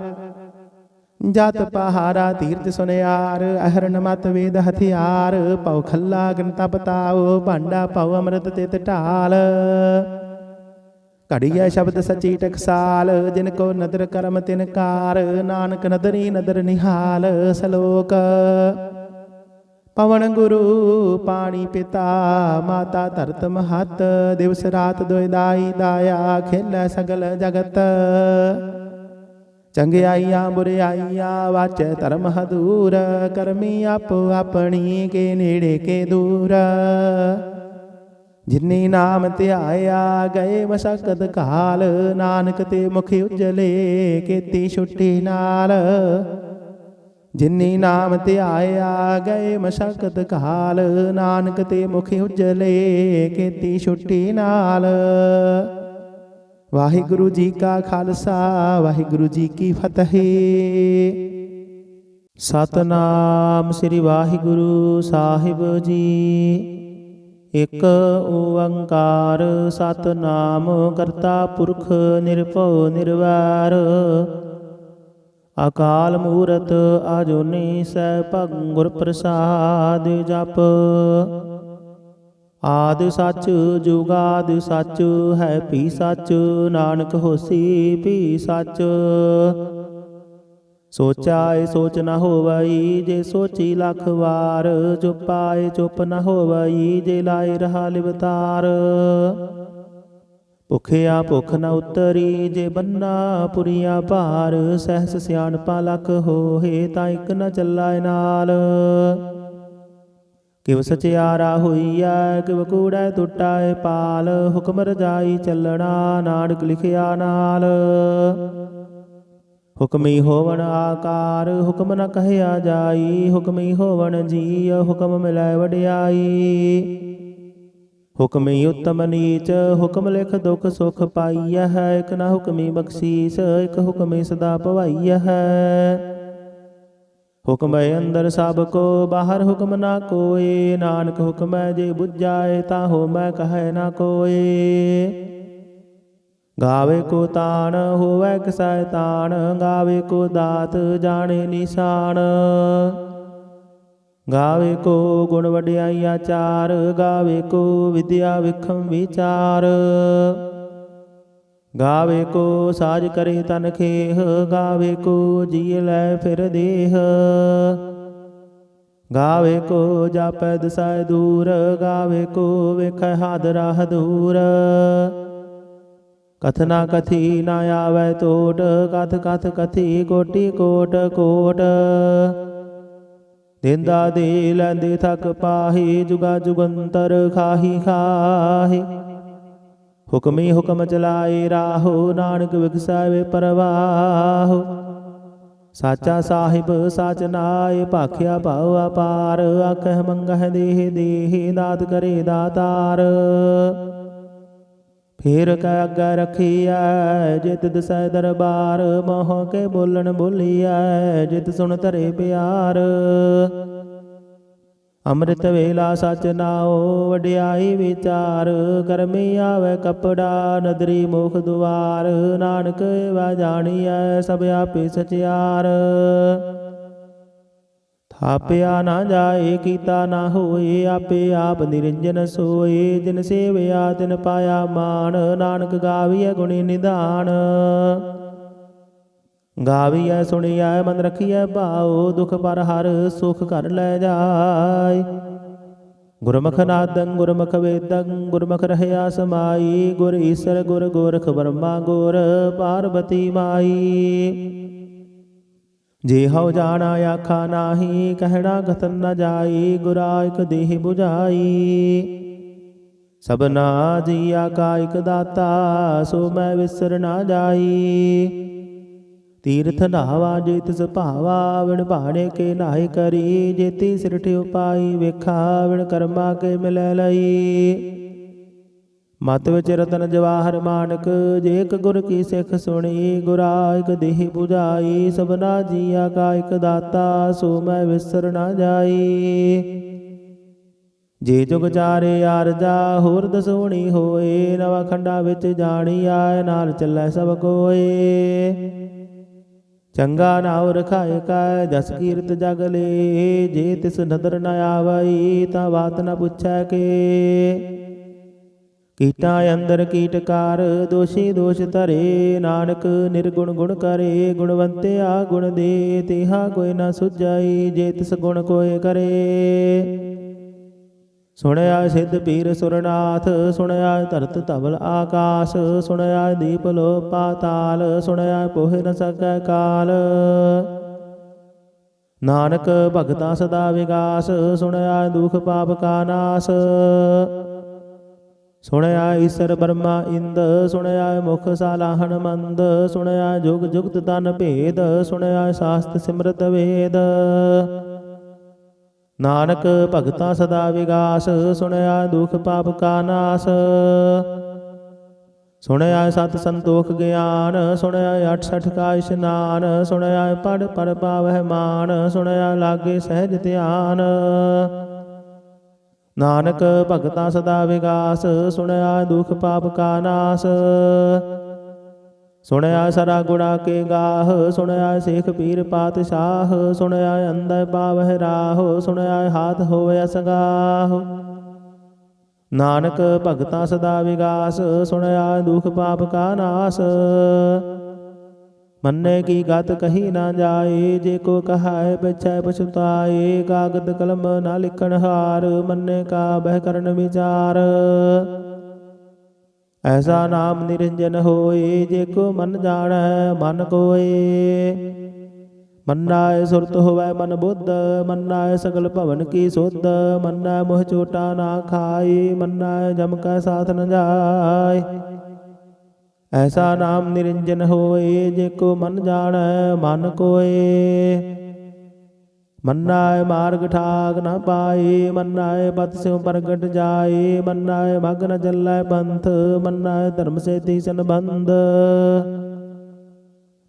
ਜਤ ਪਹਾਰਾ ਤੀਰਥ ਸੁਨਿਆਰ ਅਹਰਨ ਮਤ ਵੇਦ ਹਥਿਆਰ। ਪਉ ਖੱਲਾ ਅਗਨ ਤਪ ਤਾਉ ਭਾਂਡਾ ਪਉ ਅੰਮ੍ਰਿਤ ਤਿਤ ਢਾਲ। ਘੜੀਐ ਸ਼ਬਦ ਸਚੀ ਟਕਸਾਲ ਜਿਨ ਕੋ ਨਦਰ ਕਰਮ ਤਿਨ ਕਾਰ। ਨਾਨਕ ਨਦਰੀ ਨਦਰ ਨਿਹਾਲ। ਸਲੋਕ ਪਵਨ ਗੁਰੂ ਪਾਣੀ ਪਿਤਾ ਮਾਤਾ ਧਰਤ ਮਹਤ। ਦਿਵਸ ਰਾਤ ਦੁਇ ਦਾਈ ਦਾਇਆ ਖੇਲੈ ਸਗਲ ਜਗਤ। ਚੰਗਿਆਈਆਂ ਬੁਰਿਆਈਆਂ ਵਾਚੈ ਧਰਮ ਹਦੂਰ। ਕਰਮੀ ਆਪੋ ਆਪਣੀ ਕੇ ਨੇੜੇ ਕੇ ਦੂਰ। ਜਿਨੀ ਨਾਮ ਧਿਆਇਆ ਗਏ ਮਸਕਤ ਕਾਲ। ਨਾਨਕ ਤੇ ਮੁਖ ਉਜਲੇ ਕੀਤੀ ਛੁੱਟੀ ਨਾਲ। ਜਿਨੀ ਨਾਮ ਧਿਆਇਆ ਗਏ ਮਸਕਤ ਕਾਲ। ਨਾਨਕ ਤੇ ਮੁਖ ਉਜਲੇ ਕੀਤੀ ਛੁੱਟੀ ਨਾਲ। ਵਾਹਿਗੁਰੂ ਜੀ ਕਾ ਖਾਲਸਾ ਵਾਹਿਗੁਰੂ ਜੀ ਕੀ ਫਤਿਹ। ਸਤਨਾਮ ਸ੍ਰੀ ਵਾਹਿਗੁਰੂ ਸਾਹਿਬ ਜੀ। ਇਕ ਓੰਕਾਰ ਸਤਿਨਾਮ ਕਰਤਾ ਪੁਰਖ ਨਿਰਭਉ ਨਿਰਵੈਰ ਅਕਾਲ ਮੂਰਤ ਅਜੂਨੀ ਸੈਭੰ ਗੁਰ ਪ੍ਰਸਾਦ ਜਪ। ਆਦਿ ਸੱਚ ਜੁਗਾਦਿ ਸੱਚ ਹੈ ਭੀ ਸੱਚ ਨਾਨਕ ਹੋਸੀ ਭੀ ਸੱਚ। ਸੋਚਾਏ ਸੋਚ ਨ ਹੋਵਈ ਜੇ ਸੋਚੀ ਲੱਖ ਵਾਰ ਚੁਪਾਏ ਚੁੱਪ ਨ ਹੋਵਈ ਜੇ ਲਾਏ ਰਹਾ ਲਿਵਤਾਰ। ਭੁਖਿਆ ਭੁਖ ਨ ਉਤਰੀ ਜੇ ਬੰਨਾ ਪੁਰੀਆ ਭਾਰ ਸਹਿਸ ਸਿਆਣਪਾ ਲੱਖ ਹੋਏ ਤਾਂ ਇੱਕ ਨ ਚੱਲਾਏ ਨਾਲ। ਕਿਵ ਸਚਿਆਰਾ ਹੋਈਐ ਕਿਵ ਕੂੜੈ ਟੁੱਟਾਏ ਪਾਲ ਹੁਕਮ ਰਜਾਈ ਚੱਲਣਾ ਨਾਨਕ ਲਿਖਿਆ ਨਾਲ। ਹੁਕਮੀ ਹੋਵਣ ਆਕਾਰ ਹੁਕਮ ਨ ਕਹਿਆ ਜਾਈ ਹੁਕਮੀ ਹੋਵਣ ਜੀ ਹੁਕਮ ਮਿਲੈ ਵਡਿਆਈ। ਹੁਕਮੀ ਉਤਮ ਨੀਚ ਹੁਕਮ ਲਿਖ ਦੁਖ ਸੁਖ ਪਾਈਐ ਹੈ ਇਕ ਨ ਹੁਕਮੀ ਬਖਸ਼ੀਸ ਇਕ ਹੁਕਮੀ ਸਦਾ ਭਵਾਈਐ ਹੈ। ਹੁਕਮੈ ਅੰਦਰ ਸਭ ਕੋ ਬਾਹਰ ਹੁਕਮ ਨਾ ਕੋਏ ਨਾਨਕ ਹੁਕਮੈ ਜੇ ਬੁਝਾਏ ਤਾਂ ਹੋਮੈ ਕਹੈ ਨਾ ਕੋਏ। ਗਾਵੇ ਕੋ ਤਾਣ ਹੋਵੈ ਕਿਸੈ ਤਾਣ ਗਾਵੇ ਕੋ ਦਾਤ ਜਾਣੇ ਨਿਸ਼ਾਨ। ਗਾਵੇ ਕੋ ਗੁਣ ਵਡਿਆਈ ਆਚਾਰ ਗਾਵੇ ਕੋ ਵਿਦਿਆ ਵਿਖਮ ਵਿਚਾਰ। ਗਾਵੇ ਕੋ ਸਾਜ ਕਰੇ ਤਨ ਖੇਹ ਗਾਵੇ ਕੋ ਜੀ ਲੈ ਫਿਰ ਦੇਹ। ਗਾਵੇ ਕੋ ਜਾਪੈ ਦਿਸੈ ਦੂਰ ਗਾਵੇ ਕੋ ਵੇਖੈ ਹਾਦਰਾ ਹਦੂਰ। ਕਥਨਾ ਕਥੀ ਨਾ ਆਵੈ ਟੋਟ ਕਥ ਕਥ ਕਥੀ ਕੋਟੀ ਕੋਟ ਕੋਟ। ਦਿੰਦਾ ਦੇ ਲੈਂਦੇ ਥਕ ਪਾਹੀ ਜੁਗਾ ਜੁਗੰਤਰ ਖਾਹੀ ਖਾਹੀ। ਹੁਕਮੀ ਹੁਕਮ ਚਲਾਏ ਰਾਹੋ ਨਾਨਕ ਵਿਗਸੈ ਪਰਵਾਹੋ। ਸਾਚਾ ਸਾਹਿਬ ਸਾਚ ਨਾਏ ਭਾਖਿਆ ਭਾਉ ਅਪਾਰ ਆਖਹਿ ਮੰਗਹਿ ਦੇਹ ਦੇਹ ਦਾਤ ਕਰੇ ਦਾਤਾਰ। ਫੇਰ ਕੈ ਅੱਗੇ ਰਖੀਐ ਜਿਤ ਦਿਸੈ ਦਰਬਾਰ ਮੋਹ ਕੇ ਬੋਲਣ ਬੋਲੀਐ ਜਿਤ ਸੁਣ ਧਰੇ ਪਿਆਰ। ਅੰਮ੍ਰਿਤ ਵੇਲਾ ਸਚ ਨਾਉ ਵਡਿਆਈ ਵਿਚਾਰ ਕਰਮੀ ਆਵੈ ਕਪੜਾ ਨਦਰੀ ਮੁਖ ਦੁਆਰ। ਨਾਨਕ ਵਾ ਜਾਣੀਐ ਸਭ ਆਪੇ ਸਚਿਆਰ। ਥਾਪਿਆ ਨਾ ਜਾਏ ਕੀਤਾ ਨਾ ਹੋਏ ਆਪੇ ਆਪ ਨਿਰੰਜਨ ਸੋਏ। ਜਿਨ ਸੇਵਿਆ ਤਿਨ ਪਾਇਆ ਮਾਨ ਨਾਨਕ ਗਾਵੀਐ ਗੁਣੀ ਨਿਧਾਨ। ਗਾਵੀਐ ਸੁਣੀਐ ਮਨ ਰਖੀਐ ਭਾਉ ਦੁਖ ਪਰ ਹਰ ਸੁਖ ਘਰ ਲੈ ਜਾਏ। ਗੁਰਮੁਖ ਨਾਦੰ ਗੁਰਮੁਖ ਵੇਦੰ ਗੁਰਮੁਖ ਰਹਿਆ ਸਮਾਈ। ਗੁਰ ਈਸਰ ਗੁਰ ਗੋਰਖ ਬਰਮਾ ਗੁਰ ਪਾਰਬਤੀ ਮਾਈ। ਜੇ ਹਉ ਜਾਣਾ ਆਖਾ ਨਾਹੀ ਕਹਿਣਾ ਕਥਨ ਨ ਜਾਈ ਗੁਰਾ ਇਕ ਦੇਹ 부ਝਾਈ। ਸਭਨਾ ਜੀਆ ਕਾ ਇਕ ਦਾਤਾ ਸੋ ਮੈਂ ਵਿਸਰ ਨਾ ਜਾਈ। ਤੀਰਥ ਨਹਾਵਾ ਜੇ ਤਿਸ ਭਾਵਾ ਵਿਣ ਭਾਣੇ ਕੇ ਨਾਹਿ ਕਰੀ। ਜੇਤੀ ਸਿਰਠ ਉਪਾਈ ਵੇਖਾ ਵਿਣ ਕਰਮਾ ਕੇ ਮਿਲੈ ਲਈ। ਮਤ ਵਿੱਚ ਰਤਨ ਜਵਾਹਰ ਮਾਨਕ ਜੇ ਇਕ ਗੁਰ ਕੀ ਸਿੱਖ ਸੁਣੀ। ਗੁਰਾ ਇਕ ਦੇਹ 부ਝਾਈ ਸਭਨਾ ਜੀਆ ਕਾ ਇਕ ਦਾਤਾ ਸੋ ਮੈਂ ਵਿਸਰ ਨਾ ਜਾਈ। ਜੇ ਜੁਗ ਚਾਰੇ ਆਰਜਾ ਹੋਰ ਦਸੋਣੀ ਹੋਏ। ਨਵਾ ਖੰਡਾ ਵਿੱਚ ਜਾਣੀ ਆਏ ਨਾਲ ਚੱਲੈ ਸਭ ਕੋਏ। ਚੰਗਾ ਨਾਉ ਰਖਾਏ ਕੈ ਜਸ ਕੀਰਤ ਜਗ ਲੇ। ਜੇ ਤਿਸ ਨਦਰ ਨ ਆਵਈ ਤਾਂ ਬਾਤ ਨ ਪੁੱਛੈ ਕੇ। ਕੀਟਾਂ ਅੰਦਰ ਕੀਟਕਾਰ ਦੋਸ਼ੀ ਦੋਸ਼ ਧਰੇ। ਨਾਨਕ ਨਿਰਗੁਣ ਗੁਣ ਕਰੇ ਗੁਣਵੰਤਿਆ ਗੁਣ ਦੇ। ਤੇਹਾ ਕੋਈ ਨਾ ਸੁਝਾਈ ਜੇ ਤਿਸ ਗੁਣ ਕੋਇ ਕਰੇ। ਸੁਣਿਆ ਸਿੱਧ ਪੀਰ ਸੁਰਨਾਥ ਸੁਣਿਆ ਧਰਤ ਧਵਲ ਆਕਾਸ। ਸੁਣਿਆ ਦੀਪ ਲੋ ਪਾਤਾਲ ਸੁਣਿਆ ਪੋਹਿ ਨ ਸਕੈ ਕਾਲ। ਨਾਨਕ ਭਗਤਾ ਸਦਾ ਵਿਗਾਸ ਸੁਣਿਆ ਦੁਖ ਪਾਪ ਕਾ ਨਾਸ। ਸੁਣਿਆ ਈਸਰ ਬਰਮਾ ਇੰਦ ਸੁਣਿਆ ਮੁਖ ਸਾਲਾਹਣ ਮੰਦ। ਸੁਣਿਆ ਜੁਗ ਜੁਗਤ ਤਨ ਭੇਦ ਸੁਣਿਆ ਸਾਸਤ ਸਿਮਰਤ ਵੇਦ। ਨਾਨਕ ਭਗਤਾ ਸਦਾ ਵਿਗਾਸ ਸੁਣਿਆ ਦੁਖ ਪਾਪ ਕਾ ਨਾਸ। ਸੁਣਿਆ ਸਤ ਸੰਤੋਖ ਗਿਆਨ ਸੁਣਿਆ 68 ਕਾ ਇਸ਼ਨਾਨ। ਸੁਣਿਆ ਪੜ ਪੜ ਪਾਵਹਿ ਮਾਨ ਸੁਣਿਆ ਲਾਗੇ ਸਹਿਜ ਧਿਆਨ। ਨਾਨਕ ਭਗਤਾ ਸਦਾ ਵਿਗਾਸ, ਸੁਣਿਆ ਦੁਖ ਪਾਪ ਕਾ ਨਾਸ। ਸੁਣਿਆ ਸਰਾ ਗੁਣਾ ਕੇ ਗਾਹ, ਸੁਣਿਆ ਸੇਖ ਪੀਰ ਪਾਤਸ਼ਾਹ। ਸੁਣਿਆ ਅੰਦਰ ਪਾਵਹਿ ਰਾਹ, ਸੁਣਿਆ ਹਾਥ ਹੋਇਆ ਸਗਾਹ। ਨਾਨਕ ਭਗਤਾ ਸਦਾ ਵਿਗਾਸ, ਸੁਣਿਆ ਦੁਖ ਪਾਪ ਕਾ ਨਾਸ। ਮੰਨੇ ਕੀ ਗਤ ਕਹੀ ਨਾ ਜਾਏ, ਜੇ ਕੋ ਕਹਾਏ ਪਿਛੈ ਪਛੁਤਾਏ। ਕਾਗਦ ਕਲਮ ਨਾ ਲਿਖਣ ਹਾਰ, ਮੰਨੇ ਕਾ ਬਹਿ ਕਰਨ ਵਿਚਾਰ। ਐਸਾ ਨਾਮ ਨਿਰੰਜਨ ਹੋਏ, ਜੇ ਕੋ ਮਨ ਜਾਣੈ ਮਨ ਕੋਏ। ਮੰਨਾਏ ਸੁਰਤ ਹੋਵੈ ਮਨ ਬੁੱਧ, ਮੰਨਾਏ ਸਗਲ ਭਵਨ ਕੀ ਸੁਧ। ਮੰਨਾਏ ਮੋਹ ਚੋਟਾ ਨਾ ਖਾਏ, ਮੰਨਾਏ ਜਮ ਕੈ ਸਾਥ ਨ ਜਾਏ। ਐਸਾ ਨਾਮ ਨਿਰੰਜਨ ਹੋਏ, ਜੇ ਕੋ ਮਨ ਜਾਣੈ ਮਨ ਕੋਏ। ਮੰਨਾਏ ਮਾਰਗ ਠਾਕ ਨਾ ਪਾਏ, ਮੰਨਾਏ ਪਤ ਸਿਉ ਪ੍ਰਗਟ ਜਾਏ। ਮੰਨਾਏ ਮਗ ਨ ਚੱਲੈ ਪੰਥ, ਮੰਨਾਏ ਧਰਮ ਸੇਤੀ ਸੰਬੰਧ।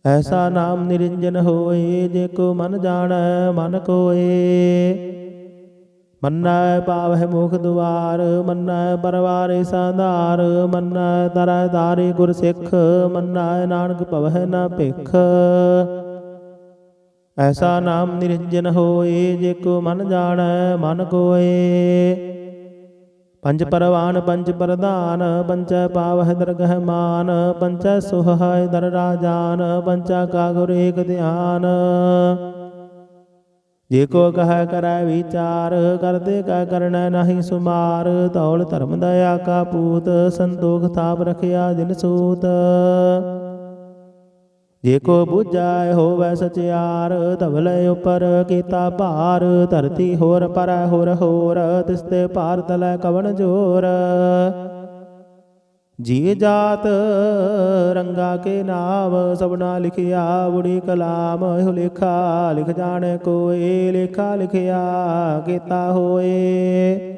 ਐਸਾ ਨਾਮ ਨਿਰੰਜਨ ਹੋਏ, ਜੇ ਕੋ ਮਨ ਜਾਣੈ ਮਨ ਕੋਏ। ਮੰਨੈ ਪਾਵਹਿ ਮੁਖ ਦੁਆਰ, ਮੰਨੈ ਪਰਵਾਰੇ ਸਾਧਾਰ। ਮੰਨੈ ਤਰੈ ਤਾਰੇ ਗੁਰ ਸਿੱਖ, ਮੰਨੈ ਨਾਨਕ ਭਵਹਿ ਨ ਭਿਖ। ਐਸਾ ਨਾਮ ਨਿਰੰਜਨ ਹੋਏ, ਜੇ ਕੋ ਮਨ ਜਾਣੈ ਮਨ ਕੋਏ। ਪੰਜ ਪਰਵਾਨ ਪੰਜ ਪ੍ਰਧਾਨ, ਪੰਚੈ ਪਾਵਹਿ ਦਰਗਹਿ ਮਾਨ। ਪੰਚੈ ਸੁਹਾਇ ਦਰ ਰਾਜਾਨ, ਪੰਚਾ ਕਾ ਗੁਰ ਏਕ ਧਿਆਨ। ਜੇ ਕੋ ਕਹੈ ਕਰੈ ਵਿਚਾਰ, ਕਰਦੇ ਕਾ ਕਰਨੈ ਨਾਹੀ ਸੁਮਾਰ। ਧੌਲ ਧਰਮ ਦਇਆ ਕਾ ਪੂਤ, ਸੰਤੋਖ ਥਾਪ ਰਖਿਆ ਦਿਨ ਸੂਤ। ਜੇ ਕੋ ਬੁਝੈ ਹੋਵੈ ਸਚਿਆਰ, ਧਵਲੇ ਉਪਰ ਕੀਤਾ ਭਾਰ। ਧਰਤੀ ਹੋਰ ਪਰੈ ਹੋਰ ਹੋਰ, ਤਿਸਤੇ ਭਾਰ ਤਲੈ ਕਵਣ ਜੋਰ। ਜੀ ਜਾਤ ਰੰਗਾ ਕੇ ਨਾਮ, ਸਭਨਾ ਲਿਖਿਆ ਬੁੜੀ ਕਲਾਮ। ਇਹੋ ਲੇਖਾ ਲਿਖ ਜਾਣੇ ਕੋਏ, ਲੇਖਾ ਲਿਖਿਆ ਕੀਤਾ ਹੋਏ।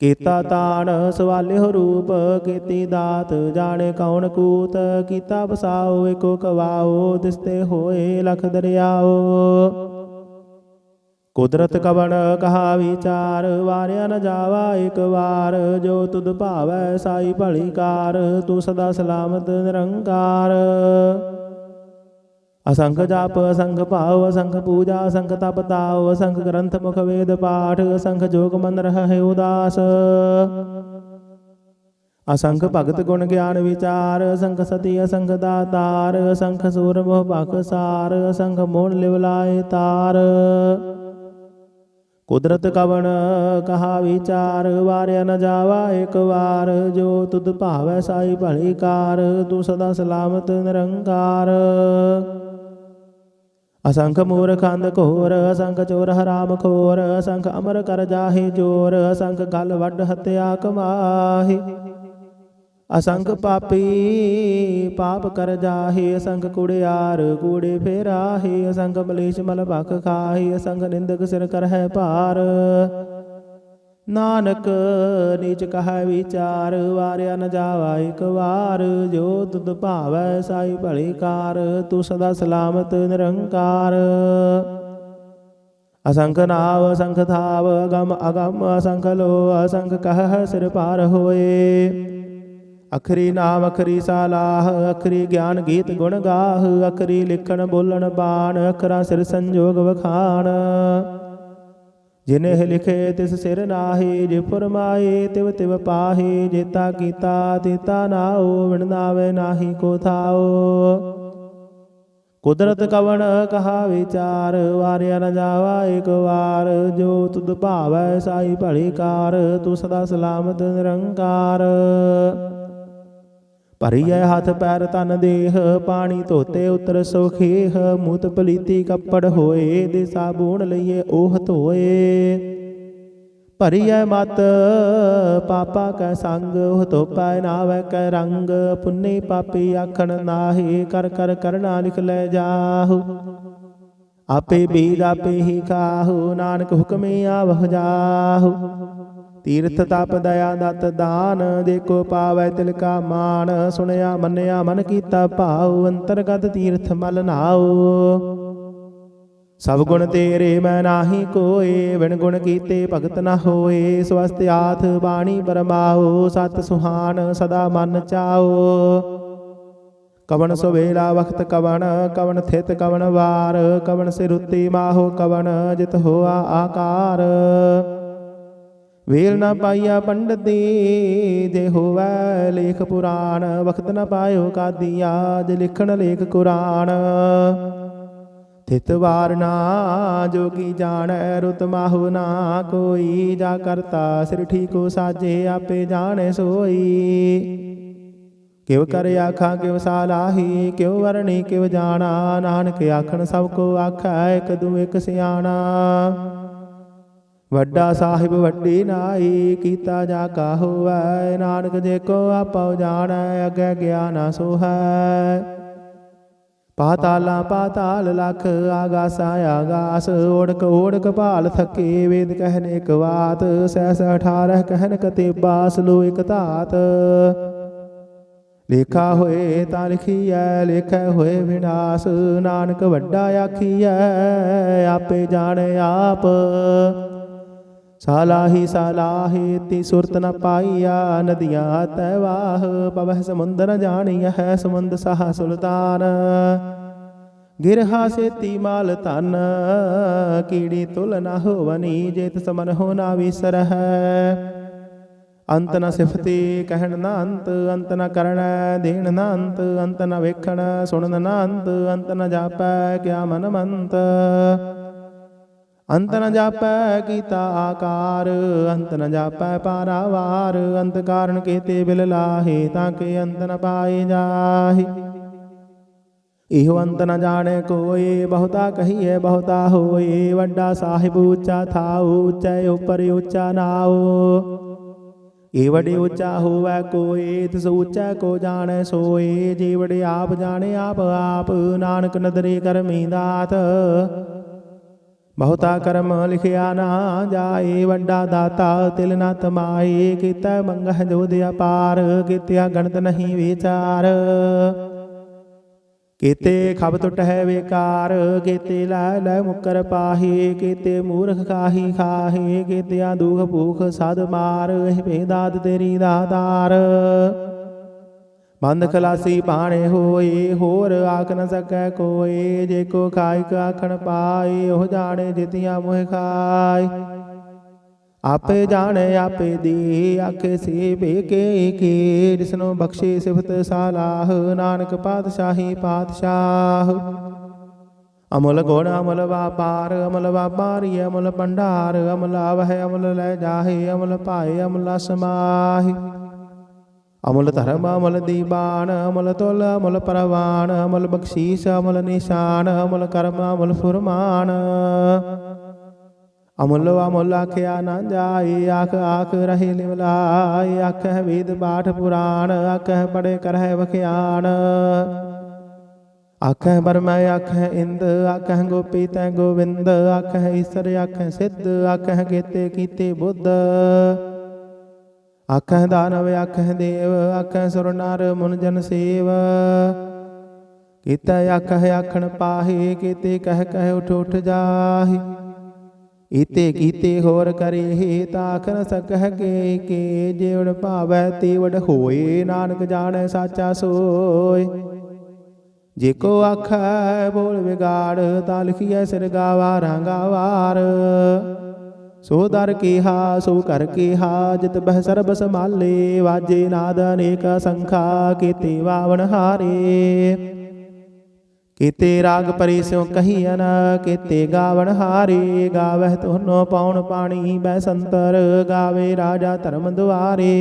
ਕੀਤਾ ਤਾਣ ਸਵਾਲਿਓ ਰੂਪ, ਕੀਤੀ ਦਾਤ ਜਾਣੇ ਕੌਣ ਕੂਤ। ਕੀਤਾ ਵਸਾਓ ਏਕੋ ਕਵਾਓ, ਤਿਸਤੇ ਹੋਏ ਲਖ ਦਰਿਆਓ। ਕੁਦਰਤ ਕਵਣ ਕਹਾ ਵਿਚਾਰ, ਵਾਰਿਆ ਨ ਜਾਵਾ ਇਕ ਵਾਰ। ਜੋ ਤੁਧ ਭਾਵੈ ਸਾਈ ਭਲੀ ਕਾਰ, ਤੂੰ ਸਦਾ ਸਲਾਮਤ ਨਿਰੰਕਾਰ। ਅਸੰਖ ਜਪ ਅਸੰਖ ਭਾਵ, ਅਸੰਖ ਪੂਜਾ ਅਸੰਖ ਤਪ ਤਾਉ। ਅਸੰਖ ਗ੍ਰੰਥ ਮੁਖ ਵੇਦ ਪਾਠ, ਅਸੰਖ ਜੋਗ ਮਨ ਰਹਿ ਉਦਾਸ। ਅਸੰਖ ਭਗਤ ਗੁਣ ਗਿਆਨ ਵਿਚਾਰ, ਅਸੰਖ ਸਤੀ ਅਸੰਖ ਦਾਤਾਰ। ਅਸੰਖ ਸੂਰ ਮੋਹ ਭਖ ਸਾਰ, ਅਸੰਖ ਮੋਹਣ ਲਿਵ ਲਾਏ ਤਾਰ। ਕੁਦਰਤ ਕਵਣ ਕਹਾ ਵਿਚਾਰ, ਵਾਰਿਆ ਨ ਜਾਵਾ ਇਕ ਵਾਰ। ਜੋ ਤੁਧ ਭਾਵੈ ਸਾਈ ਭਲੀ ਕਾਰ, ਤੂੰ ਸਦਾ ਸਲਾਮਤ ਨਿਰੰਕਾਰ। ਅਸੰਖ ਮੂਰਖ ਅੰਧ ਘੋਰ, ਅਸੰਖ ਚੋਰ ਹਰਾਮ ਖੋਰ। ਅਸੰਖ ਅਮਰ ਕਰ ਜਾਹੇ ਜੋਰ, ਅਸੰਖ ਗਲ ਵੱਡ ਹੱਤਿਆ ਕਮਾਹੇ। ਅਸੰਖ ਪਾਪੀ ਪਾਪ ਕਰ ਜਾਹੇ, ਅਸੰਖ ਕੁੜਿਆਰ ਕੂੜੇ ਫੇਰਾਹੇ। ਅਸੰਖ ਮਲੇਸ਼ ਮਲ ਭਖ ਖਾਹੇ, ਅਸੰਖ ਨਿੰਦਕ ਸਿਰ ਕਰਹਿ ਭਾਰ। ਨਾਨਕ ਨੀਚ ਕਹੈ ਵਿਚਾਰ, ਵਾਰਿਆ ਨ ਜਾਵਾ ਇਕ ਵਾਰ। ਜੋ ਤੁਧ ਭਾਵੈ ਸਾਈ ਭਲੀ ਕਾਰ, ਤੂੰ ਸਦਾ ਸਲਾਮਤ ਨਿਰੰਕਾਰ। ਅਸੰਖ ਨਾਵ ਅਸੰਖ ਥਾਵ, ਅਗਮ ਅਗਮ ਅਸੰਖ ਲੋ। ਅਸੰਖ ਕਹਿ ਸਿਰ ਪਾਰ ਹੋਏ। ਅਖਰੀ ਨਾਮ ਅਖਰੀ ਸਾਲਾਹ, ਅਖਰੀ ਗਿਆਨ ਗੀਤ ਗੁਣ ਗਾਹ। ਅਖਰੀ ਲਿਖਣ ਬੋਲਣ ਬਾਣ, ਅਖਰਾ ਸਿਰ ਸੰਜੋਗ ਵਖਾਣ। ਜਿਨਿ ਲਿਖੇ ਤਿਸ ਸਿਰ ਨਾਹੀ, ਜੇ ਫੁਰਮਾਏ ਤਿਵ ਤਿਵ ਪਾਹੀ। ਜੇਤਾ ਕੀਤਾ ਤੇਤਾ ਨਾਉ, ਵਿਣ ਨਾਵੇ ਨਾਹੀ ਕੋ ਥਾਉ। ਕੁਦਰਤ ਕਵਣ ਕਹਾ ਵਿਚਾਰ, ਵਾਰਿਆ ਨ ਜਾਵਾ ਇਕ ਵਾਰ। ਜੋ ਤੁਧ ਭਾਵੈ ਸਾਈ ਭਲੀ ਕਾਰ, ਤੂੰ ਸਦਾ ਸਲਾਮਤ ਨਿਰੰਕਾਰ। ਭਰੀਐ ਹੱਥ ਪੈਰ ਤਨ ਦੇਹ, ਪਾਣੀ ਧੋਤੇ ਉਤਰ ਸੋਖੇਹ। ਮੂਤ ਪਲੀਤੀ ਕੱਪੜ ਹੋਏ, ਦੇ ਸਾਬੂਣ ਲਈਏ ਉਹ ਧੋਏ। ਭਰੀਐ ਮਤ ਪਾਪਾ ਕੈ ਸੰਗ, ਉਹ ਧੋਪੈ ਨਾਵੈ ਕੈ ਰੰਗ। ਪੁੰਨੀ ਪਾਪੀ ਆਖਣ ਨਾਹੀ, ਕਰ ਕਰ ਕਰਨਾ ਲਿਖ ਲੈ ਜਾਹੂ। ਆਪੇ ਬੀਜ ਆਪੇ ਹੀ ਖਾਹੂ, ਨਾਨਕ ਹੁਕਮੇ ਆਵਹ ਜਾਹੂ। ਤੀਰਥ ਤਪ ਦਇਆ ਦਤ ਦਾਨ, ਦੇਖੋ ਪਾਵੈ ਤਿਲ ਕਾ ਮਾਨ। ਸੁਣਿਆ ਮੰਨਿਆ ਮਨ ਕੀਤਾ ਭਾਉ, ਅੰਤਰਗਤ ਤੀਰਥ ਮਲ ਨਾਉ। सब गुण तेरे मैं नाही कोए, बिन गुण कीते भगत न होए। स्वस्थ आथ बाणी परमाओ, सत सुहान सदा मन चाओ। कवन सुवेला वक्त कवन, कवन थित कवन वार, कवन सिर उत्ती माहो कवन, जित होआ आकार। वेल न पाइया पंडिती, जे होवै लेख पुराण, वक्त न पायो कादिया, जे लिखण लेख कुरान। थित वार ना जोगी जानै, रुत माहु ना कोई, जा करता सिर ठीको साजे, आपे जाने सोई। किव कर आखा किव सालाही, किव वरणी किव जाना, नानक आखन सबको आखै, एक दू एक सियाणा। वड्डा साहिब वड्डी नाई, कीता जा का होवै, नानक जे को आपो जानै, अगे ज्ञान सो है। पाताला पाताल लख, आगासा आगास, ओढ़क ओढ़क भाल थके, वेद कहने एक बात, सहस 18 कहन कतेबा, सलो एक धात। लेखा होए तां लिखीऐ, लेखै होए विनाश, नानक वड्डा आखीऐ, आपे जाने आप। सालाही सालाही ती सुरत न पाइया, नदियाँ तैवाह, पवह समुंद न जानिया है, समुंद सहा सुल्तान। गिरहा से तीमाल तन, कीड़ी तुल न होवनी, जेत समन हो ना विसर है। अंत न सिफती कहन न अंत, अंत न करण देन न अंत, अंत न वेखण सुनन न अंत, अंत न जापै क्या मन मंत। अंत न जापै कीता आकार, अंत न जापै पारावार, अंत कारण केते बिल लाहे, ताके अंत न पाए जाहि। इहो अंत न जाने कोई, बहुता कहिए बहुता होए, वड्डा साहिब ऊंचा थाओ, ऊंचे ऊपर ऊंचा नाओ। ये वडे ऊंचा होवै कोई, तिस ऊंचा को जाने सोए, जे वडे आप जाने आप आप, नानक नदरे करमी दात। बहुता कर्म लिखिया ना जाए, वड्डा दाता तिल न तमाए, कीता मंगह जोध अपार, कीतिया गणत नहीं विचार। केते खब टुट है बेकार, केते लै लै मुकर पाहे, केते मूर्ख खाही खाहे, केतिया दुख भूख साध मार, भेदात तेरी दातार। बंद खलासी पाणे होए, होर आख न सकै कोई, जे को खाइक आखण पाए, ओह जाने जितिया मोह खाए। आपे जाने आपे दे, आखे से बेके के, जिसनो बख्शे सिफत सालाह, नानक पातशाही पातशाह। अमल गुण अमल व्यापार, अमल व्यापारी अमल भंडार, अमल आवह अमल लै जाहे, अमल पाए अमल समाहि। अमल धर्म अमल दीवान, अमल तुल अमल परवान, अमल बख्शीश अमल निशान, अमल कर्म अमल फुरमान। अमल अमल आख्या न जाए, आख आख रहे लिमलाए, आख वेद पाठ पुराण, आख पढ़े करह बख्यान। आख बरम आख इंद, आख गोपी तै गोविंद, आख ईश्वर आख सिद्ध, आख केते कीते बुद्ध। आख दानव आख देव, आख सुर नर मुन जन सेव। कीता आख आखण पाहे, केते कह कह उठ उठ जाहि। इते कीते होर करे, ताख न सकह के जेवड़ भावै तेवड़ होए, नानक जाने साचा सोय। जेको आखै बोल बिगाड़, ता लिखिए सिर गावा रांगावार। सो दर केहा सो कर केहा, जित बह सरब संभाले, वाजे नाद अनेक संखा, केते वावन हारे। केते राग परे स्यों कहियन, केते गावन हारे। गावह तुहनो पौन पाणी बैसंतर, गावे राजा धर्म दुआरे।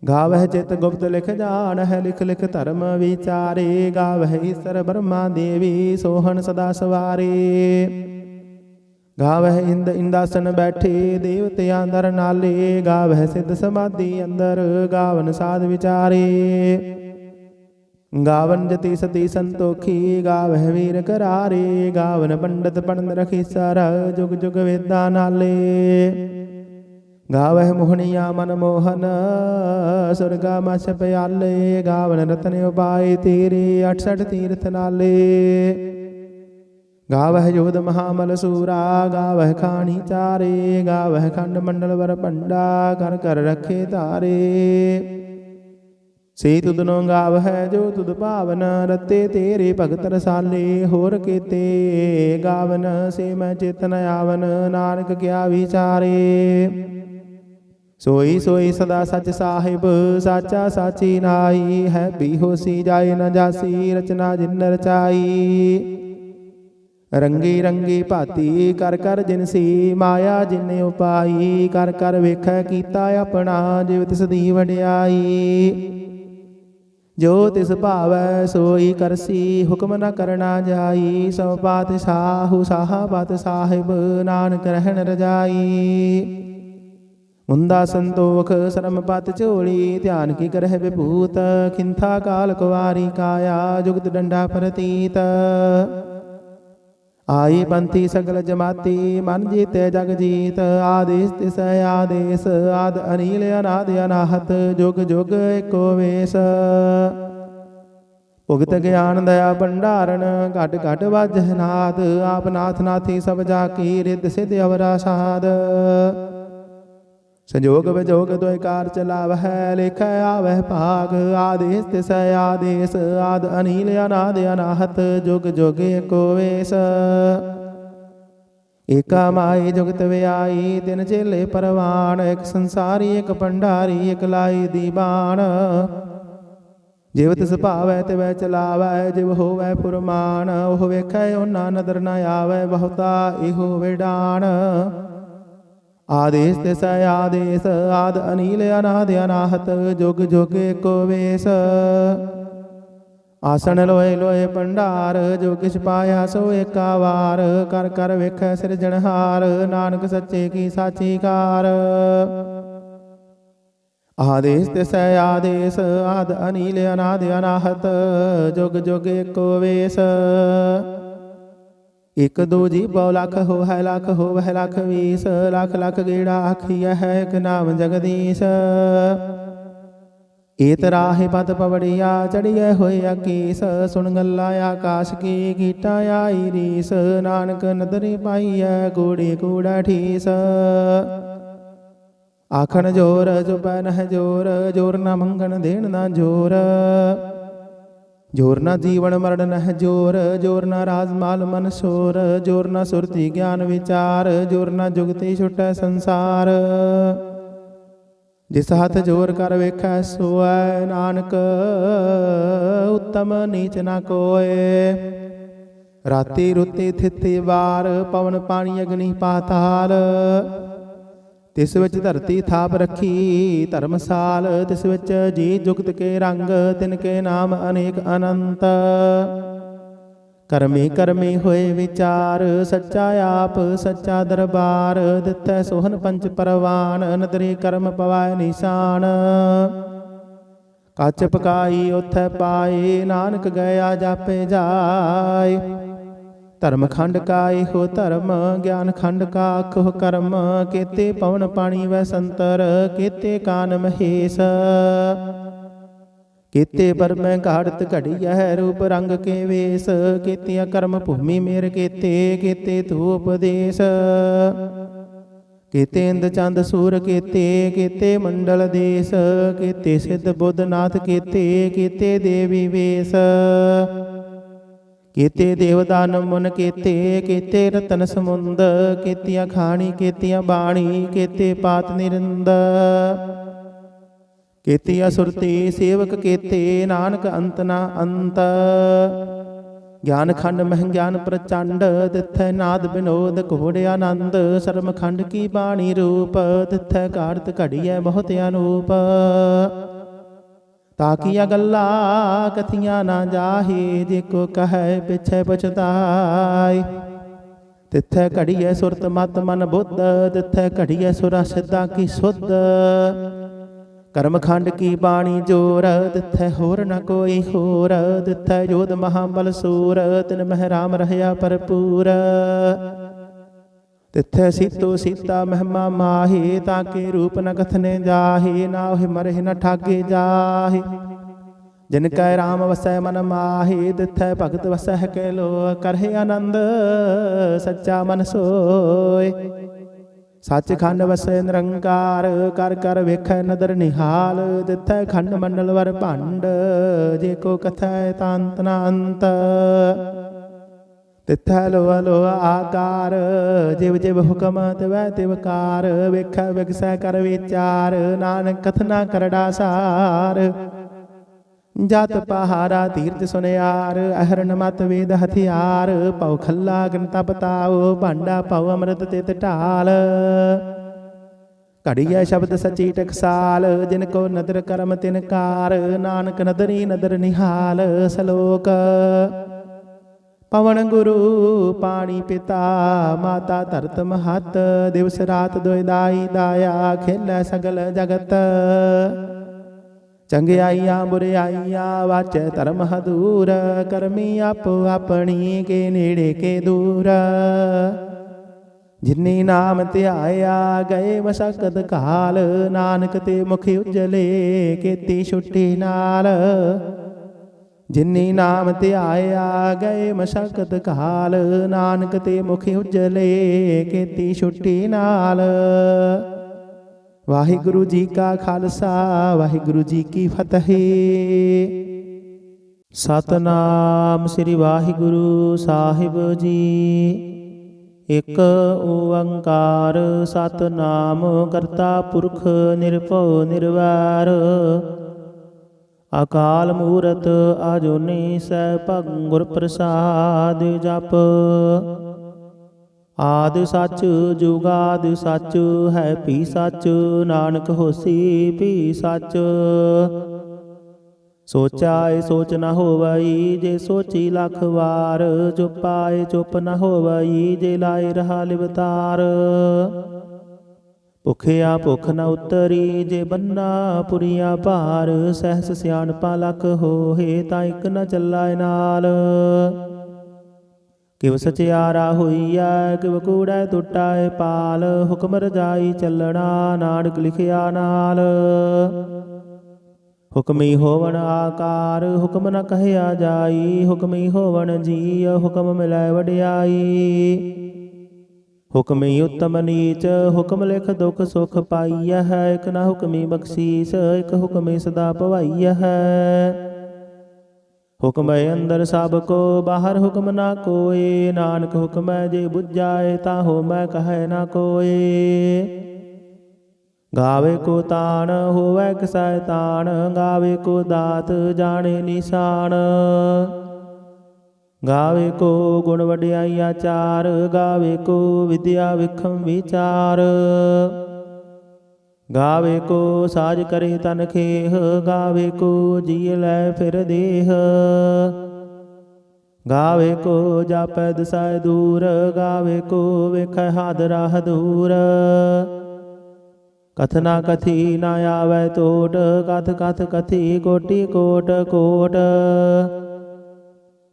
गावह चित गुप्त लिख जान है, लिख लिख धर्म विचारे। गावह ईश्वर ब्रह्मा देवी, सोहन सदा सवारे। गावह इंद इंदासन बैठे, देवतियां दर नाले। गावह सिद्ध समाधि अंदर, गावन साध विचारे। गावन जति सती संतोखी, गावह वीर करारे। गावन पंडित पंड रखीसर, जुग जुग वेदा नाले। गावह मोहनिया मन मोहन, सुरगा मस प्याले। गावन रतन उपाय तेरे, 68 तीर्थ नाले। ਗਾਵਹਿ ਜੋਧ ਮਹਾਮਲ ਸੂਰਾ, ਗਾਵਹਿ ਖਾਣੀ ਚਾਰੇ, ਗਾਵਹਿ ਖੰਡ ਮੰਡਲ ਵਰ ਭੰਡਾ, ਕਰ ਕਰ ਰੱਖੇ ਧਾਰੇ। ਸੇ ਤੁਧਨੋ ਗਾਵਹਿ ਜੋ ਤੁਧ ਭਾਵਨ, ਰਤੇ ਤੇਰੇ ਭਗਤ ਰਸਾਲੇ, ਹੋਰ ਕੀਤੇ ਗਾਵਨ ਸੇ ਮੈਂ ਚੇਤਨ ਆਵਨ, ਨਾਨਕ ਕਿਆ ਵਿਚਾਰੇ। ਸੋਈ ਸੋਈ ਸਦਾ ਸਚ ਸਾਹਿਬ, ਸਾਚਾ ਸਾਚੀ ਨਾਈ, ਹੈ ਵੀ ਹੋਸੀ ਜਾਏ ਨ ਜਾਸੀ, ਰਚਨਾ ਜਿਨ ਰਚਾਈ। ਰੰਗੀ ਰੰਗੀ ਭਾਤੀ ਕਰ ਕਰ ਜਿਨਸੀ, ਮਾਇਆ ਜਿਨ ਉਪਾਈ, ਕਰ ਕਰ ਵੇਖੈ ਕੀਤਾ ਆਪਣਾ, ਜਿਵ ਤਿਸ ਦੀ ਵਡਿਆਈ। ਜੋ ਤਿਸ ਭਾਵੈ ਸੋਈ ਕਰਸੀ, ਹੁਕਮ ਨ ਕਰਨਾ ਜਾਈ, ਸਭ ਪਾਤਸ਼ਾਹੂ ਸਾਹਾ ਪਤ ਸਾਹਿਬ, ਨਾਨਕ ਰਹਿਣ ਰਜਾਈ। ਮੁੰਦਾ ਸੰਤੋਖ ਸਰਮ ਪਤ ਝੋਲੀ, ਧਿਆਨ ਕੀ ਕਰਹਿ ਵਿਭੂਤ, ਖਿੰਥਾ ਕਾਲ ਕੁਵਾਰੀ ਕਾਇਆ, ਜੁਗਤ ਡੰਡਾ ਪ੍ਰਤੀਤ। ਆਈ ਪੰਥੀ ਸਗਲ ਜਮਾਤੀ, ਮਨ ਜੀਤੇ ਜਗ ਜੀਤ, ਆਦੇਸ ਤਿਸ ਆਦੇਸ, ਆਦ ਅਨੀਲ ਅਨਾਦ ਅਨਾਹਤ, ਜੁਗ ਜੁਗ ਏਕੋ ਵੇਸ। ਭੁਗਤ ਗਿਆਨ ਦਇਆ ਭੰਡਾਰਨ, ਘਟ ਘਟ ਵਾਜਹਿ ਨਾਦ, ਆਪ ਨਾਥ ਨਾਥੀ ਸਭ ਜਾ ਕੀ, ਰਿੱਧ ਸਿੱਧ ਅਵਰਾ ਸਾਧ। ਸੰਜੋਗ ਵਿਜੋਗ ਦੋਇ ਕਾਰ ਚਲਾਵਹਿ, ਲੇਖੈ ਆਵਹਿ ਭਾਗ, ਆਦੇਸ ਤਿਸ ਆਦੇਸ, ਆਦ ਅਨੀਲ ਅਨਾਦ ਅਨਾਹਤ, ਜੁਗ ਜੁਗ ਏਕੋ ਵੇਸ। ਏਕਾ ਮਾਈ ਜੁਗਤ ਵਿਆਈ, ਤਿਨ ਚੇਲੇ ਪਰਵਾਨ, ਇਕ ਸੰਸਾਰੀ ਇਕ ਭੰਡਾਰੀ, ਇਕ ਲਾਈ ਦੀਵਾਨ। ਜਿਵ ਤਿਸ ਭਾਵੈ ਤਿਵੈ ਚਲਾਵੈ, ਜਿਵ ਹੋਵੈ ਫੁਰਮਾਨ, ਉਹ ਵੇਖੈ ਓਨਾ ਨਦਰ ਨ ਆਵੈ, ਬਹੁਤਾ ਇਹੋ ਵਿਡਾਨ। ਆਦੇਸ ਤਿਸ ਆਦੇਸ, ਆਦ ਅਨੀਲ ਅਨਾਦ ਅਨਾਹਤ, ਜੁਗ ਜੁਗ ਏਕੋ ਵੇਸ। ਆਸਣ ਲੋਏ ਲੋਏ ਭੰਡਾਰ, ਜੋ ਕਿਛ ਪਾਇਆ ਸੋ ਏਕਾ ਵਾਰ, ਕਰ ਕਰ ਵੇਖੈ ਸਿਰਜਣਹਾਰ, ਨਾਨਕ ਸੱਚੇ ਕੀ ਸਾਚੀ ਕਾਰ। ਆਦੇਸ ਤਿਸ ਆਦੇਸ, ਆਦ ਅਨੀਲ ਅਨਾਦ ਅਨਾਹਤ, ਜੁਗ ਜੁਗ ਏਕੋ ਵੇਸ। ਇਕ ਦੋ ਜੀ ਬਹੁ ਲਖ ਹੋਵੈ ਲਖ ਹੋਵੈ ਲਖ ਵੀਸ, ਲਖ ਲਖ ਗੇੜਾ ਆਖੀਐ ਹੈ ਇਕ ਨਾਮ ਜਗਦੀਸ਼। ਏਤ ਰਾਹੇ ਪਤ ਪਵੜਿਆ, ਚੜੀਐ ਹੋਏ ਅਕੀਸ, ਸੁਣ ਗੱਲਾਂ ਆਕਾਸ਼ ਕੀ, ਕੀਟਾ ਆਈ ਰੀਸ। ਨਾਨਕ ਨਦਰੀ ਪਾਈਐ, ਕੂੜੀ ਕੂੜਾ ਠੀਸ। ਆਖਣ ਜੋਰ ਜੁਬੈ ਨਹਿ ਜੋਰ, ਜੋਰ ਨਾ ਮੰਗਣ ਦੇਣ ਨਾ ਜੋਰ। ਜੋਰ ਨਾ ਜੀਵਨ ਮਰਨ ਨਹਿ ਜੋਰ, ਜੋਰ ਨਾ ਰਾਜ ਮਾਲ ਮਨ ਸ਼ੋਰ। ਜੋਰ ਨਾ ਸੁਰਤੀ ਗਿਆਨ ਵਿਚਾਰ, ਜੋਰ ਨਾ ਜੁਗਤੀ ਛੁਟੈ ਸੰਸਾਰ। ਜਿਸ ਹੱਥ ਜੋਰ ਕਰ ਵੇਖੈ ਸੋਐ, ਨਾਨਕ ਉੱਤਮ ਨੀਚ ਨਾ ਕੋਏ। ਰਾਤੀ ਰੁੱਤੀ ਥਿਤੀ ਵਾਰ, ਪਵਨ ਪਾਣੀ ਅਗਨੀ ਪਾਤਾਲ। ਤਿਸ ਵਿੱਚ ਧਰਤੀ ਥਾਪ ਰੱਖੀ ਧਰਮਸਾਲ, ਤਿਸ ਵਿੱਚ ਜੀ ਜੁਗਤ ਕੇ ਰੰਗ, ਤਿਨ ਕੇ ਨਾਮ ਅਨੇਕ ਅਨੰਤ। ਕਰਮੀ ਕਰਮੀ ਹੋਏ ਵਿਚਾਰ, ਸੱਚਾ ਆਪ ਸੱਚਾ ਦਰਬਾਰ। ਦਿੱਤੈ ਸੋਹਨ ਪੰਚ ਪਰਵਾਨ, ਨਦਰੀ ਕਰਮ ਪਵਾਏ ਨਿਸ਼ਾਨ। ਕੱਚ ਪਕਾਈ ਉਥੈ ਪਾਏ, ਨਾਨਕ ਗਿਆ ਜਾਪੇ ਜਾਏ। ਧਰਮ ਖੰਡ ਕਾ ਇਹੋ ਧਰਮ, ਗਿਆਨ ਖੰਡ ਕਾ ਆਖੋ ਕਰਮ। ਕੇਤੇ ਪਵਨ ਪਾਣੀ ਵੈ ਸੰਤਰ, ਕੇਤੇ ਕਾਨ ਮਹੇਸ਼। ਕੀਤੇ ਬਰਮੈ ਘਾੜਤ ਘੜੀਐ, ਰੂਪ ਰੰਗ ਕੇ ਵੇਸ। ਕੀਤੀਆਂ ਕਰਮ ਭੂਮੀ ਮੇਰ ਕੀਤੇ, ਕੀਤੇ ਤੂ ਉਪਦੇਸ਼। ਕੀਤੇ ਇੰਦ ਚੰਦ ਸੂਰ ਕੀਤੇ, ਕੀਤੇ ਮੰਡਲ ਦੇਸ। ਕੀਤੇ ਸਿੱਧ ਬੁੱਧ ਨਾਥ ਕੀਤੇ, ਕੀਤੇ ਦੇਵੀ ਵੇਸ। ਕੀਤੇ ਦੇਵ ਦਾਨ ਮੁਨ ਕੀਤੇ, ਕੀਤੇ ਰਤਨ ਸਮੁੰਦ। ਕੀਤੀਆਂ ਖਾਣੀ ਕੀਤੀਆਂ ਬਾਣੀ, ਕੀਤੇ ਪਾਤ ਨਿਰੰਦ। ਕੀਤੀਆਂ ਸੁਰਤੀ ਸੇਵਕ ਕੀਤੇ, ਨਾਨਕ ਅੰਤ ਨਾ ਅੰਤ। ਗਿਆਨ ਖੰਡ ਮਹਿ ਗਿਆਨ ਪ੍ਰਚੰਡ, ਤਿੱਥੈ ਨਾਦ ਬਿਨੋਦ ਘੋੜ ਆਨੰਦ। ਸਰਮ ਖੰਡ ਕੀ ਬਾਣੀ ਰੂਪ, ਤਿੱਥੈ ਘਾੜਤ ਘੜੀਐ ਬਹੁਤ ਅਨੂਪ। ਤਾਕੀਆਂ ਗੱਲਾਂ ਕਥੀਆਂ ਨਾ ਜਾਹੇ, ਜੇ ਕੋ ਕਹੈ ਪਿਛੈ ਪਛਤਾਏ। ਤਿੱਥੈ ਘੜੀਐ ਸੁਰਤ ਮਤ ਮਨ ਬੁੱਧ, ਤਿੱਥੈ ਘੜੀਐ ਸੁਰਾ ਸਿੱਧਾ ਕੀ ਸੁਧ। ਕਰਮ ਖੰਡ ਕੀ ਬਾਣੀ ਜੋਰ, ਤਿੱਥੈ ਹੋਰ ਨ ਕੋਈ ਹੋਰ। ਤਿੱਥੈ ਜੋਧ ਮਹਾਬਲ ਸੂਰ, ਤਿਨ ਮਹਿ ਰਾਮ ਰਹਿਆ ਭਰਪੂਰ। ਤਿੱਥੈ ਸੀਤੋ ਸੀਤਾ ਮਹਿਮਾ ਮਾਹੀ, ਤਾਂ ਕੇ ਰੂਪ ਨ ਕਥਨੇ ਜਾਹੇ। ਨਾ ਉਹ ਮਰੇ ਨ ਠਾਗੇ ਜਾਹੇ। जिन कै राम वसै मन माहि, तिथै भगत वसै कै लो, करहे आनंद सच्चा मन सोय। सचखंड वसै निरंकार, कर कर वेखै नदर निहाल, तिथै खंड मंडल वर भंड, जे को कथै तांत न अंत। तिथै लोह लोह आकार, जिव जिव हुकम तिवै तिवकार, वेखै विगसै कर विचार, नानक कथना करड़ा सार। जात पहारा तीर्थ सुनियार, अहरन मत वेद हथियार, पौ खल्ला गणता बताओ, भांडा पौ अमृत तित ढाल। घड़िया शब्द सची टकसाल, जिनको नदर करम तिनकार, नानक नदरी नदर निहाल। सलोक पवन गुरु पानी पिता, माता धरत महत, दिवस रात दोय दाई दाया, खेलै सगल जगत। चंगियाइया बुरियाइया वाचै धर्म हदूर, करमी आपो अपनी के नेड़े के दूर। जिन्नी नाम ध्याया गए मशक्कत काल, नानक ते मुख उजले केती छुट्टी नाल। जिन्नी नाम ध्याया गए मशक्कत काल, नानक ते मुख उजले केती छुट्टी नाल। वाहिगुरु जी का खालसा, वाहिगुरु जी की फतेह। सतनाम श्री वाहिगुरु साहिब जी। एक ओंकार सतनाम, करता पुरख निरभउ निरवैर। अकाल मूरत अजूनी सैभं गुर प्रसाद जप। आदि सच जुगादि सच है भी सच, नानक होसी भी सच। सोचाए सोच न होवई, जे सोची लख वार, चुप आए चुप न होवई, जे लाए रहा लिवतार। भुखिया भुख न उतरी, जे बन्ना पुरिया भार, सहस सियाणपा लख होहे, तां इक न चलाए नाल। किव सचियारा होईया, किव कूड़ै टुटाए पाल, हुक्म रजाई चलना, नानक लिखिया नाल। हुक्मी होवन आकार, हुक्म न कहया जाई, हुक्मी होवन जीय, हुक्म मिलै वडियाई। हुक्मी उत्तम नीच, हुक्म लिख दुख सुख पाईय है, एक न हुक्मी बख्शीस, एक हुक्मी सदा भवाईय है। हुक्म अंदर सब को, बाहर हुक्म ना कोय, नानक हुक्म जे बुझाए, ताहो मैं कहे ना कोय। गावे को तान होवै कसै तान, गावे को दात जाने निशान। गावे को गुण वडियाइया चार, गावे को विद्या विखम विचार। गावे को साज करे तन खेह, गावे को जिय लै फिर देह। गावे को जापै दिसै दूर, गावे को वेखै हादरा हदूर। कथना कथी ना आवै टोट, कथ कथ कथी कोटि कोट कोट।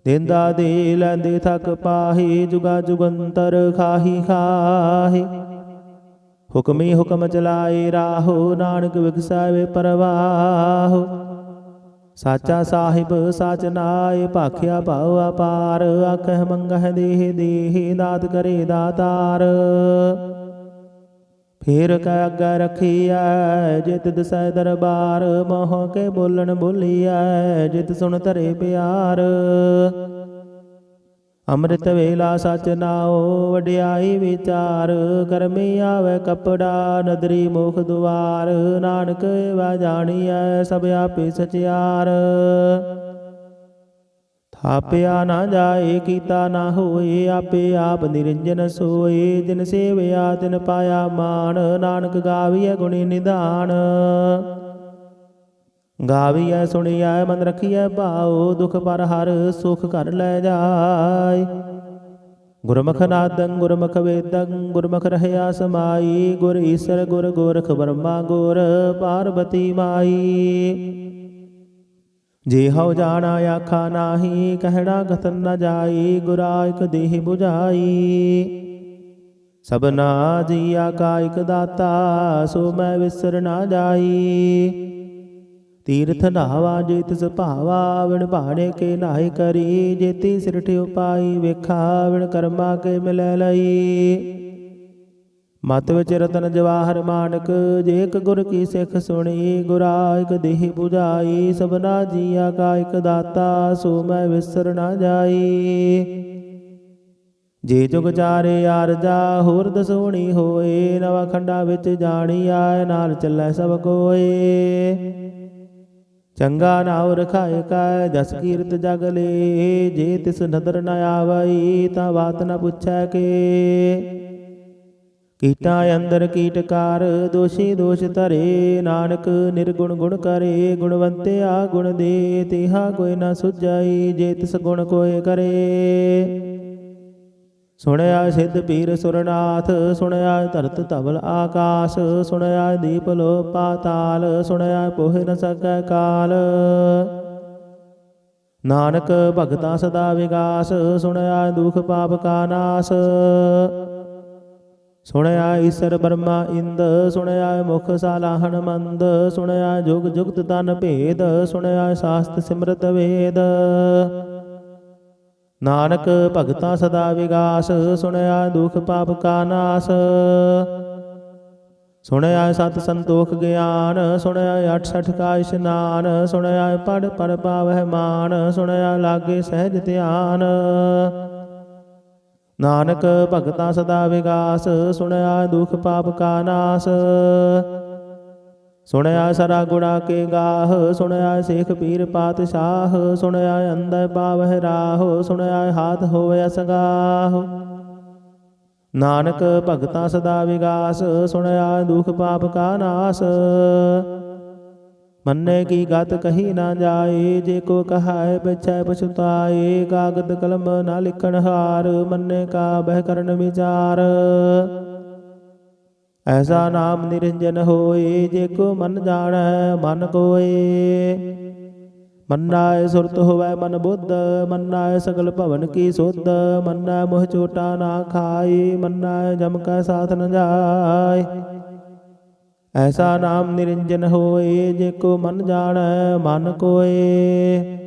देंदा दे लैंदे थक पाही, जुगा जुगंतर खाही खाही। हुक्मी हुक्म चलाए राहो, नानक विगसावे परवाहो। साचा साहिब साच नाय, भाख्या भाव अपार, आखह मंगह देह देह, दात करे दातार। फेर कै अग्गै रखिया, जित दिसै दरबार, मोह के बोलन बोलिया, जित सुन धरे प्यार। अमृत वेला सच नाओ, वडियाई विचार, करमी आवे कपड़ा, नदरी मुख दुआर। नानक वा जानिया, सब आपे सचियार। थापिया ना जाए, कीता ना होए, आपे आप निरंजन सोए। जिन सेवया तिन पाया मान, नानक गाविया गुणी निधान। गाविया सुनिया मन रखिया भाओ, दुख पर हर सुख कर लै जाय। गुरमुख नादं गुरमुख वेदं, गुरमुख रहया समाई। गुर ईसर गुर गोरख ब्रह्मा गुर पार्वती माई। जे हऊ जाना आखा नाही, कहना कथन न जाई। गुरा एक देह बुझाई, सबना जिया का एक दाता, सो मैं विसर ना जाई। ਤੀਰਥ ਨਹਾਵਾ ਜੇ ਤਿਸ ਭਾਵਾ ਵਿਣ ਭਾਣੇ ਕੇ ਨਾਹਿ ਕਰੀ ਜੇਤੀ ਸਿਰਠਿ ਉਪਾਈ ਵੇਖਾ ਵਿਣ ਕਰਮਾ ਕੇ ਮਿਲੈ ਲਈ ਮਤ ਵਿੱਚ ਰਤਨ ਜਵਾਹਰ ਮਾਨਕ ਜੇ ਇਕ ਗੁਰ ਕੀ ਸਿੱਖ ਸੁਣੀ ਗੁਰਾ ਇਕ ਦੇਹ 부ਝਾਈ ਸਭਨਾ ਜੀਆ ਕਾ ਇਕ ਦਾਤਾ ਸੋ ਮੈਂ ਵਿਸਰ ਨਾ ਜਾਈ ਜੇ ਜੁਗ ਚਾਰੇ ਆਰਜਾ ਹੋਰ ਦਸੋਣੀ ਹੋਏ ਨਵਾ ਖੰਡਾ ਵਿੱਚ ਜਾਣੀ ਆਏ ਨਾਲ ਚੱਲੈ ਸਭ ਕੋਏ ਚੰਗਾ ਨਾਉ ਰਖਾਏ ਕੈ ਜਸ ਕੀਰਤ ਜਗ ਲੇ ਜੇ ਤਿਸ ਨਦਰ ਨ ਆਵਈ ਤਾਂ ਬਾਤ ਨ ਪੁੱਛੈ ਕੇ ਕੀਟਾਂ ਅੰਦਰ ਕੀਟਕਾਰ ਦੋਸ਼ੀ ਦੋਸ਼ ਧਰੇ ਨਾਨਕ ਨਿਰਗੁਣ ਗੁਣ ਕਰੇ ਗੁਣਵੰਤਿਆ ਗੁਣ ਦੇ ਤਿਹਾ ਕੋਈ ਨਾ ਸੁਝਾਈ ਜੇ ਤਿਸ ਗੁਣ ਕੋਏ ਕਰੇ ਸੁਣਿਆ ਸਿੱਧ ਪੀਰ ਸੁਰਨਾਥ ਸੁਣਿਆ ਧਰਤ ਧਵਲ ਆਕਾਸ਼ ਸੁਣਿਆ ਦੀਪ ਲੋ ਪਾਤਾਲ ਸੁਣਿਆ ਪੋਹਿ ਨ ਸਕੈ ਕਾਲ ਨਾਨਕ ਭਗਤਾ ਸਦਾ ਵਿਗਾਸ ਸੁਣਿਆ ਦੁਖ ਪਾਪ ਕਾ ਨਾਸ ਸੁਣਿਆ ਈਸਰ ਬਰਮਾ ਇੰਦ ਸੁਣਿਆ ਮੁਖ ਸਾਲਾਹਣ ਮੰਦ ਸੁਣਿਆ ਜੁਗ ਜੁਗਤ ਤਨ ਭੇਦ ਸੁਣਿਆ ਸਾਸਤ ਸਿਮਰਤ ਵੇਦ ਨਾਨਕ ਭਗਤਾ ਸਦਾ ਵਿਗਾਸ ਸੁਣਿਆ ਦੁਖ ਪਾਪ ਕਾ ਨਾਸ ਸੁਣਿਆ ਸਤ ਸੰਤੋਖ ਗਿਆਨ ਸੁਣਿਆ 68 ਕਾ ਇਸ਼ਨਾਨ ਸੁਣਿਆ ਪੜ ਪੜ ਪਾਵਹਿ ਮਾਨ ਸੁਣਿਆ ਲਾਗੇ ਸਹਿਜ ਧਿਆਨ ਨਾਨਕ ਭਗਤਾ ਸਦਾ ਵਿਗਾਸ ਸੁਣਿਆ ਦੁਖ ਪਾਪ ਕਾ ਨਾਸ ਸੁਣਿਆ ਸਰਾ ਗੁਣਾ ਕੇ ਗਾਹ ਸੁਣਿਆ ਸੇਖ ਪੀਰ ਪਾਤਸ਼ਾਹ ਸੁਣਿਆ ਅੰਦਰ ਪਾਵਹਿ ਰਾਹ ਸੁਣਿਆ ਹਾਥ ਹੋਵੇ ਅਸਗਾਹ ਨਾਨਕ ਭਗਤਾ ਸਦਾ ਵਿਗਾਸ ਸੁਣਿਆ ਦੁਖ ਪਾਪ ਕਾ ਨਾਸ ਮੰਨੇ ਕੀ ਗਤ ਕਹੀ ਨਾ ਜਾਏ ਜੇ ਕੋ ਕਹਾਏ ਪਿਛੈ ਪਛੁਤਾਏ ਕਾਗਦ ਕਲਮ ਨਾ ਲਿਖਣ ਹਾਰ ਮੰਨੇ ਕਾ ਬਹਿ ਕਰਨ ਵਿਚਾਰ ਐਸਾ ਨਾਮ ਨਿਰੰਜਨ ਹੋਏ ਜੇ ਕੋ ਮਨ ਜਾਣੈ ਮਨ ਕੋਏ ਮੰਨਾਏ ਸੁਰਤ ਹੋਵੈ ਮਨ ਬੁੱਧ ਮੰਨਾਏ ਸਗਲ ਭਵਨ ਕੀ ਸੁਧ ਮੰਨਾਏ ਮੋਹ ਚੋਟਾ ਨਾ ਖਾਏ ਮੰਨਾਏ ਜਮ ਕੈ ਸਾਥ ਨ ਜਾਏ ਐਸਾ ਨਾਮ ਨਿਰੰਜਨ ਹੋਏ ਜੇ ਕੋ ਮਨ ਜਾਣੈ ਮਨ ਕੋਏ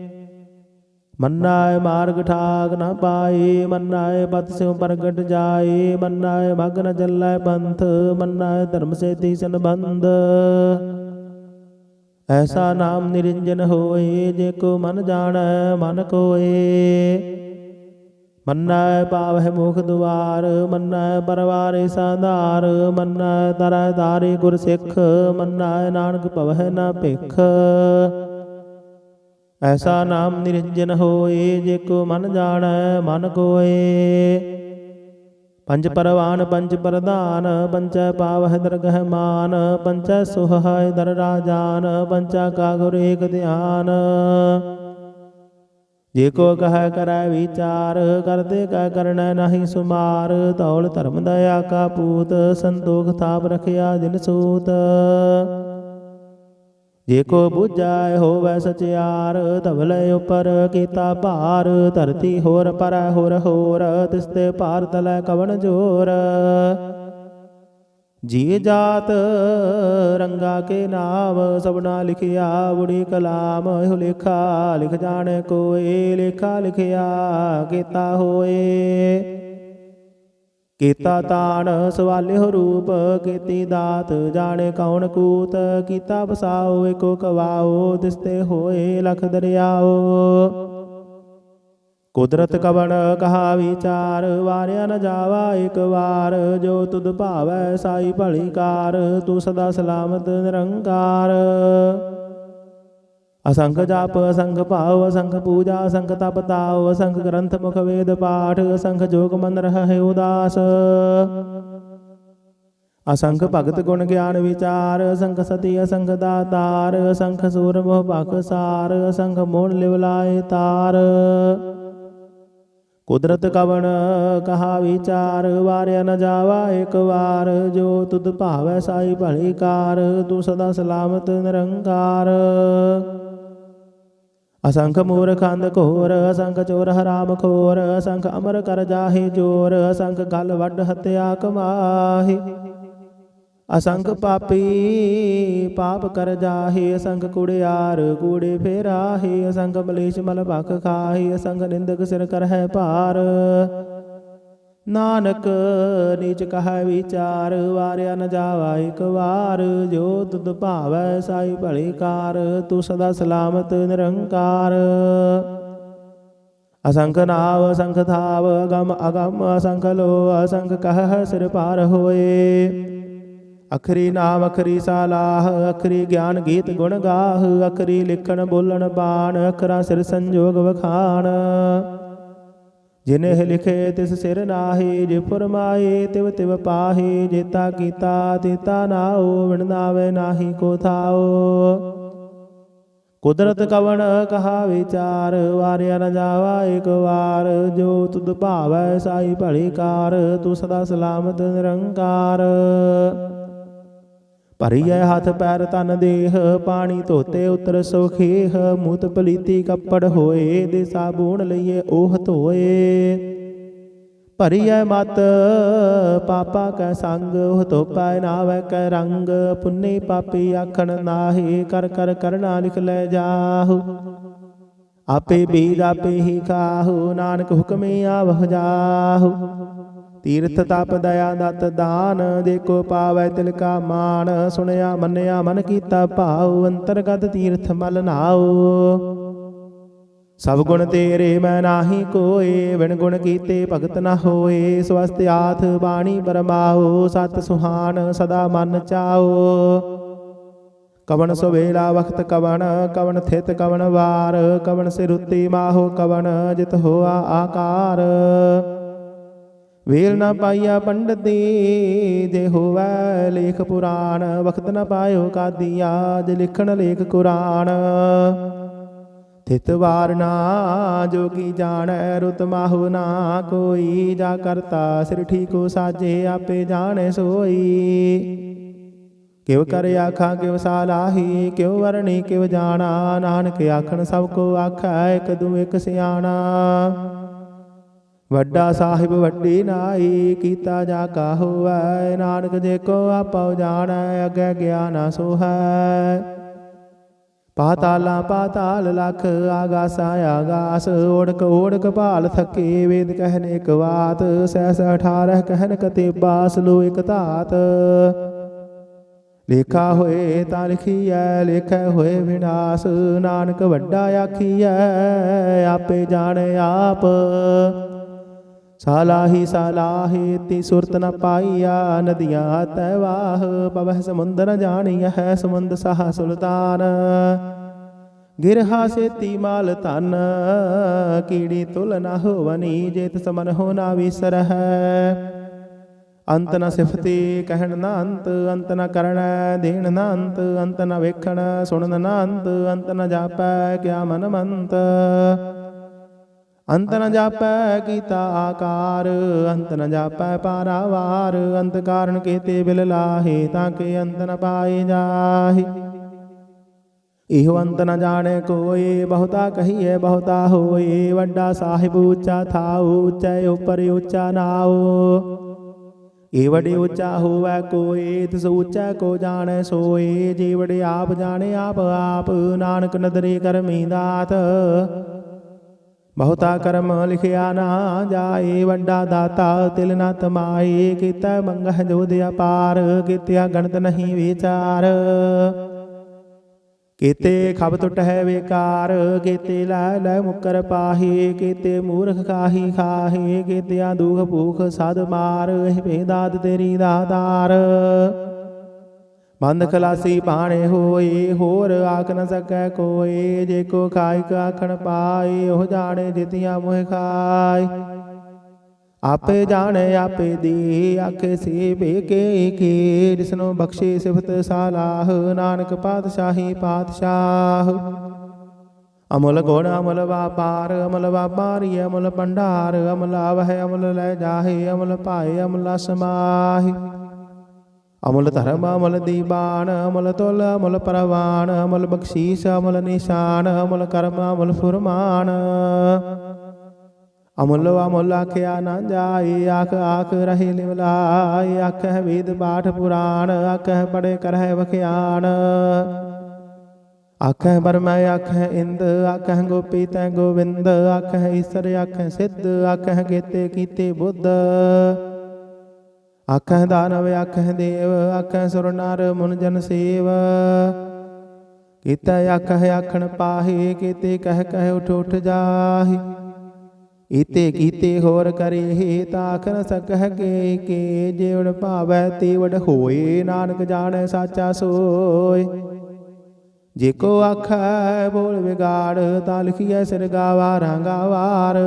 ਮੰਨਾਏ ਮਾਰਗ ਠਾਕ ਨਾ ਪਾਏ ਮੰਨਾਏ ਪਤ ਸਿਉ ਪ੍ਰਗਟ ਜਾਏ ਮੰਨਾਏ ਮਗ ਨ ਚੱਲੈ ਪੰਥ ਮੰਨਾਏ ਧਰਮ ਸੇਤੀ ਸੰਬੰਧ ਐਸਾ ਨਾਮ ਨਿਰੰਜਨ ਹੋਏ ਜੇ ਕੋ ਮਨ ਜਾਣੈ ਮਨ ਕੋਏ ਮੰਨੈ ਪਾਵਹਿ ਮੁਖ ਦੁਆਰ ਮੰਨੈ ਪਰਵਾਰੇ ਸਾਧਾਰ ਮੰਨੈ ਤਰੈ ਤਾਰੇ ਗੁਰ ਸਿੱਖ ਮੰਨੈ ਨਾਨਕ ਭਵਹਿ ਨਾ ਭਿਖ ਐਸਾ ਨਾਮ ਨਿਰੰਜਨ ਹੋਏ ਜੇ ਕੋ ਮਨ ਜਾਣੈ ਮਨ ਕੋਏ ਪੰਜ ਪਰਵਾਨ ਪੰਜ ਪ੍ਰਧਾਨ ਪੰਚੈ ਪਾਵਹਿ ਦਰਗਹਿ ਮਾਨ ਪੰਚੈ ਸੁਹਾਇ ਦਰ ਰਾਜਾਨ ਪੰਚਾ ਕਾ ਗੁਰ ਏਕ ਧਿਆਨ ਜੇ ਕੋ ਕਹੈ ਕਰੈ ਵਿਚਾਰ ਕਰਦੇ ਕੈ ਕਰਨੈ ਨਾਹੀ ਸੁਮਾਰ ਧੌਲ ਧਰਮ ਦਇਆ ਕਾ ਪੂਤ ਸੰਤੋਖ ਥਾਪ ਰਖਿਆ ਦਿਨ ਸੂਤ ਜੇ ਕੋ ਬੁਝਾਇ ਹੋਵੈ ਸਚਿਆਰ ਧਵਲੇ ਉਪਰ ਕੀਤਾ ਭਾਰ ਧਰਤੀ ਹੋਰ ਪਰੈ ਹੋਰ ਹੋਰ ਤਿਸ ਤੇ ਭਾਰ ਤਲੈ ਕਵਣ ਜੋਰ ਜੀ ਜਾਤ ਰੰਗਾ ਕੇ ਨਾਮ ਸਭਨਾ ਲਿਖਿਆ ਬੁੜੀ ਕਲਾਮ ਇਹੋ ਲੇਖਾ ਲਿਖ ਜਾਣੇ ਕੋਏ ਲੇਖਾ ਲਿਖਿਆ ਕੀਤਾ ਹੋਏ ਕੀਤਾ ਤਾਣ ਸਵਾਲਿਓ ਰੂਪ ਕੀਤੀ ਦਾਤ ਜਾਣੇ ਕੌਣ ਕੂਤ ਕੀਤਾ ਵਸਾਓ ਏਕੋ ਕਵਾਓ ਤਿਸ ਤੇ ਹੋਏ ਲਖ ਦਰਿਆਓ ਕੁਦਰਤ ਕਵਣ ਕਹਾ ਵਿਚਾਰ ਵਾਰਿਆ ਨ ਜਾਵਾ ਇਕ ਵਾਰ ਜੋ ਤੁਧ ਭਾਵੈ ਸਾਈ ਭਲੀ ਕਾਰ ਤੂੰ ਸਦਾ ਸਲਾਮਤ ਨਿਰੰਕਾਰ ਅਸੰਖ ਜਪ ਅਸੰਖ ਭਾਵ ਅਸੰਖ ਪੂਜਾ ਅਸੰਖ ਤਪ ਤਾਉ ਅਸੰਖ ਗ੍ਰੰਥ ਮੁਖ ਵੇਦ ਪਾਠ ਅਸੰਖ ਜੋਗ ਮਨ ਰਹਿ ਉਦਾਸ ਅਸੰਖ ਭਗਤ ਗੁਣ ਗਿਆਨ ਵਿਚਾਰ ਅਸੰਖ ਸਤੀ ਅਸੰਖ ਦਾਤਾਰ ਅਸੰਖ ਸੂਰ ਮੋਹ ਭਖ ਸਾਰ ਅਸੰਖ ਮੋਹਨ ਲਿਵ ਲਾਏ ਤਾਰ ਕੁਦਰਤ ਕਵਣ ਕਹਾ ਵਿਚਾਰ ਵਾਰਿਆ ਨ ਜਾਵਾ ਇਕ ਵਾਰ ਜੋ ਤੁਧ ਭਾਵੈ ਸਾਈ ਭਲੀ ਕਾਰ ਤੂੰ ਸਦਾ ਸਲਾਮਤ ਨਿਰੰਕਾਰ ਅਸੰਖ ਮੂਰਖ ਅੰਧ ਘੋਰ ਅਸੰਖ ਚੋਰ ਹਰਾਮ ਖੋਰ ਅਸੰਖ ਅਮਰ ਕਰ ਜਾਹੇ ਜੋਰ ਅਸੰਖ ਗਲ ਵੱਡ ਹਤਿਆ ਕਮਾਹੀ असंख पापी पाप कर जाहे, असंख कुड़ियार कूड़े फेराहे, असंख मलेश मल भख खाहे, असंख निंदक सिर कर है पार। नानक नीच कह विचार, वारिया न जावा एक वार। जो तुद भावै साई भली कार, तू सदा सलामत निरंकार। असंख नाव असंख थाव, अगम अगम असंख लो, असंख कह सिर पार होए। अखरी नाम अखरी सालाह, अखरी ज्ञान गीत गुण गाह, अखरी लिखण बोलण बाण, अखरा सिर संजोग वखाण। जिन्ह लिखे तिस सिर नाहे, जे फुरमाए तिव तिव पाहे, जेता कीता तेता नाओ, विण नावे नाहि को थाओ। कुदरत कवण कहा विचार, वारिया न जावा एक वार। जो तुद भावै साई भली कार, तू सदा सलामत निरंकार। भरिए हाथ पैर तन देह, पानी धोते उतर सोखेह। मूत पलीती कपड़ होए, दे साबुन लइए ओह धोए। भरिए मत पापा कै संग, ओह धोपै नावै कै रंग। पुन्नी पापी आखण नाहे, कर कर करना लिख लै जाहु। आपे बीज आपे ही खाहु, नानक हुक्मे आवह जाहु। तीर्थ तप दया दत्त दान, देखो पावै तिल का मान। सुनया मन्या मन कीता भाव, अंतरगत तीर्थ मल नाओ। सब गुण तेरे मैं नाही कोय, बिन गुण कीते भगत न होए। स्वस्थ आथ बाणी बरमाओ, सत सुहान सदा मन चाओ। कवन सुवेला वक्त कवन, कवन थित कवन वार। कवन सिर उत्ती माहो कवन, जित होआ आकार। वेल न पाइया पंडिती, जे होवै लेख पुराण। वक्त न पायो कादिया, जे लिखण लेख कुरान। थित वार ना जोगी जानै, रुत माहु ना कोई। जा करता सिर ठीको साजे, आपे जाने सोई। किव कर आखा किव सालाही, किव वरणी किव जाना। नानक आखण सबको आखै, एक दू एक सियाणा। वड्डा साहिब वड्डी नाई, कीता जा का होवै। नानक जे को आपो जानै, अगे ज्ञान सो है। पाताला पाताल लख, आगासा आगास। ओढ़क ओढ़क भाल थके, वेद कहन एक बात। सहस 18 कहन कतेबा, सलो एक धात। लेखा होए तां लिखीਐ, लेखै होए विनाश। नानक वड्डा आखीਐ, आपे जाने आप। सालाही सालाही ती सुरत न पाइया, नदियाँ तैवाह। पवह समुंद न जानिया है, समुंद सहा सुल्तान। गिरहा से ती माल तन, कीड़ी तुल न होवनी। जेत समन हो ना विसर है। अंत न सिफती कहण न अंत, अंत न करण देण न अंत। अंत न वेखण सुणन न अंत, अंत न जापै क्या मन मंत। अंत न जापै कीता आकार, अंत न जापै पारावार। अंत कारण केते बिल लाहे, ताके अंत न पाए जाहि। इहो अंत न जाने कोय, बहुता कहिए बहुता होए। वड्डा साहिब ऊंचा थाओ, ऊंचे उपर ऊंचा नाओ। ए वडे ऊंचा होवै कोय, तिस ऊंचा को जाने सोए। जे वडे आप जाने आप आप, नानक नदरे करमी दात। बहुता कर्म लिखिया ना जाए, वड्डा दाता तिल न तमाए। कीता मंगह जोध अपार, कीतिया गणत नहीं विचार। केते खब टुट है बेकार, केते लै लै मुकर पाहे। केते मूर्ख खाही खाहे, केतिया दुख भूख साध मार। भेदात तेरी दातार, बंद खलासी पाणे होए। होर आख न सकै कोय, जेको खाइक आखण पाए। ओह जाने जितिया मोह खाए। आपे जाने आपे दे, आखे से बेके के। जिसनो बख्शे सिफत सालाह, नानक पातशाही पातशाह। अमल गुण अमल व्यापार, अमल व्यापारी अमल भंडार। अमल आवह अमल लै जाहे, अमल पाए अमल समाहि। अमल धर्म अमल दीवान, अमल तुल अमल परवान। अमल बख्शीश अमल निशान, अमल कर्म अमल फुरमान। ਅਮੁੱਲੋ ਅਮੁੱਲ ਆਖਿਆ ਨਾ ਜਾਏ, ਆਖ ਆਖ ਰਹੇ ਲਿਵਲਾਏ। ਆਖਹਿ ਵੇਦ ਪਾਠ ਪੁਰਾਣ, ਆਖਹਿ ਪੜ੍ਹੇ ਕਰਹਿ ਵਖਿਆਣ। ਆਖਹਿ ਬਰਮੈ ਆਖਹਿ ਇੰਦ, ਆਖਹਿ ਗੋਪੀ ਤੈ ਗੋਬਿੰਦ। ਆਖਹਿ ਈਸਰ ਆਖਹਿ ਸਿੱਧ, ਆਖਹਿ ਕੇਤੇ ਕੀਤੇ ਬੁੱਧ। ਆਖਹਿ ਦਾਨਵ ਆਖਹਿ ਦੇਵ, ਆਖਹਿ ਸੁਰ ਨਰ ਮੁਨ ਜਨ ਸੇਵ। ਕੀਤਾ ਆਖਹਿ ਆਖਣ ਪਾਹੇ, ਕੀਤੇ ਕਹਿ ਕਹਿ ਉਠ ਉਠ ਜਾਹੇ। ਇਤੇ ਕੀਤੇ ਹੋਰ ਕਰੇ, ਤਾਖ ਨ ਸਕਹਿ ਕੇ ਜਿਵੜ ਭਾਵੈ ਤਿਵੜ ਹੋਏ। ਨਾਨਕ ਜਾਣੈ ਸਾਚਾ ਸੋਇ। ਜੇ ਕੋ ਆਖੈ ਬੋਲ ਵਿਗਾੜ, ਤਾਂ ਲਿਖੀਐ ਸਿਰ ਗਾਵਾਰਾਂ ਗਾਵਾਰ।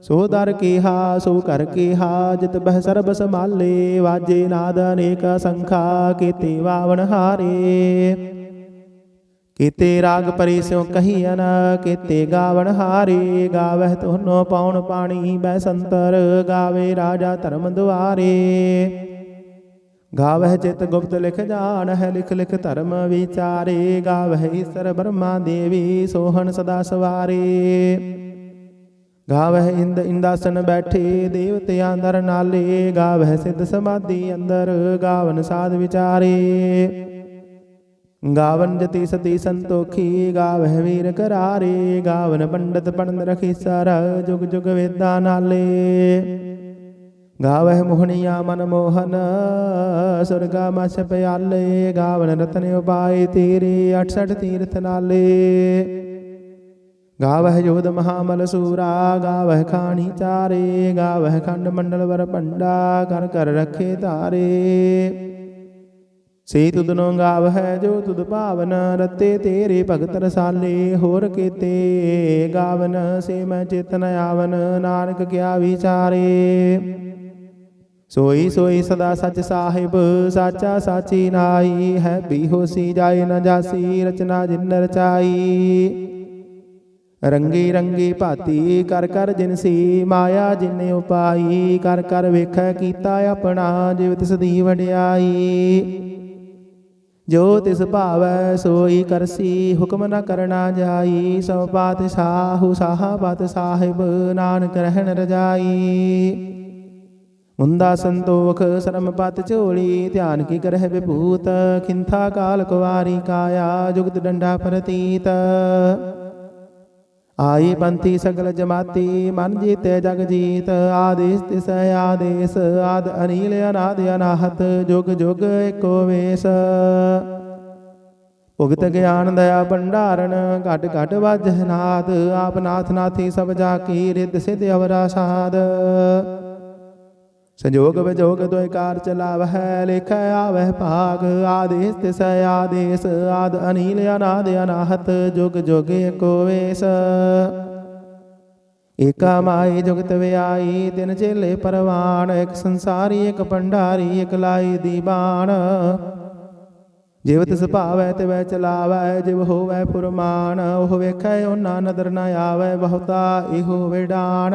ਸੋ ਦਰ ਕੀਹਾ ਸੋ ਕਰ ਕੀਹਾ, ਜਿਤ ਬਹਿ ਸਰਬ ਸੰਭਾਲੇ। ਵਾਜੇ ਨਾਦ ਅਨੇਕ ਸੰਖਾ, ਕੀਤੇ ਵਾਵਣ ਹਾਰੇ। ਕੀਤੇ ਰਾਗ ਪਰੀ ਸਿਉ ਕਹੀਅਨ, ਕੀਤੇ ਗਾਵਣ ਹਾਰੇ। ਗਾਵਹਿ ਤੁਹਨੋ ਪਉਣ ਪਾਣੀ ਬੈ ਸੰਤਰ, ਗਾਵੇ ਰਾਜਾ ਧਰਮ ਦੁਆਰੇ। ਗਾਵਹਿ ਚਿਤ ਗੁਪਤ ਲਿਖ ਜਾਣਹਿ, ਲਿਖ ਲਿਖ ਧਰਮ ਵਿਚਾਰੇ। ਗਾਵਹਿ ਈਸਰ ਬ੍ਰਹਮਾ ਦੇਵੀ, ਸੋਹਣ ਸਦਾ ਸਵਾਰੇ। ਗਾਵਹਿ ਇੰਦ ਇੰਦਾਸਨ ਬੈਠੇ, ਦੇਵਤਿਆਂ ਦਰ ਨਾਲੇ। ਗਾਵਹਿ ਸਿੱਧ ਸਮਾਧੀ ਅੰਦਰ, ਗਾਵਨ ਸਾਧ ਵਿਚਾਰੇ। ਗਾਵਨ ਜਤੀ ਸਤੀ ਸੰਤੋਖੀ, ਗਾਵਹਿ ਵੀਰ ਕਰਾਰੇ। ਗਾਵਨ ਪੰਡਤ ਪੜਨ ਰਖੀਸਰ, ਜੁਗ ਜੁਗ ਵੇਦਾਂ ਨਾਲੇ। ਗਾਵਹਿ ਮੋਹਣੀਆ ਮਨ ਮੋਹਨ, ਸੁਰਗਾ ਮਛ ਪਿਆਲੇ। ਗਾਵਨ ਰਤਨ ਉਪਾਏ ਤੇਰੇ, 68 ਤੀਰਥ ਨਾਲੇ। ਗਾਵਹਿ ਜੋਧ ਮਹਾਮਲ ਸੂਰਾ, ਗਾਵਹਿ ਖਾਣੀ ਚਾਰੇ। ਗਾਵਹਿ ਖੰਡ ਮੰਡਲ ਵਰ ਭੰਡਾ, ਕਰ ਕਰ ਰੱਖੇ ਧਾਰੇ। ਸੇ ਤੁਧਨੋ ਗਾਵਹਿ ਜੋ ਤੁਧ ਭਾਵਨ, ਰਤੇ ਤੇਰੇ ਭਗਤ ਰਸਾਲੇ। ਹੋਰ ਕੀਤੇ ਗਾਵਨ, ਸੇ ਮੈਂ ਚੇਤਨ ਆਵਨ। ਨਾਨਕ ਕਿਆ ਵਿਚਾਰੇ। ਸੋਈ ਸੋਈ ਸਦਾ ਸਚ ਸਾਹਿਬ, ਸਾਚਾ ਸਾਚੀ ਨਾਈ। ਹੈ ਵੀ ਹੋਸੀ ਜਾਏ ਨ ਜਾਸੀ, ਰਚਨਾ ਜਿਨ ਰਚਾਈ। ਰੰਗੀ ਰੰਗੀ ਭਾਤੀ ਕਰ ਕਰ ਜਿਨਸੀ, ਮਾਇਆ ਜਿਨ ਉਪਾਈ। ਕਰ ਕਰ ਵੇਖੈ ਕੀਤਾ ਆਪਣਾ, ਜਿਵ ਤਿਸ ਦੀ ਵਡਿਆਈ। ਜੋ ਤਿਸ ਭਾਵੈ ਸੋਈ ਕਰਸੀ, ਹੁਕਮ ਨ ਕਰਨਾ ਜਾਈ। ਸਭ ਪਾਤਸ਼ਾਹੂ ਸਾਹਾ ਪਤ ਸਾਹਿਬ, ਨਾਨਕ ਰਹਿਣ ਰਜਾਈ। ਮੁੰਦਾ ਸੰਤੋਖ ਸਰਮ ਪਤ ਝੋਲੀ, ਧਿਆਨ ਕੀ ਕਰਹਿ ਵਿਭੂਤ। ਖਿੰਥਾ ਕਾਲ ਕੁਵਾਰੀ ਕਾਇਆ, ਜੁਗਤ ਡੰਡਾ ਪ੍ਰਤੀਤ। ਆਈ ਪੰਥੀ ਸਗਲ ਜਮਾਤੀ, ਮਨ ਜੀਤੇ ਜਗ ਜੀਤ। ਆਦੇਸ ਤਿਸ ਆਦੇਸ, ਆਦ ਅਨੀਲ ਅਨਾਦ ਅਨਾਹਤ। ਜੁਗ ਜੁਗ ਏਕੋ ਵੇਸ। ਭੁਗਤ ਗਿਆਨ ਦਇਆ ਭੰਡਾਰਨ, ਘਟ ਘਟ ਵਾਜਹਿ ਨਾਦ। ਆਪ ਨਾਥ ਨਾਥੀ ਸਭ ਜਾ ਕੀ, ਰਿੱਧ ਸਿੱਧ ਅਵਰਾ ਸਾਧ। ਸੰਜੋਗ ਵਿਜੋਗ ਦੋਇ ਕਾਰ ਚਲਾਵਹਿ, ਲੇਖੈ ਆਵਹਿ ਭਾਗ। ਆਦੇਸ ਤਿਸ ਆਦੇਸ, ਆਦ ਅਨੀਲ ਅਨਾਦ ਅਨਾਹਤ। ਜੁਗ ਜੁਗ ਏਕੋ ਵੇਸ। ਏਕਾ ਮਾਈ ਜੁਗਤ ਵਿਆਈ, ਤਿਨ ਚੇਲੇ ਪਰਵਾਨ। ਇਕ ਸੰਸਾਰੀ ਇਕ ਭੰਡਾਰੀ, ਇਕ ਲਾਈ ਦੀਵਾਨ। ਜਿਵ ਤਿਸ ਭਾਵੈ ਤਿਵੈ ਚਲਾਵੈ, ਜਿਵ ਹੋਵੈ ਫੁਰਮਾਨ। ਉਹ ਵੇਖੈ ਓਨਾ ਨਦਰ ਨ ਆਵੈ, ਬਹੁਤਾ ਇਹੋ ਵਿਡਾਨ।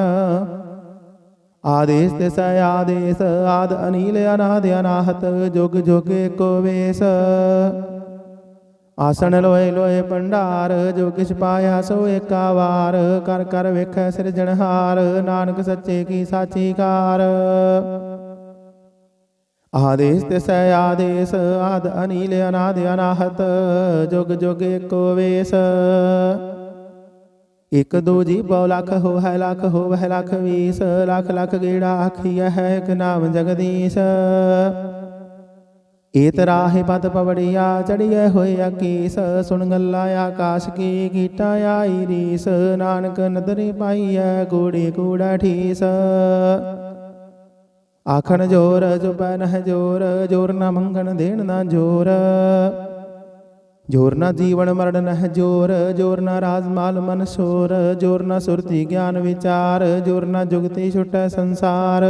ਆਦੇਸ ਤਿਸ ਆਦੇਸ, ਆਦ ਅਨੀਲ ਅਨਾਦ ਅਨਾਹਤ। ਜੁਗ ਜੁਗ ਏਕੋ ਵੇਸ। ਆਸਣ ਲੋਏ ਲੋਏ ਭੰਡਾਰ, ਜੋ ਕਿਛ ਪਾਇਆ ਸੋ ਏਕਾ ਵਾਰ। ਕਰ ਕਰ ਵੇਖੈ ਸਿਰਜਣਹਾਰ, ਨਾਨਕ ਸੱਚੇ ਕੀ ਸਾਚੀ ਕਾਰ। ਆਦੇਸ ਤਿਸ ਆਦੇਸ, ਆਦ ਅਨੀਲ ਅਨਾਦ ਅਨਾਹਤ। ਜੁਗ ਜੁਗ ਏਕੋ ਵੇਸ। ਇਕ ਦੋ ਜੀ ਪਉ ਲਖ ਹੋਵੈ ਲਖ, ਹੋਵੈ ਲਖ ਵੀਸ। ਲਖ ਲਖ ਗੇੜਾ ਆਖੀਐ ਹੈ, ਇਕ ਨਾਮ ਜਗਦੀਸ਼। ਏਤ ਰਾਹੇ ਪਤ ਪਵੜਿਆ, ਚੜੀਐ ਹੋਏ ਅਕੀਸ। ਸੁਣ ਗੱਲਾਂ ਆਕਾਸ਼ ਕੀ, ਕੀਟਾ ਆਈ ਰੀਸ। ਨਾਨਕ ਨਦਰੀ ਪਾਈਐ, ਕੂੜੀ ਕੂੜਾ ਠੀਸ। ਆਖਣ ਜੋਰ ਜੁਪੈ ਨਹਿ ਜੋਰ, ਜੋਰ ਨਾ ਮੰਗਣ ਦੇਣ ਨਾ ਜੋਰ। ਜੋਰ ਨਾ ਜੀਵਨ ਮਰਨ ਨਹਿ ਜੋਰ, ਜੋਰ ਨਾ ਰਾਜ ਮਾਲ ਮਨ ਸ਼ੋਰ। ਜੋਰ ਨਾ ਸੁਰਤੀ ਗਿਆਨ ਵਿਚਾਰ, ਜੋਰ ਨਾ ਜੁਗਤੀ ਛੁਟੈ ਸੰਸਾਰ।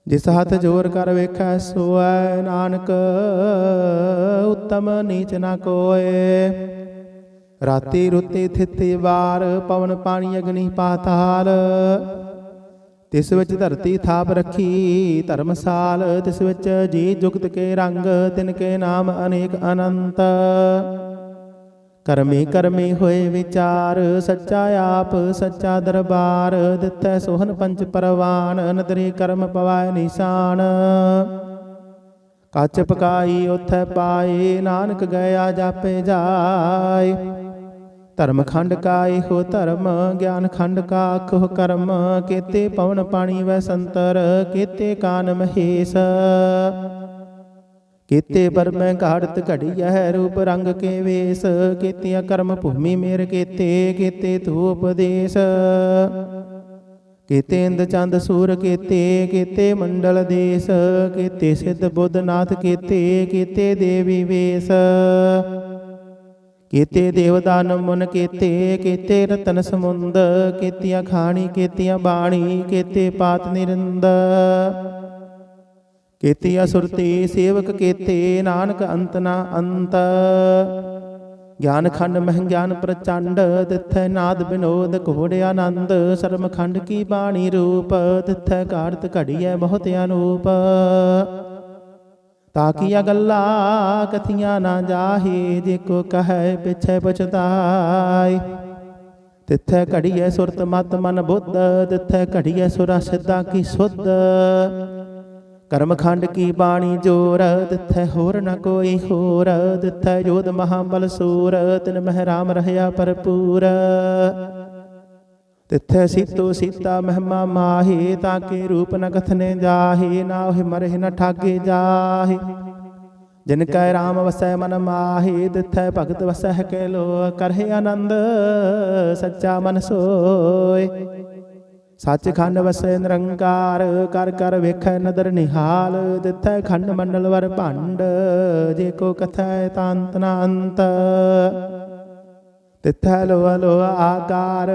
ਜਿਸ ਹੱਥ ਜੋਰ ਕਰ ਵੇਖੈ ਸੋਐ, ਨਾਨਕ ਉੱਤਮ ਨੀਚ ਨਾ ਕੋਇ। ਰਾਤੀ ਰੁੱਤੀ ਥਿਤੀ ਵਾਰ, ਪਵਨ ਪਾਣੀ ਅਗਨੀ ਪਾਤਾਲ। ਤਿਸ ਵਿੱਚ ਧਰਤੀ ਥਾਪ ਰੱਖੀ ਧਰਮਸਾਲ। ਤਿਸ ਵਿੱਚ ਜੀ ਜੁਗਤ ਕੇ ਰੰਗ, ਤਿਨ ਕੇ ਨਾਮ ਅਨੇਕ ਅਨੰਤ। ਕਰਮੀ ਕਰਮੀ ਹੋਏ ਵਿਚਾਰ, ਸੱਚਾ ਆਪ ਸੱਚਾ ਦਰਬਾਰ। ਦਿੱਤੈ ਸੋਹਨ ਪੰਚ ਪਰਵਾਨ, ਨਦਰੀ ਕਰਮ ਪਵਾਏ ਨਿਸ਼ਾਨ। ਕੱਚ ਪਕਾਈ ਉਥੈ ਪਾਏ, ਨਾਨਕ ਗਿਆ ਜਾਪੇ ਜਾਏ। ਧਰਮ ਖੰਡ ਕਾ ਇਹੋ ਧਰਮ, ਗਿਆਨ ਖੰਡ ਕਾ ਆਖੋ ਕਰਮ। ਕੇਤੇ ਪਵਨ ਪਾਣੀ ਵੈ ਸੰਤਰ, ਕੇਤੇ ਕਾਨ ਮਹੇਸ਼। ਕੀਤੇ ਬਰਮੈ ਘਾੜਤ ਘੜੀਐ, ਰੂਪ ਰੰਗ ਕੇ ਵੇਸ। ਕੀਤੀਆਂ ਕਰਮ ਭੂਮੀ ਮੇਰ ਕੀਤੇ, ਕੀਤੇ ਤੂ ਉਪਦੇਸ਼। ਕੀਤੇ ਇੰਦ ਚੰਦ ਸੂਰ ਕੀਤੇ, ਕੀਤੇ ਮੰਡਲ ਦੇਸ। ਕੀਤੇ ਸਿੱਧ ਬੁੱਧ ਨਾਥ ਕੀਤੇ, ਕੀਤੇ ਦੇਵੀ ਵੇਸ। ਕੀਤੇ ਦੇਵ ਦਾਨਵ ਮੁਨ ਕੀਤੇ, ਕੀਤੇ ਰਤਨ ਸਮੁੰਦ। ਕੀਤੀਆਂ ਖਾਣੀ ਕੀਤੀਆਂ ਬਾਣੀ, ਕੀਤੇ ਪਾਤ ਨਿਰੰਦ। ਕੀਤੀਆਂ ਸੁਰਤੀ ਸੇਵਕ ਕੀਤੇ, ਨਾਨਕ ਅੰਤ ਨਾ ਅੰਤ। ਗਿਆਨ ਖੰਡ ਮਹਿ ਗਿਆਨ ਪ੍ਰਚੰਡ, ਤਿੱਥੈ ਨਾਦ ਬਿਨੋਦ ਘੋੜ ਆਨੰਦ। ਸਰਮ ਖੰਡ ਕੀ ਬਾਣੀ ਰੂਪ, ਤਿੱਥੈ ਘਾੜਤ ਘੜੀਐ ਬਹੁਤ ਅਨੂਪ। ਤਾਕੀਆਂ ਗੱਲਾਂ ਕਥੀਆਂ ਨਾ ਜਾਹੇ, ਜੇ ਕੋ ਕਹੈ ਪਿਛੈ ਪਛਤਾਏ। ਤਿੱਥੈ ਘੜੀਐ ਸੁਰਤ ਮਤ ਮਨ ਬੁੱਧ, ਤਿੱਥੈ ਘੜੀਐ ਸੁਰਾ ਸਿੱਧਾ ਕੀ ਸੁਧ। ਕਰਮ ਖੰਡ ਕੀ ਬਾਣੀ ਜੋਰ, ਤਿੱਥੈ ਹੋਰ ਨ ਕੋਈ ਹੋਰ। ਤਿੱਥੈ ਜੋਧ ਮਹਾਬਲ ਸੂਰ, ਤਿਨ ਮਹਿ ਰਾਮ ਰਹਿਆ ਭਰਪੂਰ। ਤਿੱਥੈ ਸੀਤੋ ਸੀਤਾ ਮਹਿਮਾ ਮਾਹੀ, ਤਾਂ ਕੇ ਰੂਪ ਨ ਕਥਨੇ ਜਾਹੇ। ਨਾ ਉਹ ਮਰਹਿ ਨ ਠਾਗੇ ਜਾਹੇ, ਜਿਨ ਕੈ ਰਾਮ ਵਸੈ ਮਨ ਮਾਹੀ। ਤਿੱਥੈ ਭਗਤ ਵਸੈ ਕੈ ਲੋ, ਕਰਹਿ ਆਨੰਦ ਸੱਚਾ ਮਨ ਸੋਏ। ਸੱਚ ਖੰਡ ਵਸੈ ਨਿਰੰਕਾਰ, ਕਰ ਕਰ ਵੇਖੈ ਨਦਰ ਨਿਹਾਲ। ਤਿੱਥੈ ਖੰਡ ਮੰਡਲ ਵਰ ਭੰਡ, ਜੇ ਕੋ ਕਥੈ ਤਾਂ ਅੰਤ ਨ ਅੰਤ। ਤਿੱਥੈ ਲੋਆ ਲੋਆ ਆਕਾਰ,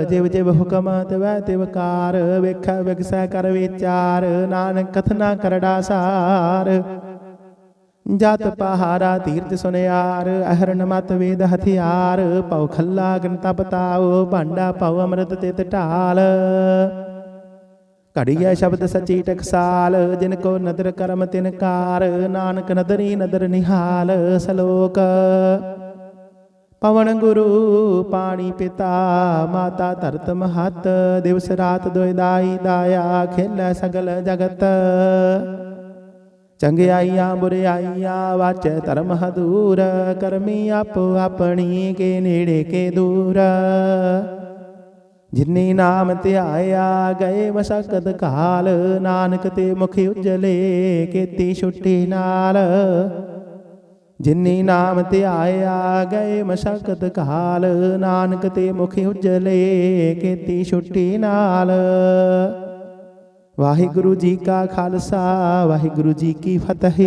ਜਿਵ ਜਿਵ ਹੁਕਮ ਤਿਵੈ ਤਿਵਕਾਰ। ਵੇਖੈ ਵਿਗਸੈ ਕਰ ਵਿਚਾਰ, ਨਾਨਕ ਕਥਨਾ ਕਰੜਾ ਸਾਰ। ਜਤ ਪਹਾਰਾ ਤੀਰਥ ਸੁਨਿਆਰ, ਅਹਰਨ ਮਤ ਵੇਦ ਹਥਿਆਰ। ਭਉ ਖੱਲਾ ਗਨਤਾ ਬਤਾਓ, ਭਾਂਡਾ ਭਉ ਅੰਮ੍ਰਿਤ ਤਿਤ ਢਾਲ। ਘੜੀਐ ਸ਼ਬਦ ਸਚੀ ਟਕਸਾਲ, ਜਿਨ ਕੋ ਨਦਰ ਕਰਮ ਤਿਨ ਕਾਰ। ਨਾਨਕ ਨਦਰੀ ਨਦਰ ਨਿਹਾਲ। ਸਲੋਕ ਪਵਨ ਗੁਰੂ ਪਾਣੀ ਪਿਤਾ, ਮਾਤਾ ਧਰਤ ਮਹਤ। ਦਿਵਸ ਰਾਤ ਦੁਇ ਦਾਈ ਦਾਇਆ, ਖੇਲੈ ਸਗਲ ਜਗਤ। ਚੰਗਿਆਈਆਂ ਬੁਰਿਆਈਆਂ ਵਾਚੈ ਧਰਮ ਹਦੂਰ। ਕਰਮੀ ਆਪੋ ਆਪਣੀ ਕੇ ਨੇੜੇ ਕੇ ਦੂਰ। ਜਿਨੀ ਨਾਮ ਧਿਆਇਆ ਗਏ ਮਸਕਤ ਕਾਲ। ਨਾਨਕ ਤੇ ਮੁਖ ਉਜਲੇ ਕੀਤੀ ਛੁੱਟੀ ਨਾਲ। ਜਿਨੀ ਨਾਮ ਧਿਆਇਆ ਗਏ ਮਸਕਤ ਕਾਲ। ਨਾਨਕ ਤੇ ਮੁਖ ਉਜਲੇ ਕੀਤੀ ਛੁੱਟੀ ਨਾਲ। ਵਾਹਿਗੁਰੂ ਜੀ ਕਾ ਖਾਲਸਾ, ਵਾਹਿਗੁਰੂ ਜੀ ਕੀ ਫਤਿਹ।